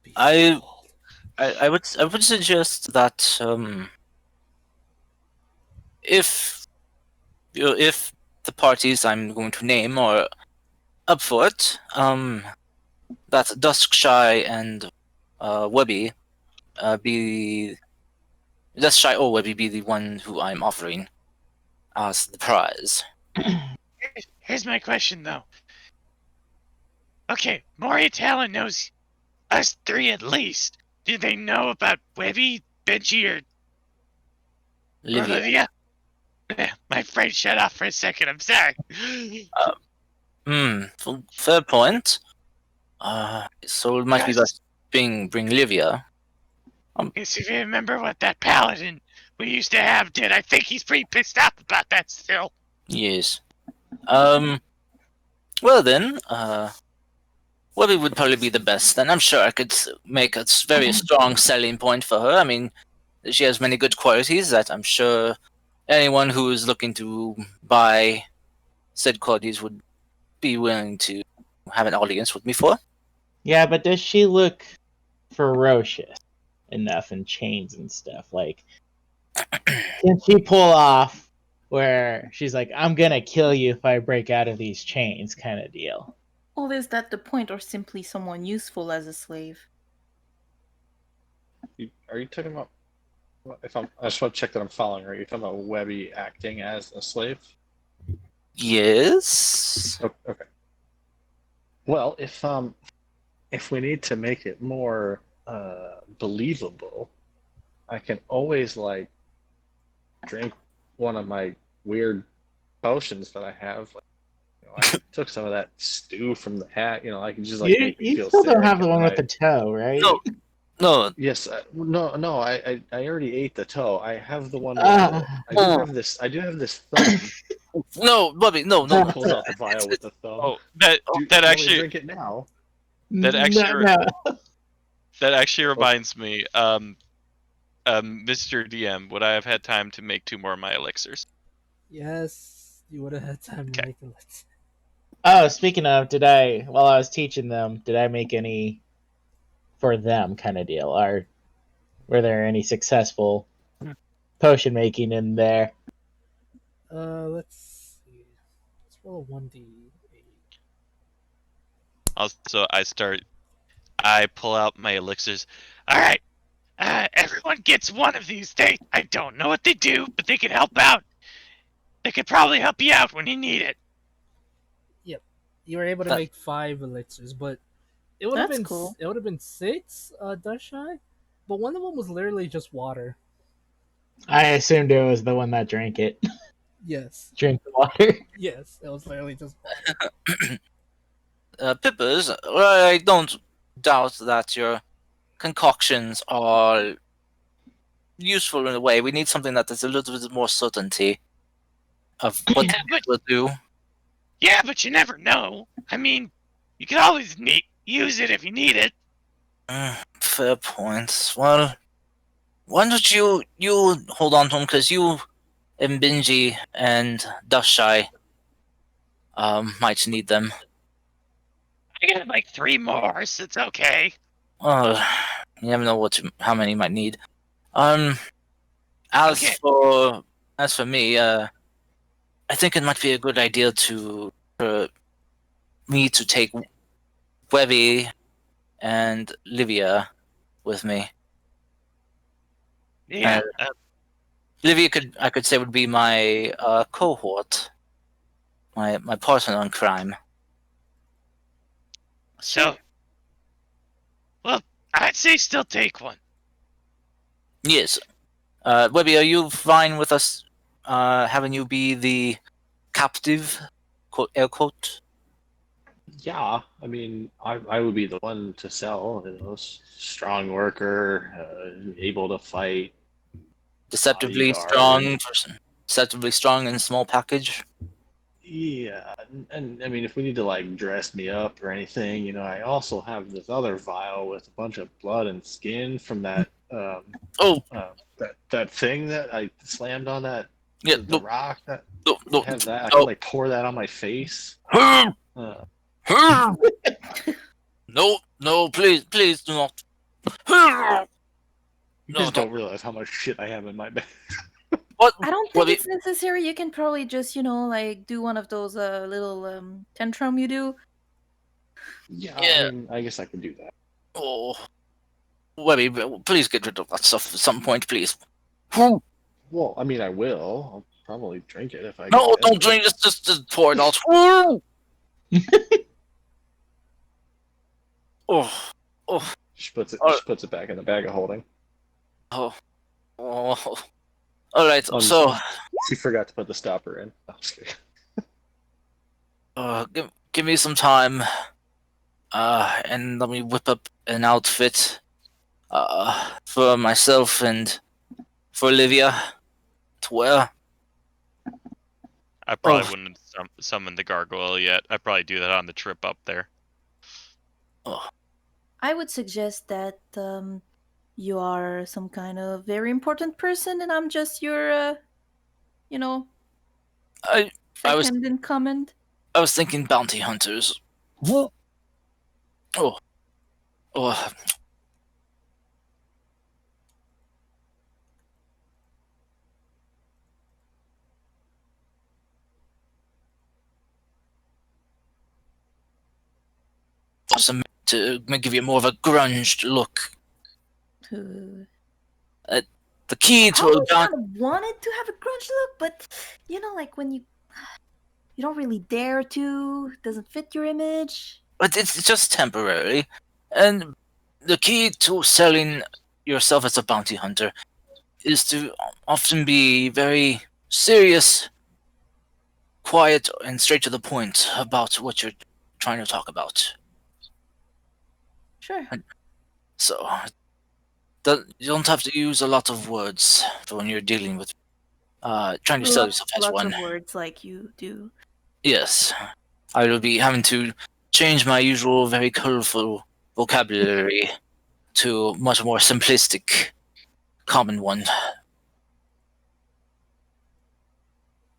Be I- sold. I would suggest that if if the parties I'm going to name are up for it, that Duskshy and Webby be Duskshy or Webby be the one who I'm offering as the prize. here's my question though. Okay, Moria Talon knows us three at least. Do they know about Webby, Benji, or Livia. Olivia? My brain shut off for a second. I'm sorry. Fair point. So it might be Guys. best bring Livia. Guess if you remember what that paladin we used to have did, I think he's pretty pissed off about that still. Yes. Well then, Webby would probably be the best, and I'm sure I could make a very strong selling point for her. I mean, she has many good qualities that I'm sure anyone who is looking to buy said qualities would be willing to have an audience with me for. Yeah, but does she look ferocious enough in chains and stuff? Like, can she pull off where she's like, I'm gonna kill you if I break out of these chains kind of deal? Or is that the point, or simply someone useful as a slave? Are you talking about? I just want to check that I'm following. Are you talking about Webby acting as a slave? Yes. Okay. Well, if we need to make it more believable, I can always like drink one of my weird potions that I have. Like, I took some of that stew from the hat. I can just like make me You feel still sick. don't have the and one then with the toe, right? No. Yes, no. I already ate the toe. I have the one. I do have this thumb. No, Bobby, no. He pulls out the vial with the thumb. Oh, that Do you that want me to actually drink it now? that actually no. that actually reminds me. Mr. DM, would I have had time to make 2 more of my elixirs? Yes, you would have had time to Okay. make it. Oh, speaking of, while I was teaching them, did I make any for them kind of deal? Or were there any successful potion making in there? Let's see. Let's roll a 1d8. Also, I pull out my elixirs. All right, everyone gets one of these. I don't know what they do, but they can help out. They could probably help you out when you need it. You were able to make 5 elixirs, but it would have That's been cool. It would have been 6, Dushai, but one of them was literally just water. I assumed it was the one that drank it. Yes, Drink the water. yes, it was literally just water. Pippers, well, I don't doubt that your concoctions are useful in a way. We need something that is a little bit more certainty of what Yeah, they will do. Yeah, but you never know. I mean, you can always use it if you need it. Fair point. Well, why don't you hold on to them, because you and Benji and Dushy might need them. I got like 3 more, so it's okay. Oh, you never know how many you might need. As Okay. for me, I think it might be a good idea for me to take Webby and Livia with me. Yeah. Livia I could say would be my cohort, my partner in crime. So, well, I'd say still take one. Yes. Webby, are you fine with us having you be the captive, quote, air quote? Yeah, I mean, I would be the one to sell. Strong worker, able to fight, Deceptively bodyguard. strong person. Deceptively strong in small package. Yeah, and I mean, if we need to like dress me up or anything, I also have this other vial with a bunch of blood and skin from Oh, that thing that I slammed on yeah, the no, rock. That no, I no, have that. I could no. like pour that on my face. Uh, No, no, please, please do not. No, you just don't. don't realize how much shit I have in my bag. What? I don't think Webby, it's necessary. You can probably just, like do one of those little tantrum you do. Yeah, I yeah. mean, I guess I could do that. Oh, Webby, please get rid of that stuff at some point, please. No, Well, I mean, I will. I'll probably drink it if I get don't desperate. drink. Just pour it out. Oh, oh, She puts it back in the bag of holding. oh, oh. All right. Um, So, she forgot to put the stopper in. No, I'm just kidding. give me some time. And let me whip up an outfit. For myself and for Olivia to wear. I probably wouldn't summon the gargoyle yet. I'd probably do that on the trip up there. Oh, I would suggest that you are some kind of very important person, and I'm just your, you know, I was second in command. I was thinking bounty hunters. Oh, oh. Some to give you more of a grunge look. Uh, The key I to a always bounty. kind of wanted to have a grunge look, but like when you don't really dare to, doesn't fit your image. But it's just temporary. And the key to selling yourself as a bounty hunter is to often be very serious, quiet, and straight to the point about what you're trying to talk about. Sure. So, you don't have to use a lot of words when you're dealing with trying to sell yourself as Lots one. of words like you do. Yes, I will be having to change my usual very colorful vocabulary to a much more simplistic, common one.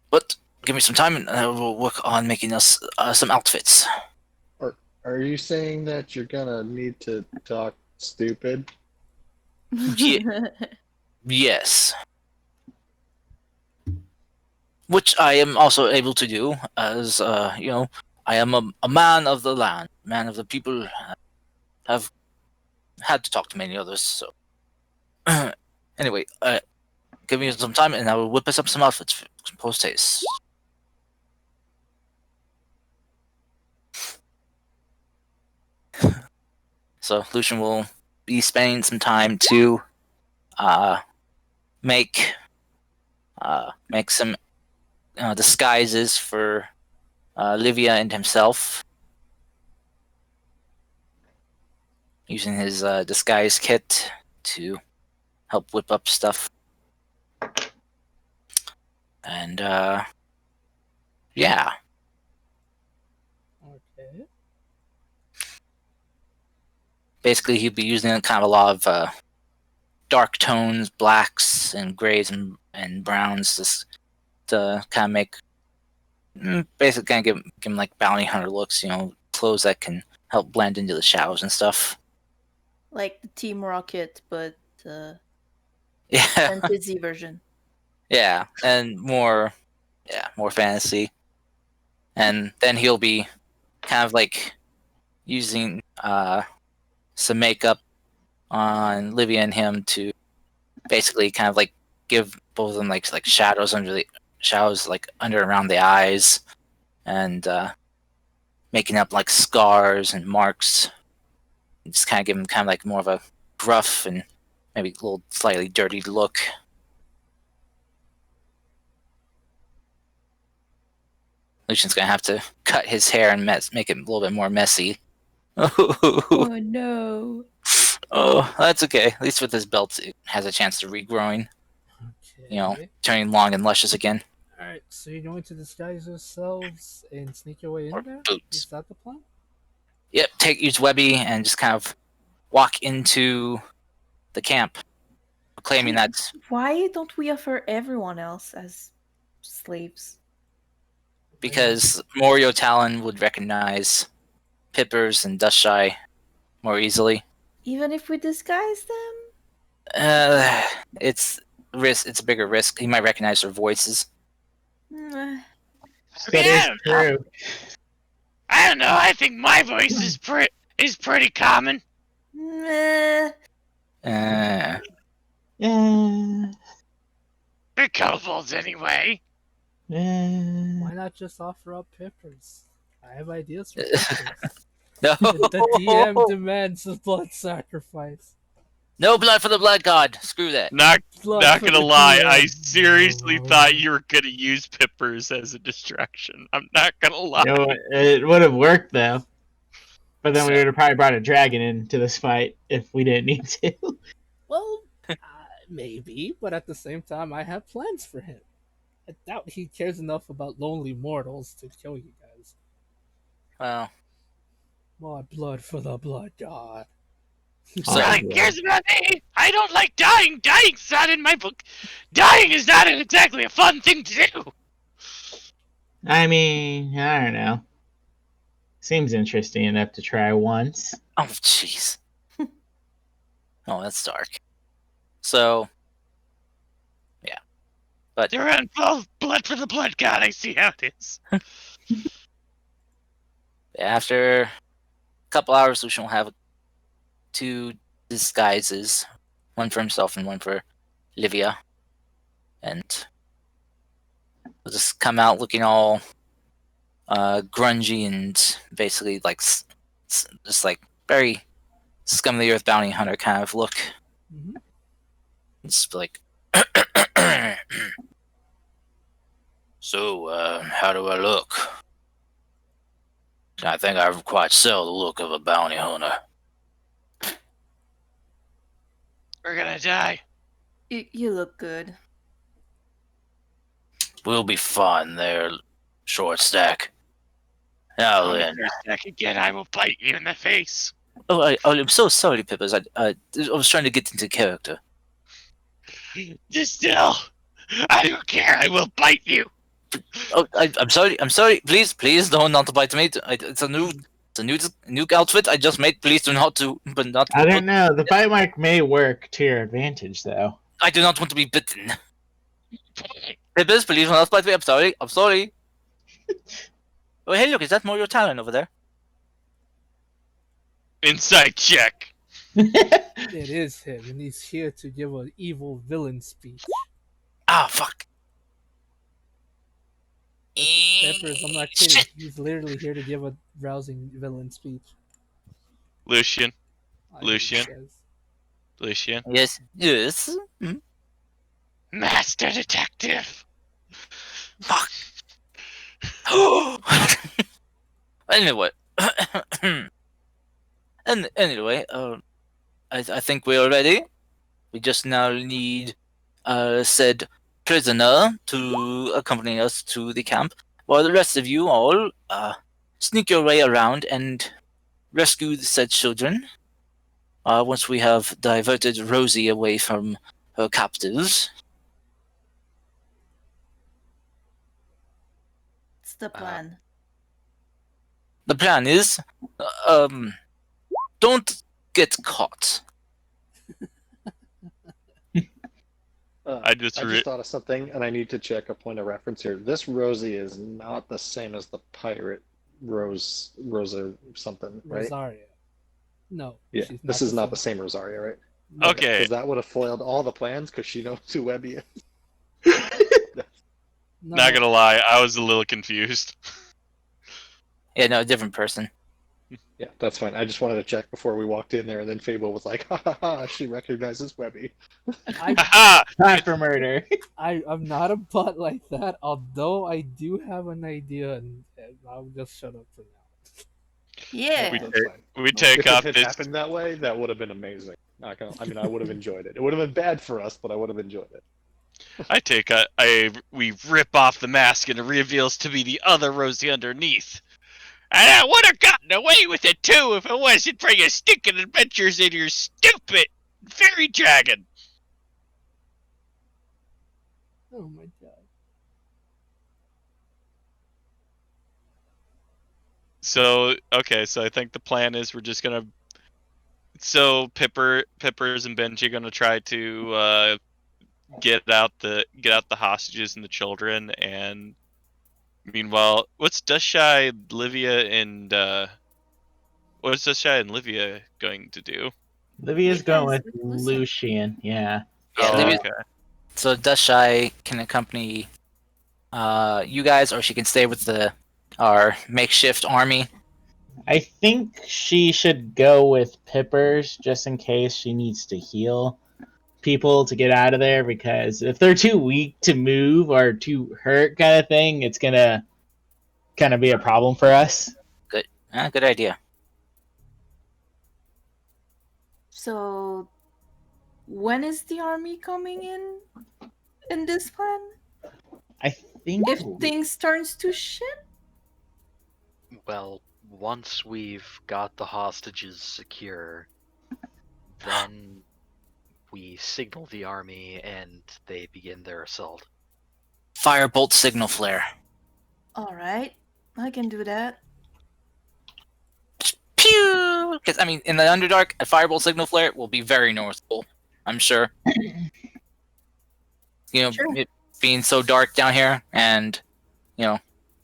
But give me some time, and I will work on making us some outfits. Are you saying that you're gonna need to talk stupid? Yes, which I am also able to do, as I am a man of the land, man of the people. Have had to talk to many others. So anyway, give me some time, and I will whip us up some outfits post haste. So Lucian will be spending some time to uh, make some disguises for Livia and himself, using his disguise kit to help whip up stuff. And yeah, Okay. basically he'll be using kind of a lot of dark tones, blacks and grays and browns, just to kind of make basically kind of give him like bounty hunter looks. Clothes that can help blend into the shadows and stuff. Like the Team Rocket, but Yeah, fantasy version. yeah, and more fantasy. And then he'll be kind of like using some makeup on Livia and him to basically kind of like give both of them like shadows like under around the eyes, and making up like scars and marks. Just kind of give him kind of like more of a gruff and maybe a little slightly dirty look. Lucian's gonna have to cut his hair and make it a little bit more messy. Oh no. Oh, that's okay. At least with his belt, it has a chance to regrowing. Okay. Turning long and luscious again. Alright, so you're going to disguise yourselves and sneak your way in Or there? boots. Is that the plan? Yep, use Webby and just kind of walk into the camp, claiming that Why don't we offer everyone else as slaves? because Morio Talon would recognize Pippers and Dustshy more easily. Even if we disguise them? It's a bigger risk. He might recognize their voices. Mm, That is true. I don't know. I think my voice is pretty common. meh. Uh, Yeah. They're kobolds anyway. Yeah. Why not just offer up Pippers? I have ideas for Pippers. no, The DM demands a blood sacrifice. no blood for the blood god. Screw that. Not Blood for gonna the lie, DM. I seriously No. thought you were gonna use Pippers as a distraction. I'm not gonna lie. You know, it would have worked though. But then we would have probably brought a dragon into this fight if we didn't need to. Well, maybe, but at the same time, I have plans for him. I doubt he cares enough about lonely mortals to kill you guys. Well, More blood for the blood god. So- No one cares about me. I don't like dying. Dying's not in my book. Dying is not exactly a fun thing to do. I mean, I don't know. Seems interesting enough to try once. oh jeez. Oh, that's dark. So, yeah, but They're on full blood for the blood god. I see how it is. after a couple hours, Lucian will have 2 disguises, one for himself and one for Livia, and he'll just come out looking all grungy and basically like just like very scum of the earth bounty hunter kind of look. Mhm. It's like, so how do I look? I think I quite sell the look of a bounty hunter. We're gonna die. You look good. We'll be fine there, short stack. Now Oh, then. for a second again, I will bite you in the face. I'm so sorry, Pippers. I was trying to get into character. Just still, I don't care. I will bite you. Oh, I'm sorry. I'm sorry. Please, don't not bite me. It's a new outfit I just made. Please do not but not. I don't know. The bite mark may work to your advantage, though. I do not want to be bitten. Pippers, please do not bite me. I'm sorry. Oh, hey, look, is that Morio Talon over there? Insight check. It is him, and he's here to give an evil villain speech. Ah, fuck. Peppers, I'm not kidding. Shit. He's literally here to give a rousing villain speech. Lucian. I think Lucian. he says. Lucian. Yes. Hmm? Master Detective. Fuck. Anyway. and anyway, I think we're ready. We just now need said prisoner to accompany us to the camp, while the rest of you all sneak your way around and rescue the said children. Once we have diverted Rosie away from her captives. What's the plan? The plan is, don't get caught. I just thought of something, and I need to check a point of reference here. This Rosie is not the same as the pirate Rosa something, right? Rosaria. No. Yeah, she's this is not the same. same Rosaria, right? No. Okay. Because that would have foiled all the plans, because she knows who Webby is. No, Not gonna lie, I was a little confused. Yeah, no, a different person. Yeah, Yeah, that's fine. I just wanted to check before we walked in there, and then Fable was like, "Ha ha ha!" She recognizes Webby. I, Haha! Time for murder. I'm not a butt like that. Although I do have an idea, and I'll just shut up for now. Yeah. That's fine. We take If it off had this. happened that way, that would have been amazing. Not gonna, I mean, I would have enjoyed it. It would have been bad for us, but I would have enjoyed it. We rip off the mask and it reveals to be the other Rosie underneath. And I would have gotten away with it too if it wasn't for your stinking adventures in your stupid fairy dragon. Oh my god. So okay, so I think the plan is we're just gonna. So Pippers, and Benji are gonna try to get out the hostages and the children, and meanwhile, what's Dushy, Livia going to do? Livia's Yeah, going it's with with Lucian. Lucian. Yeah. Yeah, Oh, Livia, okay. so Dushai can accompany you guys, or she can stay with our makeshift army. I think she should go with Pippers just in case she needs to heal people to get out of there, because if they're too weak to move or too hurt kind of thing, it's gonna kind of be a problem for us. Good idea. So, when is the army coming in this plan? I think If things turns to shit? Well, once we've got the hostages secure, then we signal the army and they begin their assault. Firebolt signal flare. Alright, I can do that. Pew! Because I mean, in the Underdark, a firebolt signal flare will be very noticeable. I'm sure. Sure. It being so dark down here, and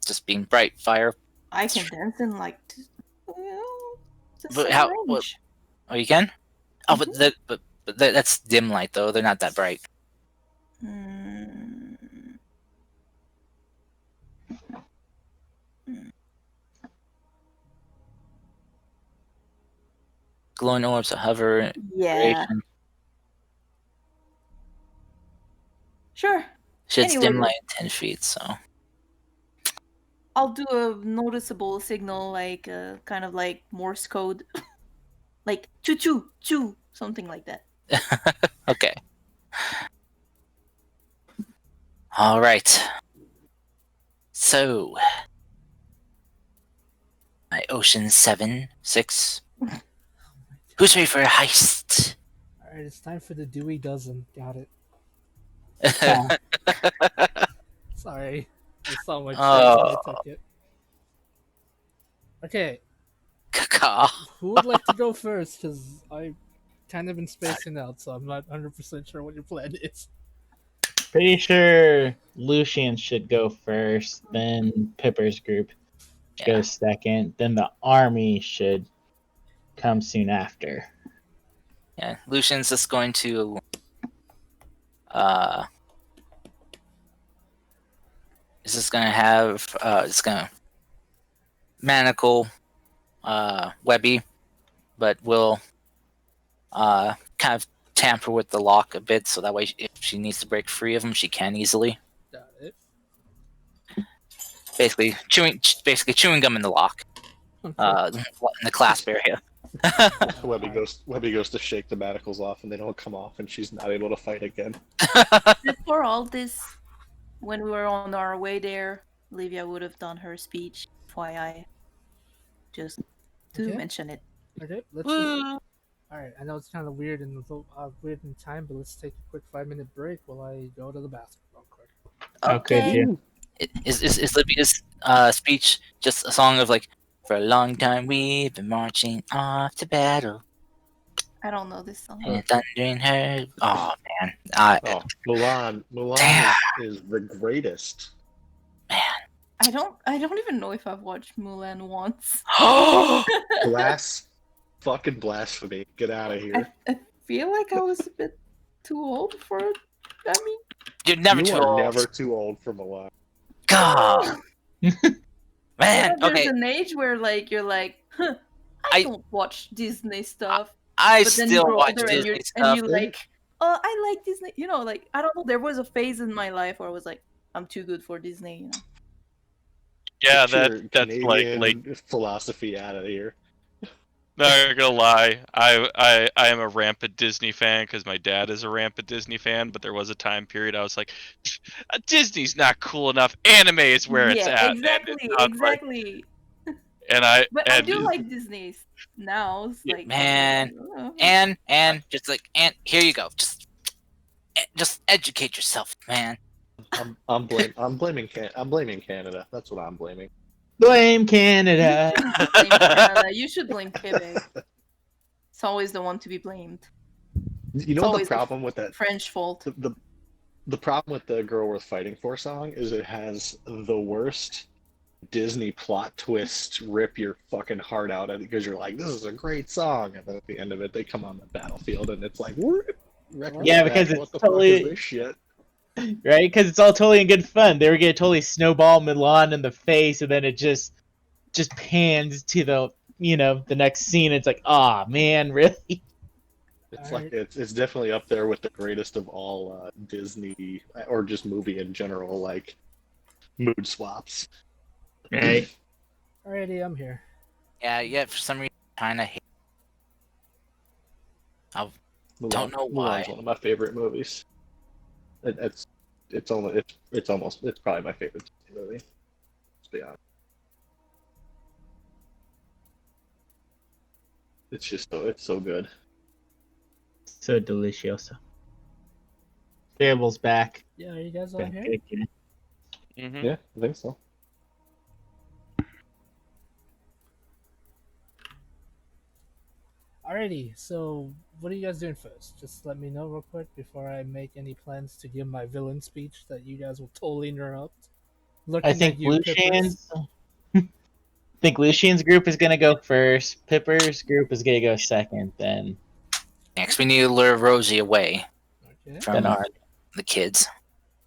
just being bright fire. I can dance in like the But same how- range. Oh, you can. Oh, but that's dim light though. They're not that bright. Hmm. Glowing orbs that hover. Yeah. duration. Sure. Sheds dim Anyway. light 10 feet. So I'll do a noticeable signal, like kind of like Morse code, like choo choo choo, something like that. okay. All right. So my Ocean 7-6. Who's ready for a heist? Alright, it's time for the Dewey Dozen. Got it. Sorry. I saw my chance and I took it. Okay, Caca. who would like to go first? Because I've kind of been spacing out, so I'm not 100% sure what your plan is. pretty sure Lucian should go first, then Pipper's group goes second, then the army should come soon after. Yeah, Lucian's just going to is just gonna have it's gonna manacle Webby, but will kind of tamper with the lock a bit, so that way if she needs to break free of him, she can easily. Got it. Basically chewing gum in the lock, in the clasp area. Webby goes to shake the manacles off, and they don't come off, and she's not able to fight again. Before all this, when we were on our way there, Olivia would have done her speech. FYI, just to Okay. mention it. Okay, let's Woo! Alright, I know it's kind of weird in time, but let's take a quick 5-minute break while I go to the bathroom real quick. Okay, dear. Is Libya's speech just a song of like, for a long time we've been marching off to battle I don't know this song. and thundering her. Oh man, Oh, Mulan Damn. is the greatest. I don't even know if I've watched Mulan once. Fucking blasphemy. Get out of here. I feel like I was a bit too old for it. I mean, You're never You too are old. never too old for Mulan. God, man. there's Okay, an age where like you're like, huh, I don't watch Disney stuff. I But then you still grow watch older and Disney and stuff. you like, oh, I like Disney. You know, like I don't know. There was a phase in my life where I was like, I'm too good for Disney. You know. Yeah, Get your that's like late. Canadian philosophy out of here. Not gonna lie, I am a rampant Disney fan because my dad is a rampant Disney fan. But there was a time period I was like, Disney's not cool enough. Anime is where it's Yeah, at. exactly, And I was like, exactly. But I and do like Disney now. It's Yeah. like Man, oh. and just like, and here you go. Just educate yourself, man. I'm blaming Canada. That's what I'm blaming. Blame You Canada. shouldn't blame Canada. You should blame Quebec. It's always the one to be blamed. You know It's what the always problem with that French fault. the problem with the Girl Worth Fighting For song is it has the worst Disney plot twist, rip your fucking heart out at it because you're like, this is a great song, and then at the end of it they come on the battlefield and it's like, Yeah, because what it's the totally fuck is this shit? right. Because it's all totally in good fun. They were gonna totally snowball Milan in the face, and then it just pans to the the next scene. It's like, ah, man, really? It's Alright. like it's definitely up there with the greatest of all Disney or just movie in general, like mood swaps. Right. Alrighty, I'm here. Yeah. For some reason, kind of hate. I Mulan, don't know why. Mulan's one of my favorite movies. It's probably my favorite Disney movie. Let's be honest. It's so good. So delicioso. Fable's back. Yeah, are you guys all Back here? again. Mhm. Yeah, I think so. Alrighty, so what are you guys doing first? Just let me know real quick before I make any plans to give my villain speech that you guys will totally interrupt. Looking I think at you, Pippers. Lucian's. I think Lucian's group is gonna go first. Pipper's group is gonna go second. Then Next, we need to lure Rosie away Okay. from Then the kids.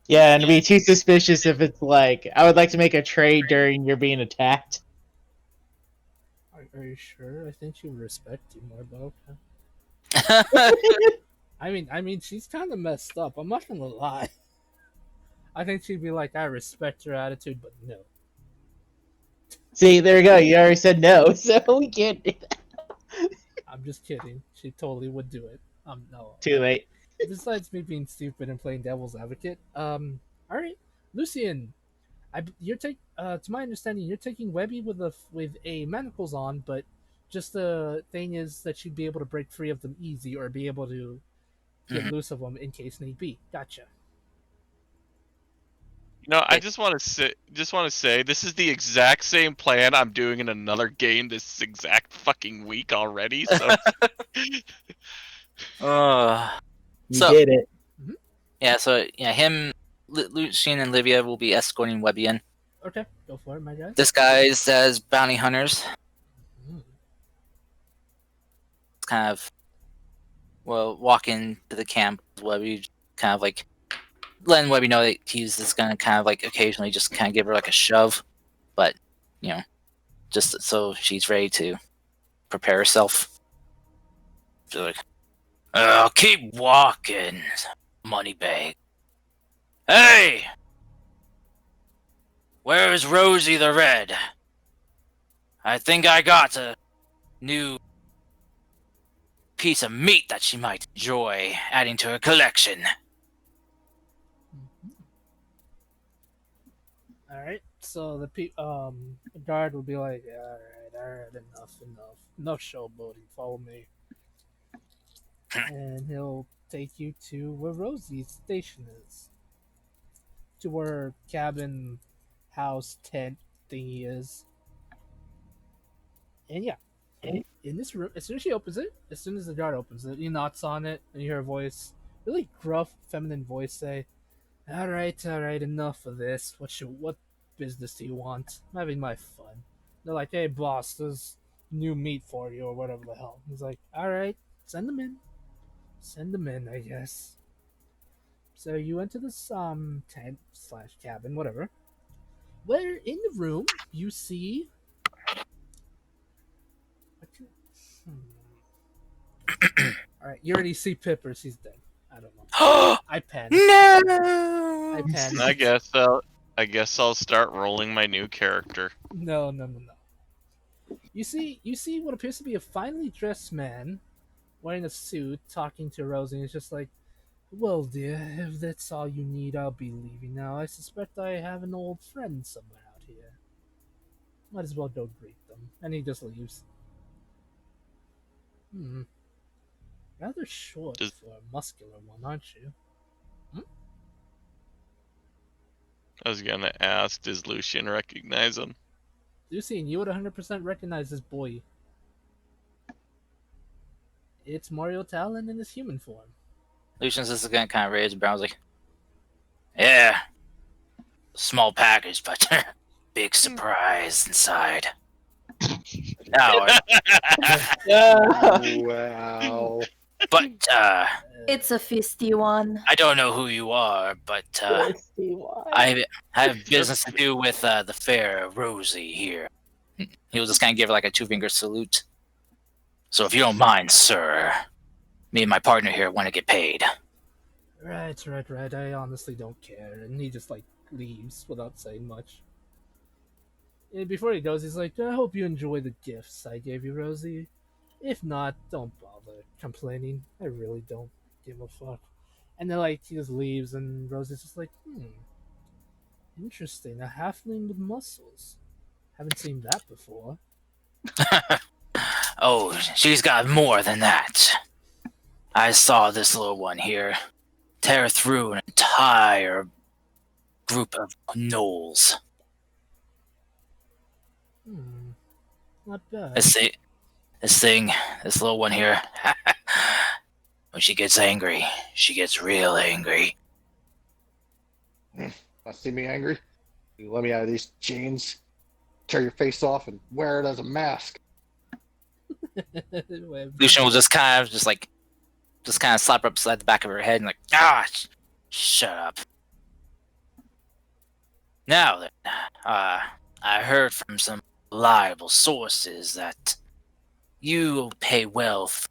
yeah, and be too suspicious if it's like I would like to make a trade during you're being attacked. Are you sure? I think she would respect you more, but okay. I mean, she's kind of messed up. I'm not gonna lie. I think she'd be like, I respect your attitude, but no. See, there you go. You already said no, so we can't do that. I'm just kidding. She totally would do it. No. Too late. Besides me being stupid and playing devil's advocate, all right, Lucian, to my understanding, you're taking Webby with a manacles on, but just the thing is that she'd be able to break free of them easy, or be able to get loose of them in case need be. Gotcha. I just want to say this is the exact same plan I'm doing in another game this exact fucking week already. So You So- did it. him, Lucien, and Livia will be escorting Webby in, Okay, go for it, my guy. disguised as bounty hunters. Mm. Kind of, walk into the camp with Webby, kind of like letting Webby know that he's just gonna kind of like occasionally just kind of give her like a shove, but just so she's ready to prepare herself. She's like, keep walking, Moneybag. Hey! Where's Rosie the Red? I think I got a new piece of meat that she might enjoy adding to her collection. All right, so the guard will be like, all right, enough showboating. Follow me, and he'll take you to where Rosie's station is, to where cabin, house, tent thingy is. And yeah, in this room, as soon as the guard opens it, he knocks on it, and you hear a voice, really gruff, feminine voice, say, all right, enough of this. What business do you want? I'm having my fun. They're like, hey, boss, there's new meat for you, or whatever the hell. He's like, all right, send them in, I guess. So you enter this tent / cabin, whatever. Where in the room you see All right, you already see Pippers. He's dead. I don't know. no! I panicked. I panicked. I guess I'll start rolling my new character. No, no, no, no. You see what appears to be a finely dressed man wearing a suit talking to Rosie, and it's just like, well, dear, if that's all you need, I'll be leaving now. I suspect I have an old friend somewhere out here. Might as well go greet them. And he just leaves. Rather short Does- for a muscular one, aren't you? I was gonna ask, does Lucian recognize him? Lucian, you would 100% recognize this boy. It's Mario Talon in his human form. Lucian's just gonna kind of raise his brows like, yeah, small package, but big surprise inside. No, Wow. but It's a fisty one. I don't know who you are, but I have business to do with the fair Rosie here. He'll just kind of give her like a two-finger salute. So if you don't mind, sir, me and my partner here want to get paid. Right. I honestly don't care. And he just, like, leaves without saying much. And before he goes, he's like, I hope you enjoy the gifts I gave you, Rosie. If not, don't bother complaining. I really don't give a fuck. And then, like, he just leaves, and Rosie's just like, interesting. A halfling with muscles. Haven't seen that before. Oh, she's got more than that. I saw this little one here tear through an entire group of gnolls. Not bad. This little one here, when she gets angry, she gets real angry. See me angry? You let me out of these chains, tear your face off, and wear it as a mask. Lucian will just kind of slap her upside the back of her head and like, shut up. Now then, I heard from some reliable sources that you pay well for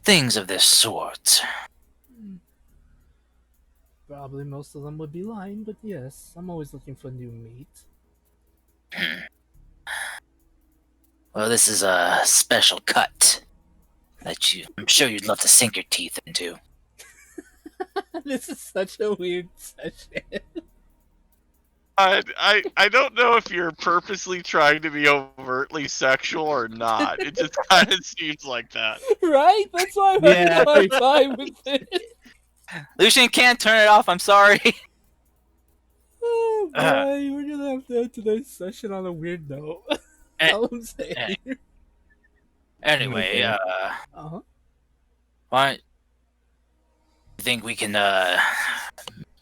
things of this sort. Probably most of them would be lying, but yes, I'm always looking for new meat. Well, this is a special cut that I'm sure you'd love to sink your teeth into. This is such a weird session. I don't know if you're purposely trying to be overtly sexual or not. It just kind of seems like that. Right? That's why I'm having a hard time with it. Lucian can't turn it off, I'm sorry. Oh boy, we're gonna have to end today's session on a weird note. All I'm saying. Anyway, Uh-huh. why don't you think we can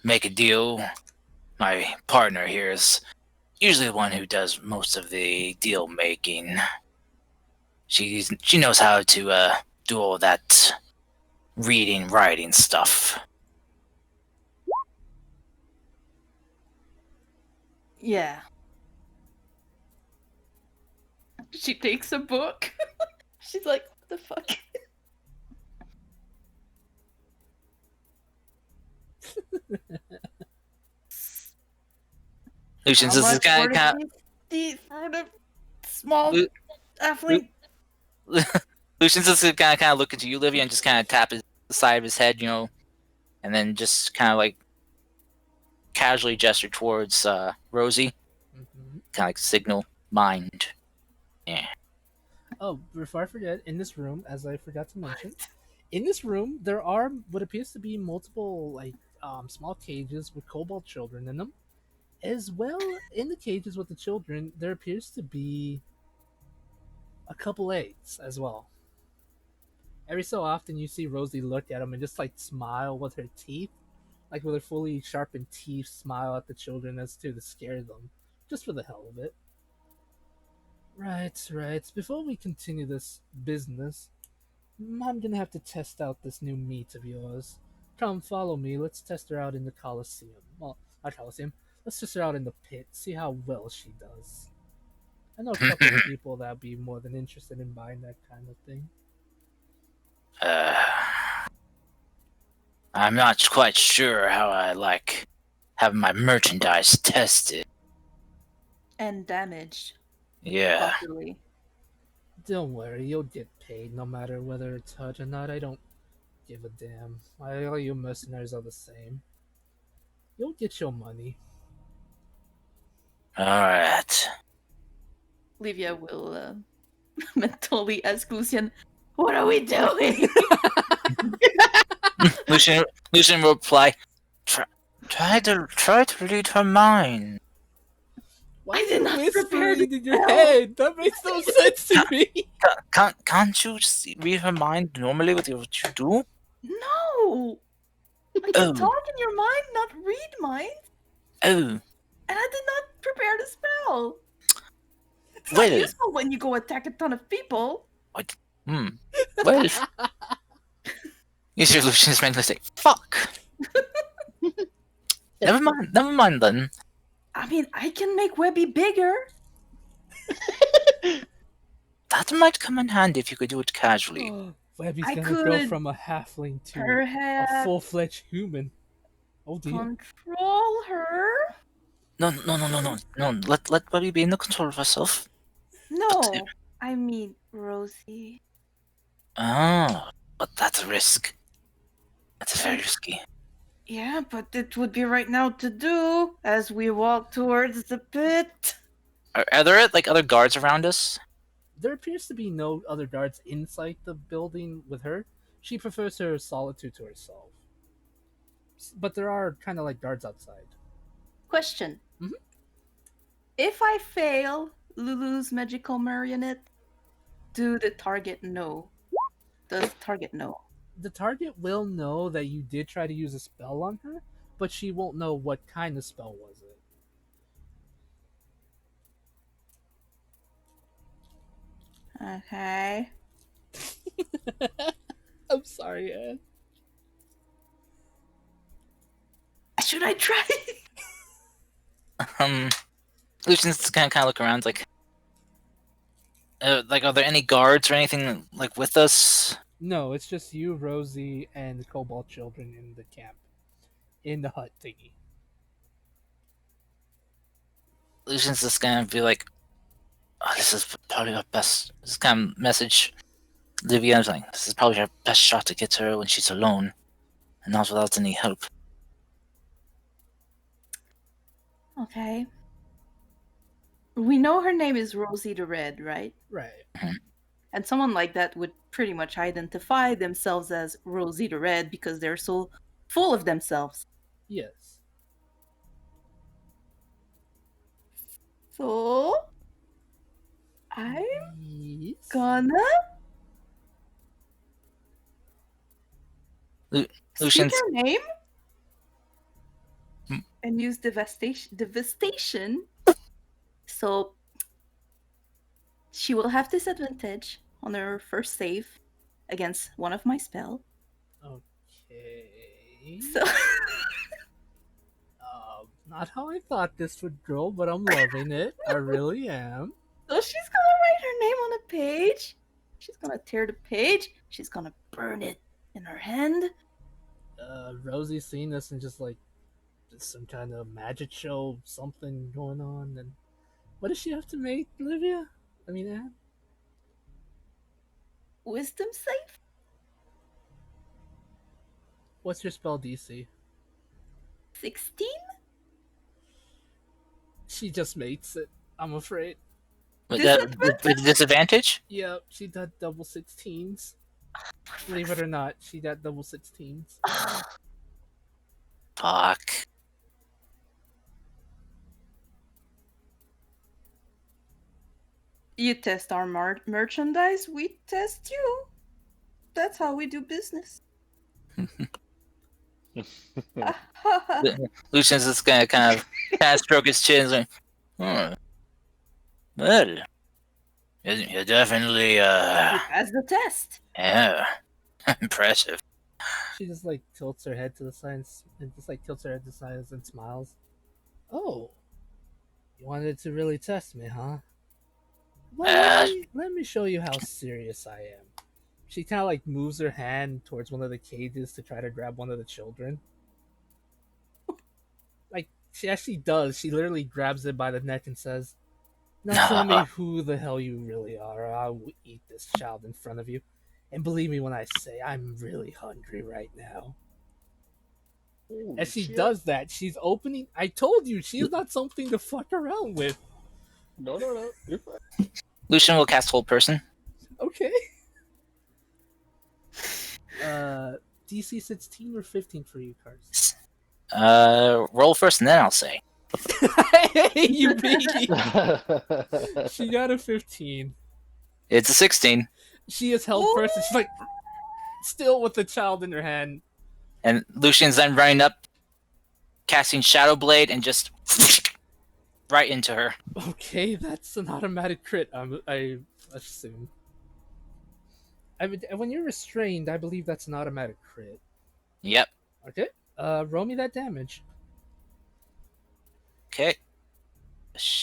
make a deal? My partner here is usually the one who does most of the deal making. She knows how to do all that reading, writing stuff. Yeah. She takes a book. She's like, what the fuck? Lucian's this is kind of for the small athlete. Lucian's just kind of looking to you, Livia, and just kind of tap the side of his head, and then just kind of like casually gesture towards Rosie, kind of like signal mind. Yeah. Oh, before I forget, in this room, as I forgot to mention, in this room there are what appears to be multiple small cages with kobold children in them. As well, in the cages with the children, there appears to be a couple eggs as well. Every so often, you see Rosie look at them and just like smile with her teeth, like with her fully sharpened teeth, smile at the children as to scare them, just for the hell of it. Right. Before we continue this business, I'm gonna have to test out this new meat of yours. Come, follow me. Let's test her out in the Coliseum. Well, not Coliseum. Let's test her out in the pit. See how well she does. I know a couple of people that'd be more than interested in buying that kind of thing. Uh, I'm not quite sure how I like having my merchandise tested. And damaged, Yeah. possibly. Don't worry, you'll get paid no matter whether it's hurt or not. I don't give a damn. All you mercenaries are the same. You'll get your money. Alright. Livia will mentally ask Lucian, "What are we doing?" Lucian will reply, try to read her mind. Why I are did you not prepare whispering the in your spell. head? That makes no sense to me. Can't you just read her mind normally with what you do? No! I can talk in your mind, not read mine. Oh. And I did not prepare the spell. It's not Well, useful when you go attack a ton of people. well. Yes, your Lucian's mentally say, fuck. Never mind then. I mean, I can make Webby bigger. That might come in handy if you could do it casually. Webby's I gonna grow could from a halfling to a perhaps full-fledged human. Oh dear. control her. No. Let Buddy be in the control of herself. No, I mean Rosie. Oh, but that's a risk. That's very risky. Yeah, but it would be right now to do as we walk towards the pit. Are there like other guards around us? There appears to be no other guards inside the building with her. She prefers her solitude to herself. But there are kind of like guards outside. Question. Mhm. If I fail Lulu's magical marionette, do the target know? Does the target know? The target will know that you did try to use a spell on her, but she won't know what kind of spell was it. Okay. I'm sorry, Anne. Should I try? Lucian's kind of look around, like, are there any guards or anything like with us? No, it's just you, Rosie, and the Cobalt children in the camp, in the hut thingy. Lucian's just gonna be like, oh, this is probably our best. This kind of message. Livia's like, this is probably our best shot to get to her when she's alone, and not without any help. Okay. We know her name is Rosie the Red, right? Right. And someone like that would pretty much identify themselves as Rosie the Red because they're so full of themselves. Yes. So I'm Yes. gonna speak Lucian's her name Hmm. and use devastation. So she will have disadvantage on her first save against one of my spell. Okay. So Not how I thought this would go, but I'm loving it. I really am. So she's gonna write her name on a page. She's gonna tear the page. She's gonna burn it in her hand. Rosie's seen this and just like some kind of magic show, something going on. And what does she have to make, Olivia? I mean, Anne? Wisdom save? What's your spell DC? 16? She just mates it, I'm afraid. with disadvantage. Yep, she got double 16s. Believe it or not, she got double 16s. Fuck. You test our merchandise, we test you. That's how we do business. Lucian's just gonna kind of stroke his chin, like, well, you're definitely You passed the test. yeah, impressive. She just like tilts her head to the sides and just like tilts her head to the sides and smiles. Oh, you wanted to really test me, huh? Let me show you how serious I am. She kind of like moves her hand towards one of the cages to try to grab one of the children. Like, she actually does. She literally grabs it by the neck and says, "Now tell me who the hell you really are, or I will eat this child in front of you. And believe me when I say I'm really hungry right now." As she does that, she's opening. I told you, she's not something to fuck around with. No, you're fine. Lucian will cast Hold Person. Okay. DC 16 or 15 for you, Cars. Roll first, and then I'll say. Hey, you baby! She got a 15. It's a 16. She is held first, and she's like, still with the child in her hand. And Lucian's then running up, casting Shadow Blade, and just right into her. Okay, that's an automatic crit, I assume. I mean, when you're restrained, I believe that's an automatic crit. Yep. Okay, roll me that damage. Okay.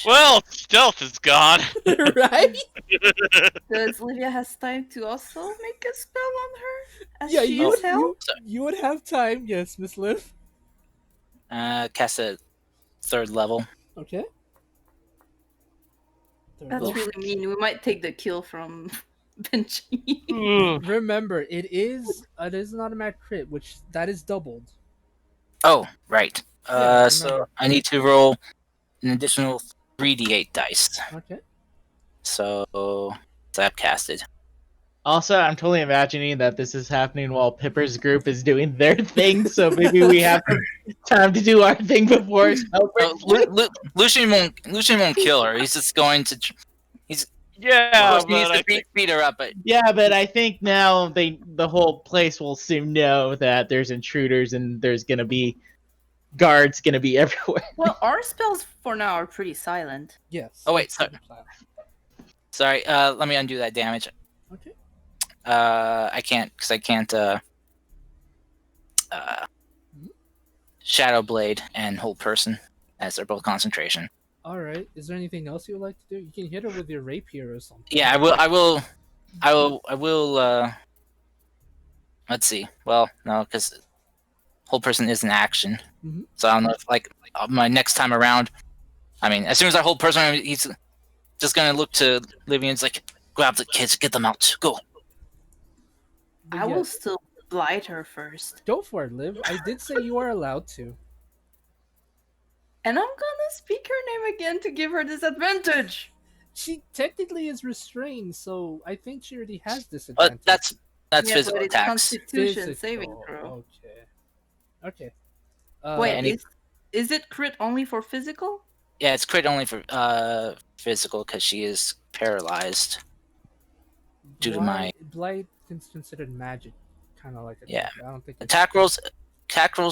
Well, stealth is gone. Right? Does Olivia has time to also make a spell on her? As Yeah, she you is held? you would have time, yes, Miss Liv. Cast a 3rd level. Okay. That's really mean. We might take the kill from Benji. Remember, it is an automatic crit, which that is doubled. Oh, right. Yeah, So remember. I need to roll an additional 3d8 dice. Okay. So I've casted. Also, I'm totally imagining that this is happening while Pipper's group is doing their thing, so maybe we have time to do our thing before Lucian won't kill her. He's just going to. Yeah, He needs but to beat her up. But Yeah, but I think now the whole place will soon know that there's intruders and there's gonna be guards gonna be everywhere. Well, our spells for now are pretty silent. Yes. Oh, wait, sorry. Let me undo that damage. Okay. I can't because I can't. Shadow Blade and Hold Person, as they're both concentration. All right. Is there anything else you would like to do? You can hit her with your rapier or something. Yeah, I will. Let's see. Well, no, because Hold Person is an action, Mhm. so I don't know if my next time around. I mean, as soon as I Hold Person, he's just gonna look to Livy and like, grab the kids, get them out, go. But I yeah, will still blight her first. go for it, Liv. I did say you are allowed to. And I'm gonna speak her name again to give her disadvantage. She technically is restrained, so I think she already has But disadvantage. that's Yeah, physical but it's attacks. Constitution Physical. saving throw. Okay. Okay. Wait, any- is it crit only for physical? Yeah, it's crit only for physical because she is paralyzed. due to my- blight is considered magic, kind of like a Yeah. I don't think Attack rolls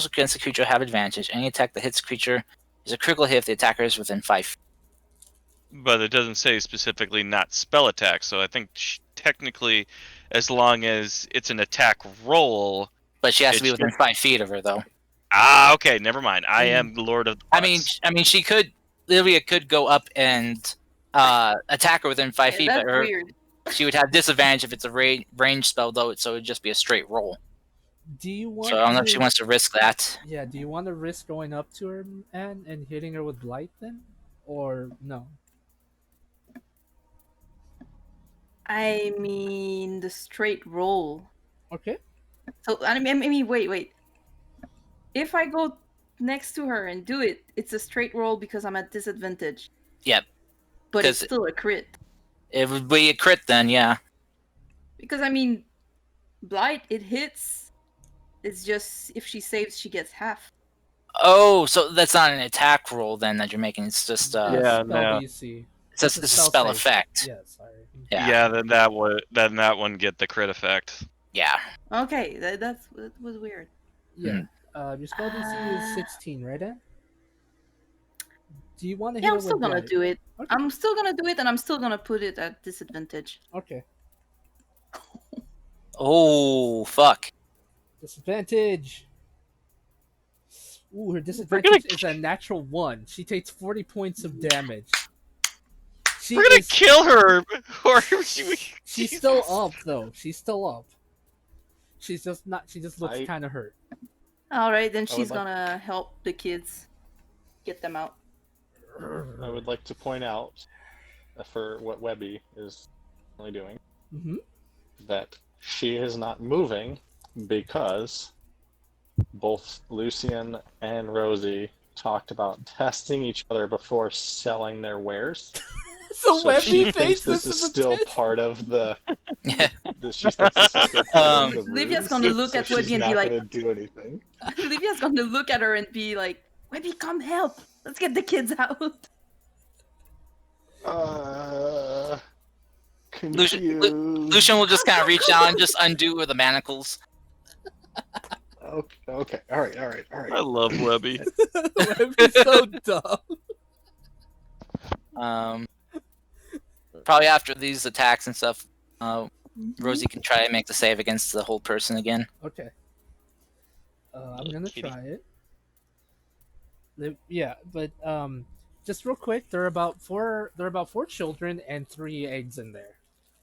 against the creature have advantage. Any attack that hits the creature is a critical hit if the attacker is within 5. But it doesn't say specifically not spell attack, so I think technically, as long as it's an attack roll. But she has to be It within should- 5 feet of her, though. Ah, okay, never mind. I am the Lord of the I mean, Gods. she could. Livia could go up and attack her within 5 feet, That's but weird. she would have disadvantage if it's a range spell, though. So it would just be a straight roll. Do you want? So I don't know if she wants to risk that. Yeah. Do you want to risk going up to her and hitting her with blight then, or no? I mean, the straight roll. Okay. So I mean, wait. If I go next to her and do it, it's a straight roll because I'm at disadvantage. Yep. But it's 'Cause- still a crit. It would be a crit then, yeah. Because I mean, blight it hits. It's just if she saves, she gets half. Oh, so that's not an attack roll then that you're making. It's just Yeah, Spell no. DC. it's a spell save. effect. Yeah. Sorry. Yeah. Then that one get the crit effect. Yeah. Okay, that was weird. Yeah. Your spell DC is 16, right, Ann? Do you want to hit Yeah, her I'm still with gonna blight? do it. Okay. I'm still gonna do it, and I'm still gonna put it at disadvantage. Okay. Oh, fuck. Disadvantage. Ooh, her disadvantage is a natural 1. She takes 40 points of damage. We're gonna kill her, or She's Jesus. still up though. She's still up. She's just not. She just looks I- kind of hurt. All right, then I would she's like- gonna help the kids get them out. I would like to point out for what Webby is only doing Mm-hmm. that she is not moving because both Lucian and Rosie talked about testing each other before selling their wares. So she Webby thinks thinks this is still a part of the. Yeah. She thinks this is still part of the Livia's ruse, gonna look so at Webby she's and be not like- gonna do anything. Livia's gonna look at her and be like, "Webby, come help! Let's get the kids out." Confused. Lucian will just kind of reach down and just undo with the manacles. Okay. All right. I love Webby. Webby's so dumb. Probably after these attacks and stuff, Rosie can try and make the save against the whole person again. Okay. I'm gonna Kitty. try it. Yeah, but just real quick, there are about four children and 3 eggs in there,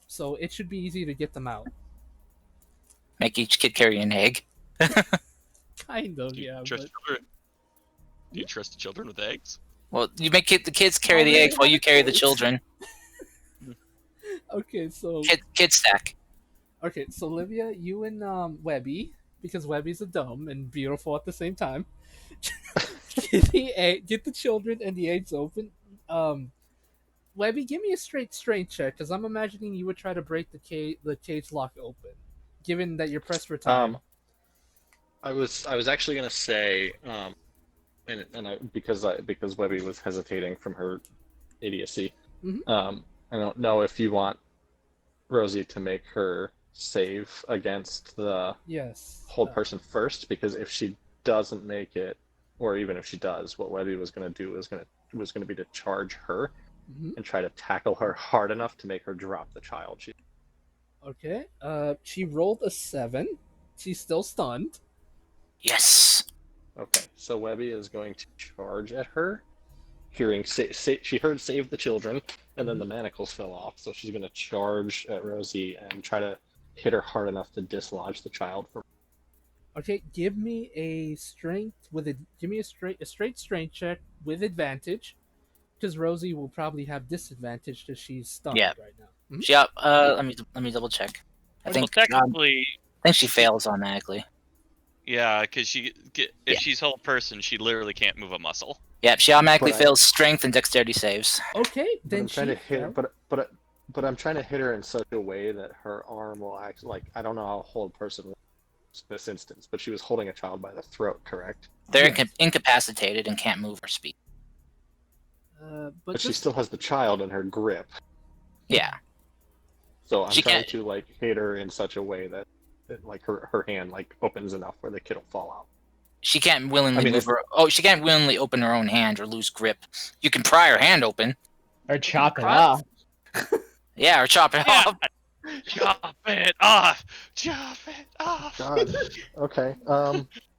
so it should be easy to get them out. Make each kid carry an egg. Kind of, Do you yeah. trust But children? Do you trust the children with eggs? Well, you make the kids carry the eggs while you carry the children. okay, so Kid stack. okay, so Olivia, you and Webby, because Webby's a dumb and beautiful at the same time. Get the children and the eggs open. Webby, give me a strength check, because I'm imagining you would try to break the cage lock open, given that you're pressed for time. I was actually gonna say, because Webby was hesitating from her idiocy. Mhm. I don't know if you want Rosie to make her save against the Yes. hold person first, because if she doesn't make it, or even if she does, what Webby was gonna do was gonna be to charge her Mhm. and try to tackle her hard enough to make her drop the child. Okay. She rolled a 7. She's still stunned. Yes. Okay, so Webby is going to charge at her. Hearing she heard "save the children," and then the manacles fell off, so she's going to charge at Rosie and try to hit her hard enough to dislodge the child from. Okay, give me a straight strength check with advantage, because Rosie will probably have disadvantage because she's stunned Yeah. right now. Mhm. She up. Let me double check. I Well, think technically, she fails automatically. yeah, because if Yeah. she's whole person, she literally can't move a muscle. Yep, she automatically But I- fails strength and dexterity saves. Okay, But then I'm trying she to hit, but I'm trying to hit her in such a way that her arm will act like, I don't know how a hold person works in this instance, but she was holding a child by the throat, correct? They're Yes. incapacitated and can't move or speak. but But she just, still has the child in her grip. Yeah. So I'm She trying can't- to like hit her in such a way that like her hand like opens enough where the kid will fall out. She can't willingly I mean, move her. Oh, she can't willingly open her own hand or lose grip. You can pry her hand open. Or chop it Cut. off. Yeah, or chop it Yeah. off. Chop it off! Chop it off! God. Okay.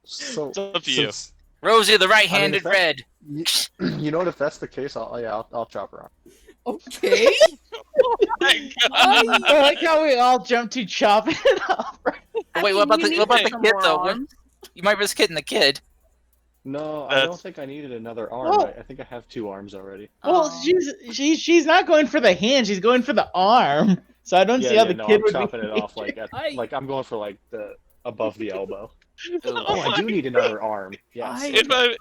So It's up to you. since- Rosie, the right-handed if that- red. you know what? If that's the case, I'll chop her off. okay. Oh my God. I like how we all jump to chop it off. Oh, wait, what about the some kid more though? arms. You might risk hitting the kid. No, I That's- don't think I needed another arm. Oh. I think I have 2 arms already. Well, Oh. she's not going for the hand. She's going for the arm. So I don't see how the no, kid I'm would chopping be. it off like like I'm going for like the above the elbow. Ooh. Oh, I do need another arm. Yes. I- In my,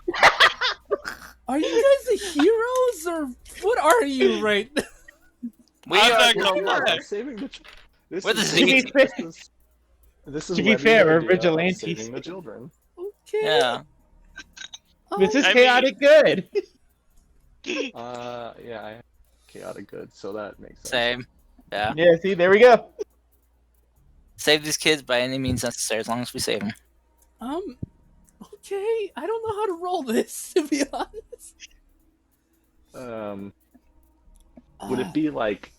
Are you guys the heroes or what are you right now? We I'm are. not No, gonna look, lie. I'm saving the. This We're the is, Ziggy- this is To be Webby's fair, we're idea of vigilantes. saving the children. Okay. Yeah. This is I mean- chaotic good. Yeah, I have chaotic good, so that makes sense. Same. Yeah. Yeah, see, there we go. Save these kids by any means necessary, as long as we save them. Okay. I don't know how to roll this, to be honest. Would it be like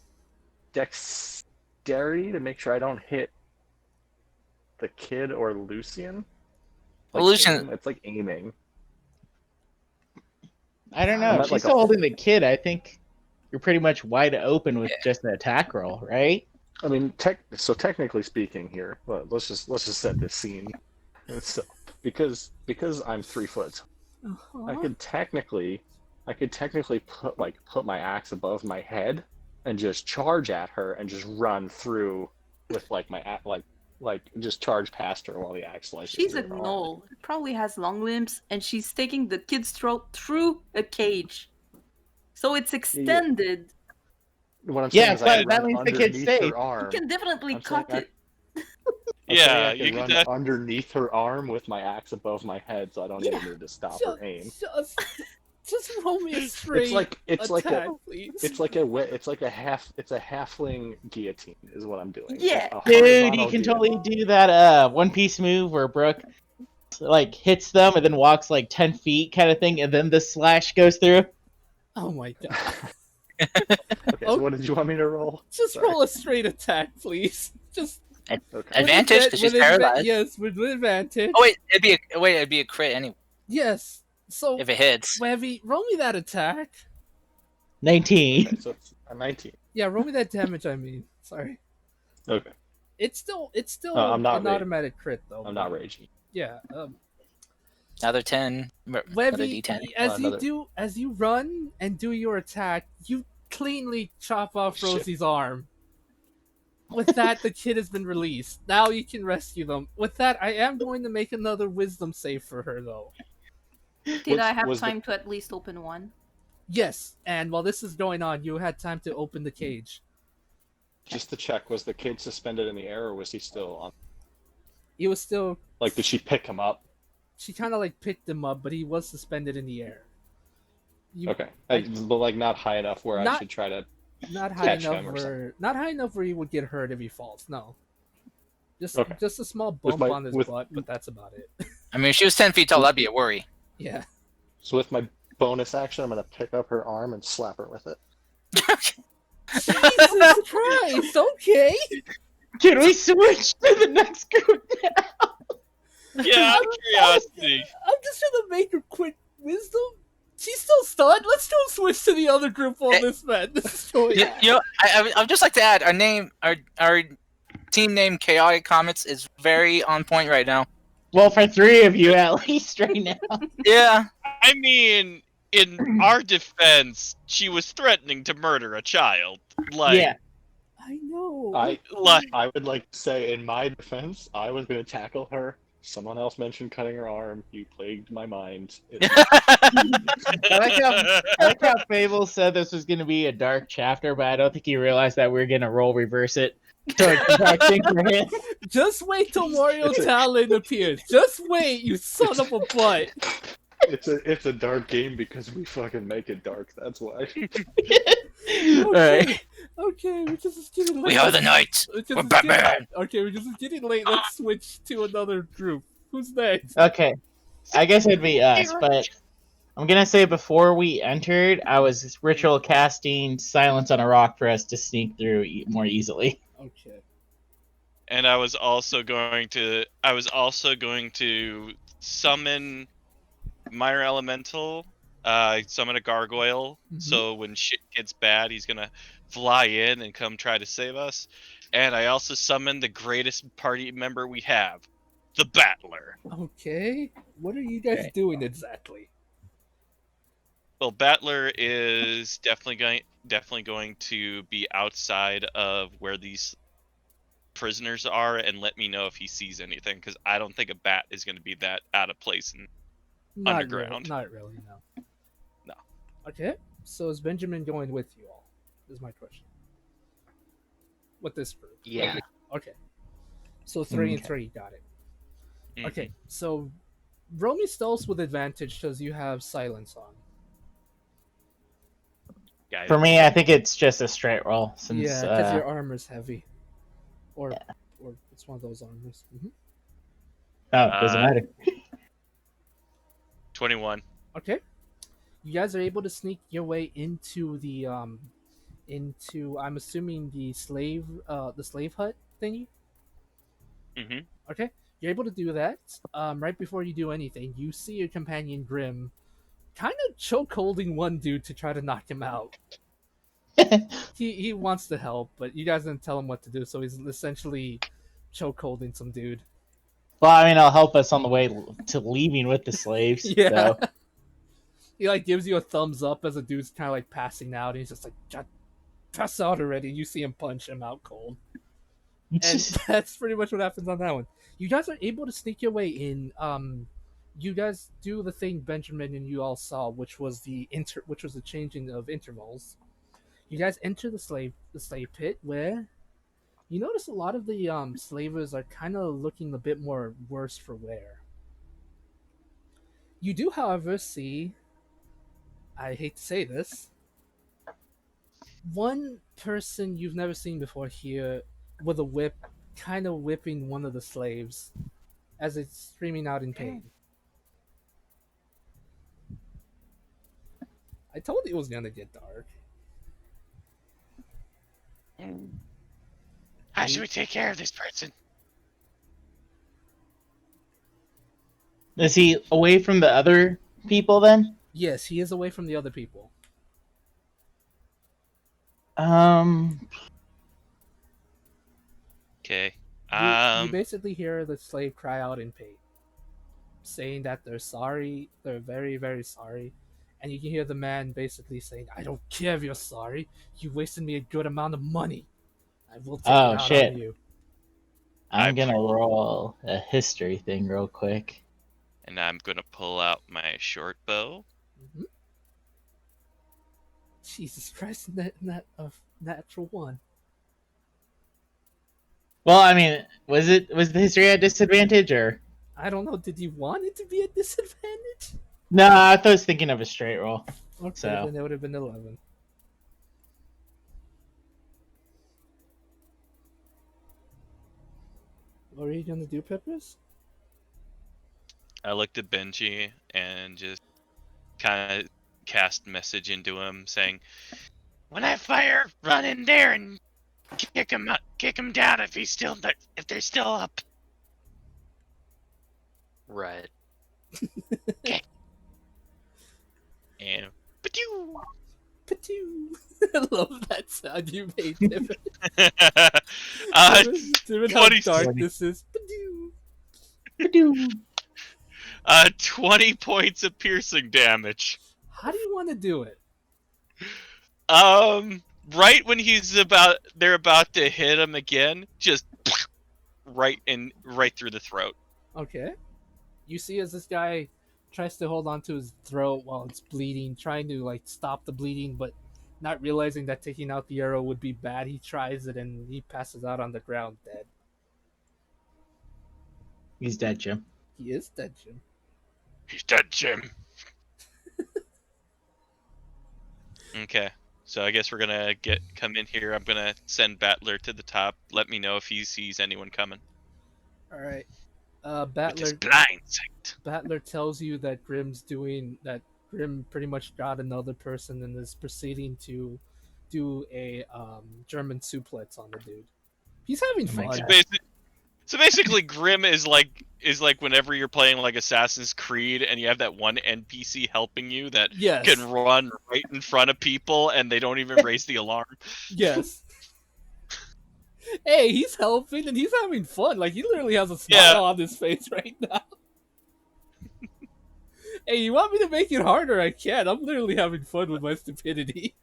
dexterity to make sure I don't hit the kid or Lucian? Well, Lucian- It's like aiming. I don't I'm know. at She's like still a- holding the kid, I think. you're pretty much wide open with just an attack roll, right? I mean, technically speaking, here, well, let's just set this scene. So, because I'm 3 foot, I Uh-huh. could technically put my axe above my head and just charge at her and just run through with like like just charge past her while the axe slices She's a through her arm. gnoll. Probably has long limbs, and she's taking the kid's throat through a cage. So it's extended. What I'm Yeah, saying is I but could that run means the kid's underneath safe. her arm. You can definitely I'm saying cut it. I'm saying Yeah, I you could can run def- underneath her arm with my axe above my head, so I don't even Yeah. need to stop Just, or aim. just roll me a straight It's like attack, a please. it's like a halfling guillotine is what I'm doing. Yeah. A Dude, horizontal you can guillotine. totally do that One Piece move where Brooke like hits them and then walks like 10 feet kind of thing, and then the slash goes through. Oh my god. Okay, so what did you want me to roll? Just Sorry. roll a straight attack, please. Just Okay. Advantage because she's paralyzed. Yes, with advantage. Oh wait, it'd be a crit anyway Yes. So, if it hits. Webby, roll me that attack. 19. Okay, so it's a 19. Yeah, roll me that damage. I mean, sorry. Okay. It's still I'm not an automatic crit though. I'm not raging. Yeah. Another 10. Another Webby, D10. as you run and do your attack, you cleanly chop off Shit. Rosie's arm. With that, the kid has been released. Now you can rescue them. With that, I am going to make another wisdom save for her, though. Did I have was the- time to at least open one? Yes, and while this is going on, you had time to open the cage. Just to check, was the kid suspended in the air or was he still on? He was still. Like, did she pick him up? She kind of like picked him up, but he was suspended in the air. Okay, but like not high enough where I should try to. Not high catch enough him or where he would get hurt if he falls. No. Just a small With bump my- on his with- butt, but that's about it. I mean, if she was 10 feet tall, that'd be a worry. Yeah. So with my bonus action, I'm gonna pick up her arm and slap her with it. Jesus Christ! Okay. Can we switch to the next group now? Yeah, out of curiosity. I'm just gonna make her quit wisdom. She's still stunned. Let's go switch to the other group while this is going on. You know, I'd just like to add our team name Chaotic Comets is very on point right now. Well, for 3 of you at least right now. Yeah. I mean, in our defense, she was threatening to murder a child. Like, Yeah. I know. I would like to say, in my defense, I was gonna tackle her. Someone else mentioned cutting her arm. You plagued my mind. I like how Fable said this was going to be a dark chapter, but I don't think he realized that we are going to roll reverse it. So it's a dark thing for him. Just wait till Mario Talon appears. Just wait, you son of a butt. It's a dark game because we fucking make it dark. That's why. Alright. Okay, we're just getting late. We are the knights. We're Batman. Okay, we're just getting late. Let's switch to another group. Who's next? Okay. I guess it'd be us, but I'm going to say before we entered, I was ritual casting Silence on a Rock for us to sneak through more easily. Okay. and I was also going to summon Minor Elemental, summon a gargoyle, so when shit gets bad, he's gonna fly in and come try to save us. And I also summoned the greatest party member we have, the Battler. Okay. What are you guys doing exactly? Well, Battler is definitely going to be outside of where these prisoners are and let me know if he sees anything, because I don't think a bat is going to be that out of place in underground. Not really, no. No. Okay. So is Benjamin going with you all? Is my question. With this group? Yeah. Okay. So 3 and 3, got it. Mhm. Okay, so roll me stealth with advantage because you have silence on. Got it. For me, I think it's just a straight roll. Since, Yeah, because your armor's heavy. Or it's one of those armors. Oh, it doesn't matter. 21. Okay. You guys are able to sneak your way into the into I'm assuming the slave hut thingy. Mhm. Okay. You're able to do that. Right before you do anything, you see your companion Grim kind of choke holding one dude to try to knock him out. he wants to help, but you guys didn't tell him what to do, so he's essentially chokeholding some dude. Well, I mean, it'll help us on the way to leaving with the slaves. Yeah. So. He like gives you a thumbs up as a dude's kind of like passing out, and he's just like, "God, pass out already." You see him punch him out cold, and that's pretty much what happens on that one. You guys are able to sneak your way in. You guys do the thing Benjamin and you all saw, which was the changing of intervals. You guys enter the slave pit, where you notice a lot of the slavers are kind of looking a bit more worse for wear. You do, however, see, I hate to say this, one person you've never seen before here with a whip, kind of whipping one of the slaves as it's screaming out in pain. I told you it was gonna get dark. How should we take care of this person? Is he away from the other people then? Yes, he is away from the other people. Okay. You basically hear the slave cry out in pain, saying that they're sorry, they're very, very sorry. And you can hear the man basically saying, "I don't care if you're sorry. You wasted me a good amount of money. I will take it out shit. on you." I'm gonna roll a history thing real quick. And I'm gonna pull out my short bow. Mm-hmm. Jesus Christ, that natural one. Well, I mean, was the history at disadvantage or? I don't know. Did you want it to be a disadvantage? No, I thought I was thinking of a straight roll. Okay, So. then it would have been 11. What are you gonna do, Peppers? I looked at Benji and just kind of cast message into him saying, When I fire, run in there and kick him down if they're still up. Right. and Patoo! I love that sound you made, Tiffin. Tiffin, how 20 dark this is. Patoo! 20 points of piercing damage. How do you want to do it? Right when they're about to hit him again, just right through the throat. Okay. You see as this guy tries to hold onto his throat while it's bleeding, trying to like stop the bleeding, but not realizing that taking out the arrow would be bad. He tries it and he passes out on the ground dead. He's dead, Jim. He is dead, Jim. He's dead, Jim. Okay. So I guess we're gonna come in here. I'm gonna send Battler to the top. Let me know if he sees anyone coming. All right. With his Battler blind sight. Battler tells you that Grim pretty much got another person and is proceeding to do a German suplex on the dude. He's having fun. So basically, Grim is like whenever you're playing like Assassin's Creed and you have that one NPC helping you that Yes. can run right in front of people and they don't even raise the alarm. Yes. Hey, he's helping and he's having fun. Like, he literally has a smile on his face right now. Hey, you want me to make it harder? I can. I'm literally having fun with my stupidity.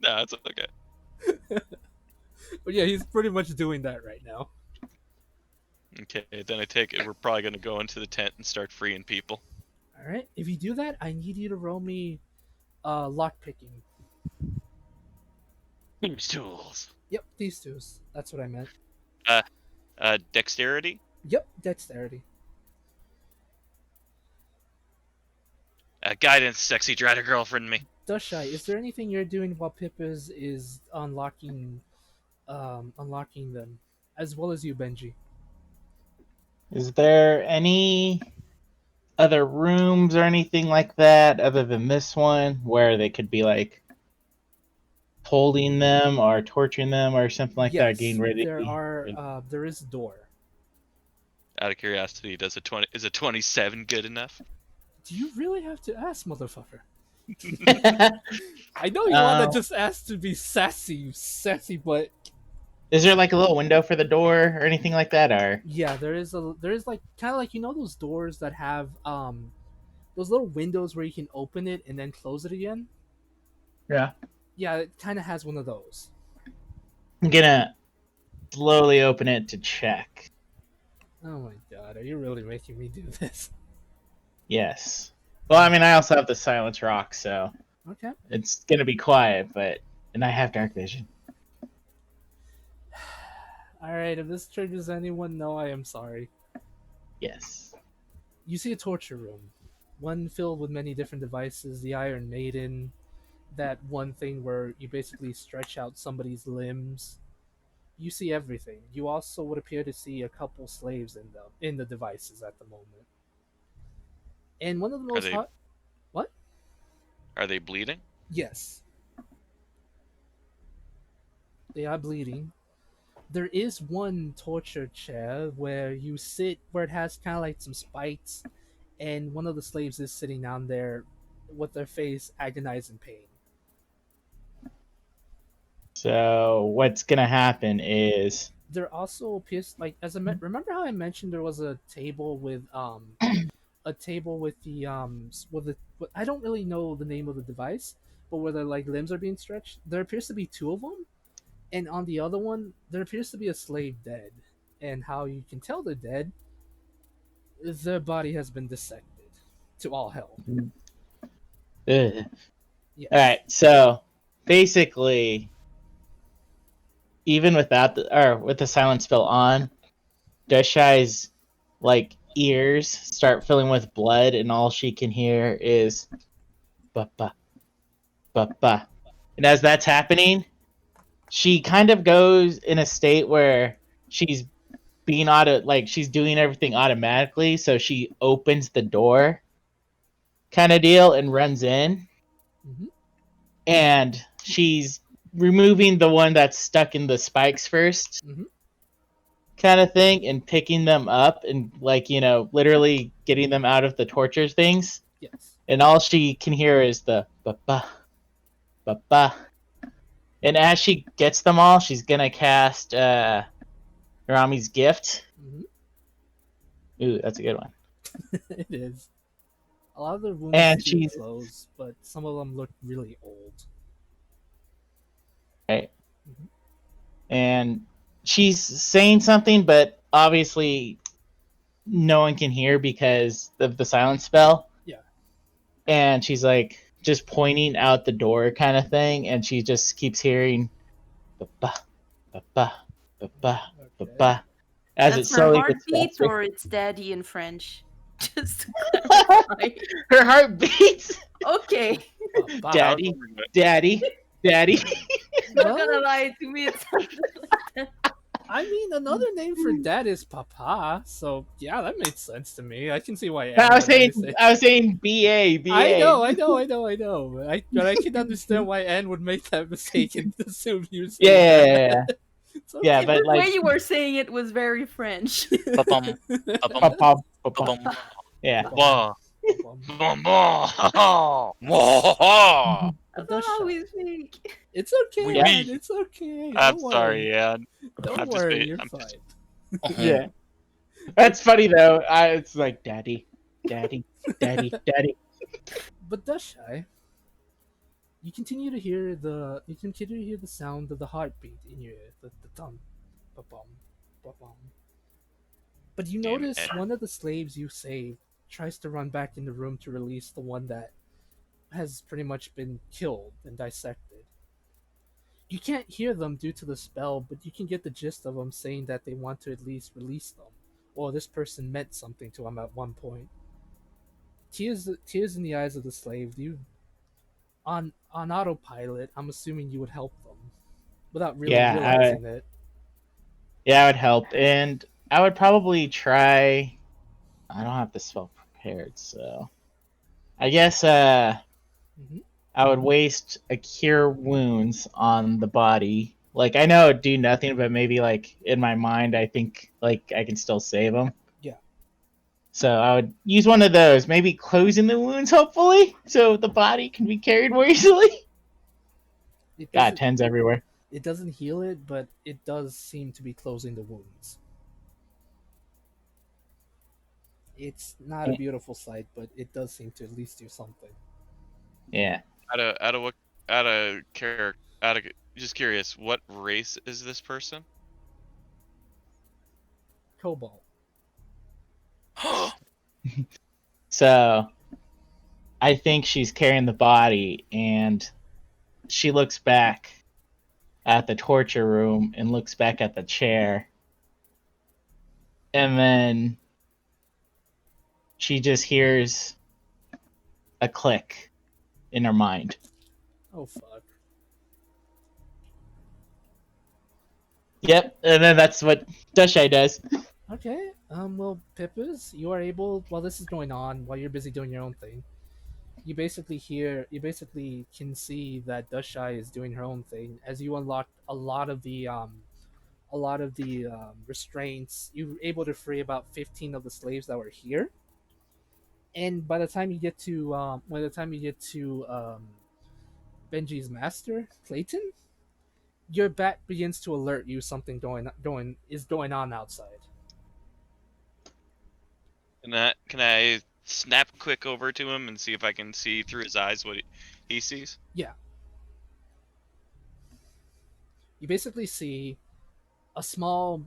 No, it's okay. But yeah, he's pretty much doing that right now. Okay, then I take it we're probably going to go into the tent and start freeing people. Alright, if you do that, I need you to roll me lockpicking. Thieves' tools. Yep, these two. That's what I meant. Dexterity? Yep, dexterity. Guidance, sexy drider girlfriend me. Dushai, is there anything you're doing while Pippas is unlocking them, as well as you, Benji? Is there any other rooms or anything like that other than this one where they could be like holding them or torturing them or something like that, getting ready? There is a door. Out of curiosity, is a 27 good enough? Do you really have to ask, motherfucker? I know you want to just ask to be sassy, you sassy, but Is there like a little window for the door or anything like that? Or yeah, there is like kind of like those doors that have those little windows where you can open it and then close it again. yeah, Yeah, it kind of has one of those. I'm gonna slowly open it to check. Oh my god, are you really making me do this? Yes. Well, I mean, I also have the silence rock, so Okay. it's gonna be quiet, and I have dark vision. All right, if this triggers anyone, no, I am sorry. Yes. You see a torture room, one filled with many different devices. The Iron Maiden, that one thing where you basically stretch out somebody's limbs. You see everything. You also would appear to see a couple slaves in the devices at the moment. And one of the most they- hot. What? Are they bleeding? Yes. They are bleeding. There is one torture chair where you sit, where it has kind of like some spikes, and one of the slaves is sitting down there with their face agonized in pain. So what's gonna happen is There also appears like remember how I mentioned there was a table with I don't really know the name of the device, but where the like limbs are being stretched. There appears to be two of them, and on the other one there appears to be a slave dead. And how you can tell they're dead? Their body has been dissected to all hell. ugh. Yes. All right. So basically, even without with the silent spell on, Deshai's like ears start filling with blood, and all she can hear is ba ba ba ba. And as that's happening, she kind of goes in a state where she's she's doing everything automatically, so she opens the door kind of deal and runs in. Mhm. And she's removing the one that's stuck in the spikes 1st Mhm. kind of thing, and picking them up and literally getting them out of the torture things. Yes. And all she can hear is the ba ba ba ba. And as she gets them all, she's gonna cast Rami's gift. Mhm. Ooh, that's a good one. It is. A lot of the wounds And do she's close, but some of them look really old. right. Mhm. And she's saying something, but obviously no one can hear because of the silence spell. Yeah. And she's like just pointing out the door kind of thing, and she just keeps hearing ba ba ba ba ba ba ba Okay. ba as it That's her slowly gets heartbeat, faster. or it's daddy in French? Just to clarify. Her heart beats. Okay. Bah. Daddy, daddy, daddy. Not Well, gonna lie, to me it sounded like that. I mean, another name for dad is Papa, so yeah, that makes sense to me. I can see why. I was Anne saying, would say. I was saying, ba, ba. I know. But I can understand why Anne would make that mistake and assume you saying Yeah, that. It's okay. yeah, but The like, way you were saying it was very French. Ba-bum, pa ba-bum, pa pa pa. ba-bum, Yeah. Bah. Bum. Bah. That's Does not how shot. we speak. It's okay, Oui, Anne. oui. It's okay. I'm Don't sorry, worry. Anne. Don't I'm just worry. being- You're I'm fine. just- Yeah. That's funny though. It's like daddy, daddy, daddy, daddy. But Dashai, you continue to hear the sound of the heartbeat in your ear, the thump, ba-bum, ba-bum. But you Damn notice it. one of the slaves you saved tries to run back in the room to release the one that has pretty much been killed and dissected. You can't hear them due to the spell, but you can get the gist of them saying that they want to at least release them, or this person meant something to them at one point. Tears in the eyes of the slave. You on autopilot. I'm assuming you would help them without really Yeah, realizing it. yeah, I would help, and I would probably try. I don't have the spell prepared, so I guess Mhm. I would waste a cure wounds on the body. Like I know it'd do nothing, but maybe like in my mind, I think like I can still save them. Yeah. So I would use one of those, maybe closing the wounds, hopefully, so the body can be carried more easily. It Got doesn't. tens everywhere. It doesn't heal it, but it does seem to be closing the wounds. It's not a beautiful sight, but it does seem to at least do something. Yeah. Out of what? Out of character. Out of just curious, what race is this person? Cobalt. So I think she's carrying the body, and she looks back at the torture room and looks back at the chair, and then she just hears a click in her mind. Oh fuck. Yep, and then that's what Dushai does. Okay. Well, Pippers, you are able, while this is going on, while you're busy doing your own thing, you basically can see that Dushai is doing her own thing as you unlock a lot of the restraints. You were able to free about 15 of the slaves that were here, and by the time you get to Benji's master, Clayton, your bat begins to alert you something going on outside. Can I snap quick over to him and see if I can see through his eyes what he sees? Yeah. You basically see a small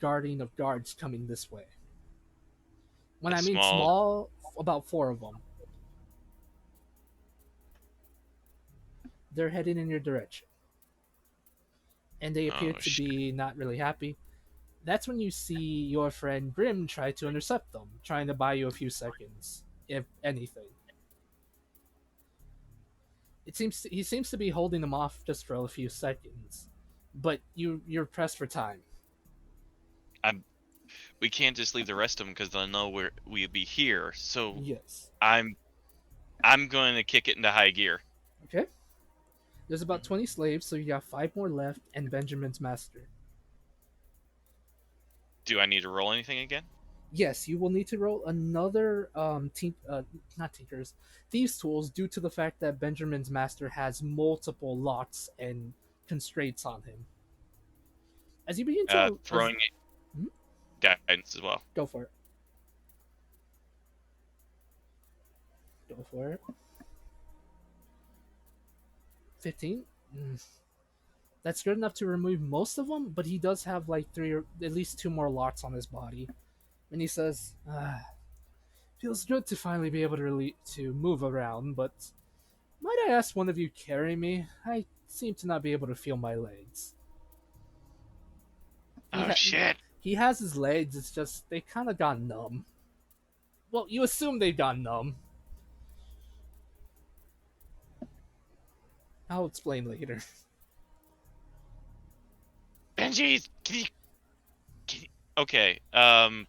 guarding of guards coming this way. When A I mean small. small, about 4 of them. They're heading in your direction, and they appear Oh to shit! be not really happy. That's when you see your friend Grim try to intercept them, trying to buy you a few seconds, if anything. He seems to be holding them off just for a few seconds, but you're pressed for time. We can't just leave the rest of them because they'll know we'll be here. So Yes. I'm going to kick it into high gear. Okay. There's about 20 slaves, so you got 5 more left, and Benjamin's master. Do I need to roll anything again? Yes, you will need to roll another not tinkers, thieves tools, due to the fact that Benjamin's master has multiple locks and constraints on him. As you begin to Throwing Hmm? guidance as well. Go for it. Go for it. 15. That's good enough to remove most of them, but he does have like 3 or at least 2 more locks on his body. And he says, feels good to finally be able to move around, but might I ask one of you carry me? I seem to not be able to feel my legs. Oh shit. He has his legs, it's just they kind of got numb. Well, you assume they got numb. I'll explain later. Benji, Okay. I'm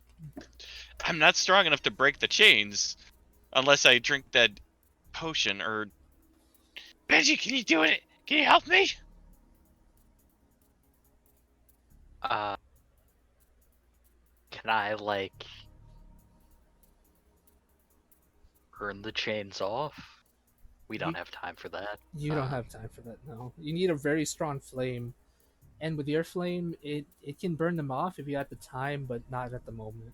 not strong enough to break the chains unless I drink that potion or. Benji, can you do it? Can you help me? Can I like burn the chains off? We don't have time for that. You don't have time for that, no. You need a very strong flame. And with your flame, it can burn them off if you have the time, but not at the moment.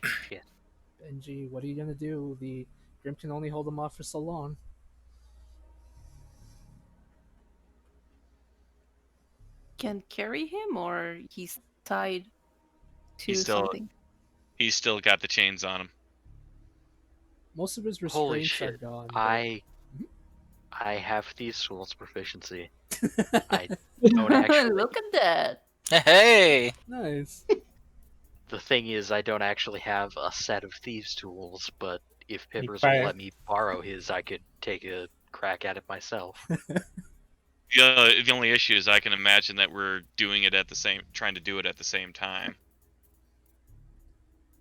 Shit. Benji, what are you gonna do? The Grim can only hold them off for so long. Can carry him, or he's tied to He's still- something? He's still got the chains on him. Most of his Holy restraints are shit. gone. I have thieves tools proficiency. I don't actually. Look at that. Hey, Nice. The thing is, I don't actually have a set of thieves tools, but if Pippers fire. will let me borrow his, I could take a crack at it myself. The only issue is I can imagine that we're trying to do it at the same time.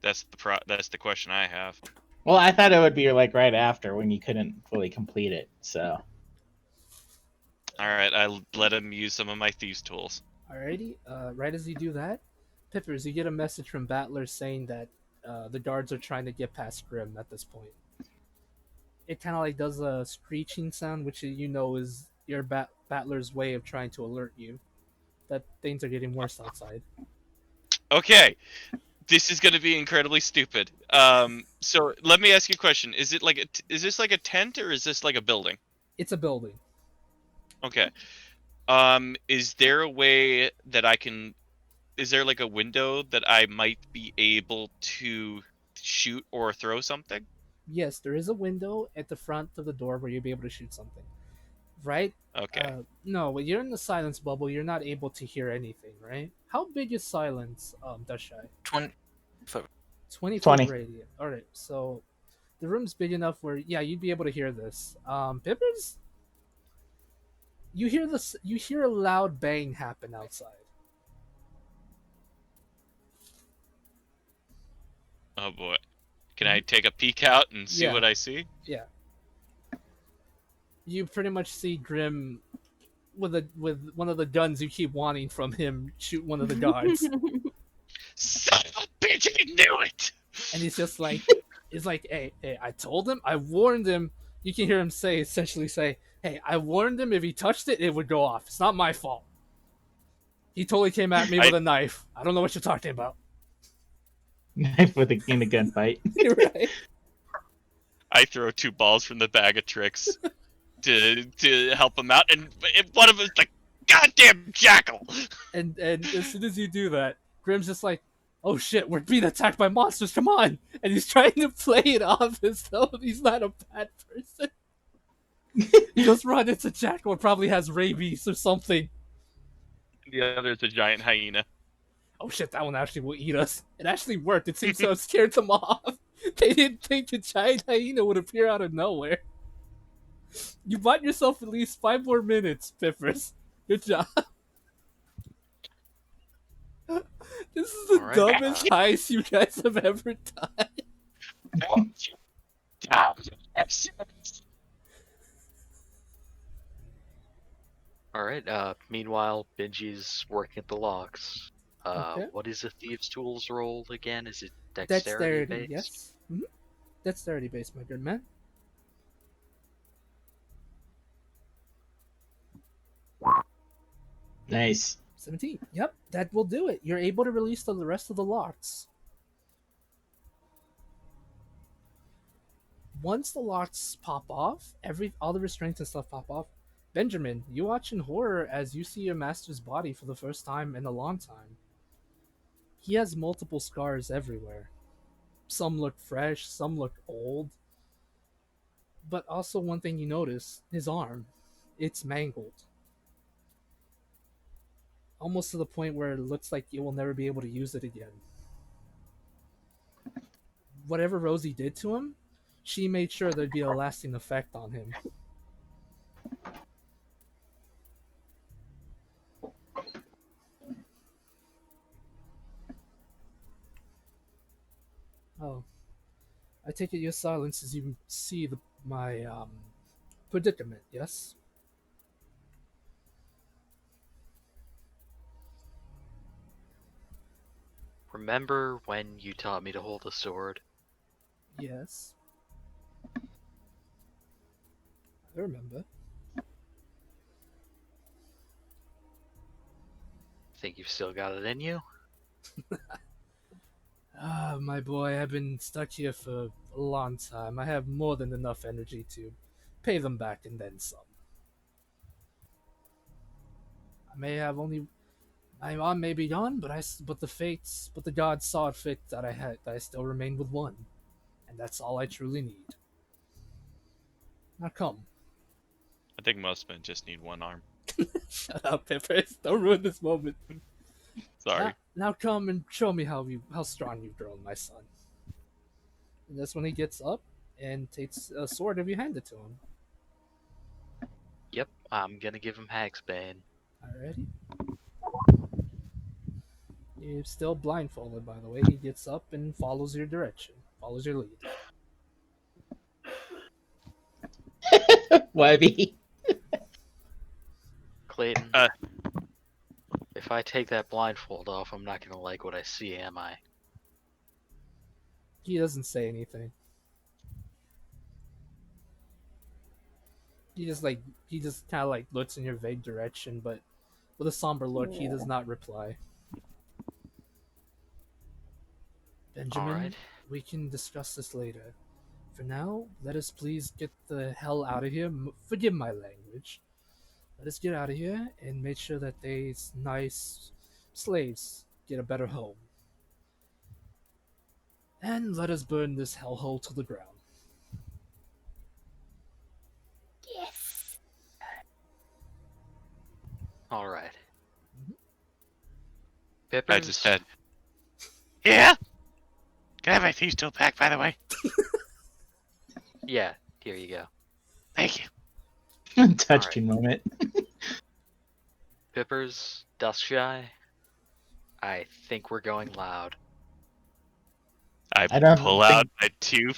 That's the question I have. Well, I thought it would be like right after when you couldn't fully complete it. So All right, I let him use some of my thieves' tools. Alrighty. Right as you do that, Pippers, you get a message from Battler saying that the guards are trying to get past Grim at this point. It kind of like does a screeching sound, which you know is your Battler's way of trying to alert you that things are getting worse outside. Okay, this is going to be incredibly stupid. So let me ask you a question: Is it like is this like a tent or is this like a building? It's a building. Okay. Is there a way that I can? Is there like a window that I might be able to shoot or throw something? Yes, there is a window at the front of the door where you'll be able to shoot something. Right? Okay. No, when you're in the silence bubble, you're not able to hear anything, right? How big is silence, Dashai? 20. 20 foot 20. radius. Alright, so the room's big enough where, yeah, you'd be able to hear this. Pippers? You hear a loud bang happen outside. Oh boy. Can I take a peek out and see Yeah. what I see? Yeah. You pretty much see Grim with one of the guns you keep wanting from him shoot one of the guards. Son of a bitch, I knew it! And he's just like, hey, I told him, I warned him. You can hear him essentially say, hey, I warned him if he touched it, it would go off. It's not my fault. He totally came at me with a knife. I don't know what you're talking about. Knife with in a gunfight. You're right. I throw 2 balls from the bag of tricks to help him out, and one of them's like, "Goddamn jackal!" And as soon as you do that, Grim's just like, oh shit, we're being attacked by monsters, come on! And he's trying to play it off as though he's not a bad person. He goes, run, it's a jackal, it probably has rabies or something. The other's a giant hyena. Oh shit, that one actually will eat us. It actually worked, it seems to have scared them off. They didn't think a giant hyena would appear out of nowhere. You bought yourself at least 5 more minutes, Pippers. Good job. This is the Alright. dumbest heist you guys have ever done. Alright, meanwhile, Benji's working at the locks. Okay. What is a thieves' tools roll again? Is it Dexterity, based? yes. Mm-hmm. Dexterity based, my good man. Nice. 17. Yep, that will do it. You're able to release the rest of the locks. Once the locks pop off, all the restraints and stuff pop off. Benjamin, you watch in horror as you see your master's body for the first time in a long time. He has multiple scars everywhere. Some look fresh, some look old. But also one thing you notice, his arm. It's mangled. Almost to the point where it looks like you will never be able to use it again. Whatever Rosie did to him, she made sure there'd be a lasting effect on him. Oh. I take it your silence as you see my predicament, yes? Remember when you taught me to hold a sword? Yes. I remember. Think you've still got it in you? Ah, my boy, I've been stuck here for a long time. I have more than enough energy to pay them back and then some. I may have only my arm may be gone, but the gods saw it fit that I still remain with one, and that's all I truly need. Now come. I think most men just need one arm. Shut up, Peppers. Don't ruin this moment. Sorry. Now come and show me how strong you've grown, my son. And that's when he gets up and takes a sword if you hand it to him. Yep, I'm gonna give him Hagsbane. Alrighty. You're still blindfolded, by the way. He gets up and follows your direction. Follows your lead. Webby. Clayton. Uh. If I take that blindfold off, I'm not gonna like what I see, am I? He doesn't say anything. He just kind of like looks in your vague direction, but with a somber look, he does not reply. Benjamin, Alright. we can discuss this later. For now, let us please get the hell out of here. Forgive my language. Let us get out of here and make sure that these nice slaves get a better home. And let us burn this hellhole to the ground. Yes. Alright. Mhm. Pippers, I just had. Yeah? Can I have my thief still back, by the way? Yeah, here you go. Thank you. Touching moment. Pippers, Duskshy, I think we're going loud. I I don't pull think- out my two.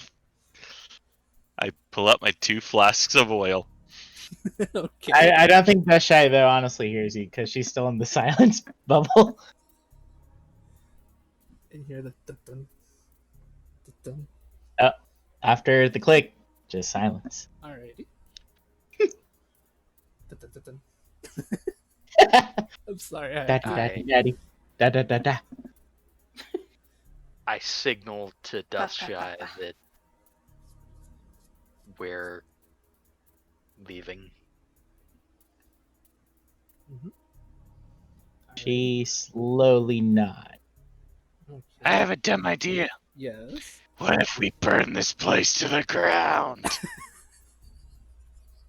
I pull out my 2 flasks of oil. Okay. I don't think Beshai though honestly hears you because she's still in the silence bubble. And hear the dun dun. After the click, just silence. Alrighty. Dun. I'm sorry. Daddy, daddy, daddy. Da da da da. I signal to Duskshy that we're leaving. She slowly nods. Okay. I have a dumb idea. Yes. What if we burn this place to the ground?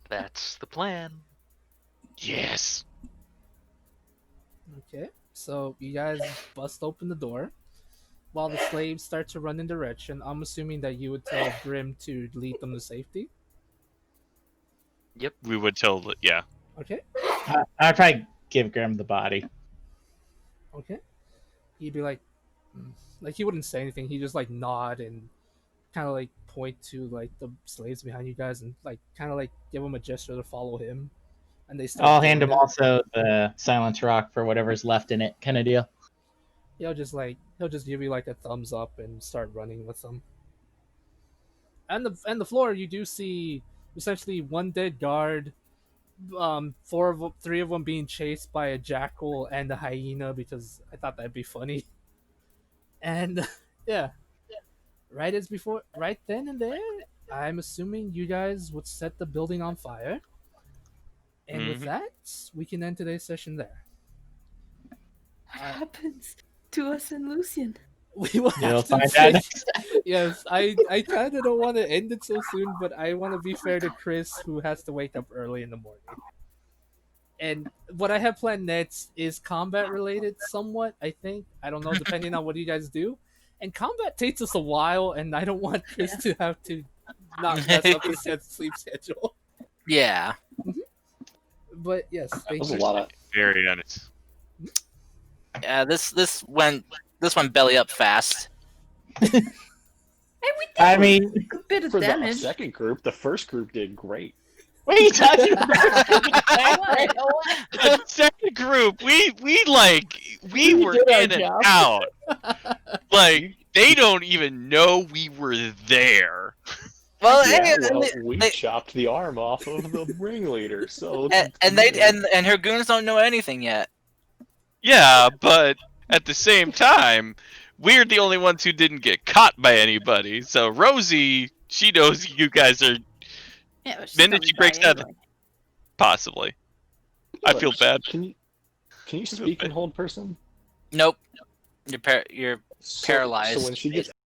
That's the plan. Yes. Okay. So you guys bust open the door. While the slaves start to run in direction, I'm assuming that you would tell Grim to lead them to safety. We would tell. Yeah. Okay. I'd probably give Grim the body. Okay. He'd be like, like he wouldn't say anything. He'd just like nod and kind of like point to like the slaves behind you guys and like kind of like give them a gesture to follow him. And they start. I'll hand doing him it. also the silence rock for whatever's left in it, kind of deal. He'll just give you like a thumbs up and start running with them. And the floor you do see essentially one dead guard, three of them being chased by a jackal and a hyena because I thought that'd be funny. And yeah, right then and there, I'm assuming you guys would set the building on fire. And with Mhm. that, we can end today's session there. What happens to us and Lucian? We will You'll have to find out fix- next time. Yes, I kind of don't want to end it so soon, but I want to be fair to Chris, who has to wake up early in the morning. And what I have planned next is combat related, somewhat. I think I don't know, depending on what you guys do. And combat takes us a while, and I don't want Chris to have to not mess up his sleep schedule. Yeah. But yes, thank There's a you. lot of Very honest. Yeah. This went belly up fast. And we did I mean, a bit of for the damage. second group. The first group did great. what are you talking about? The second group, we We were did our in and job. out. Like they don't even know we were there. Well, Yeah, hey, well, and we they- chopped the arm off of the ringleader, so and her goons don't know anything yet. Yeah, but at the same time, we're the only ones who didn't get caught by anybody. So Rosie, she knows you guys are Yeah, but she's Then gonna she die breaks out- anyway. possibly. I feel bad. Can you speak in hold person? Nope. You're So, Paralyzed, So when she gets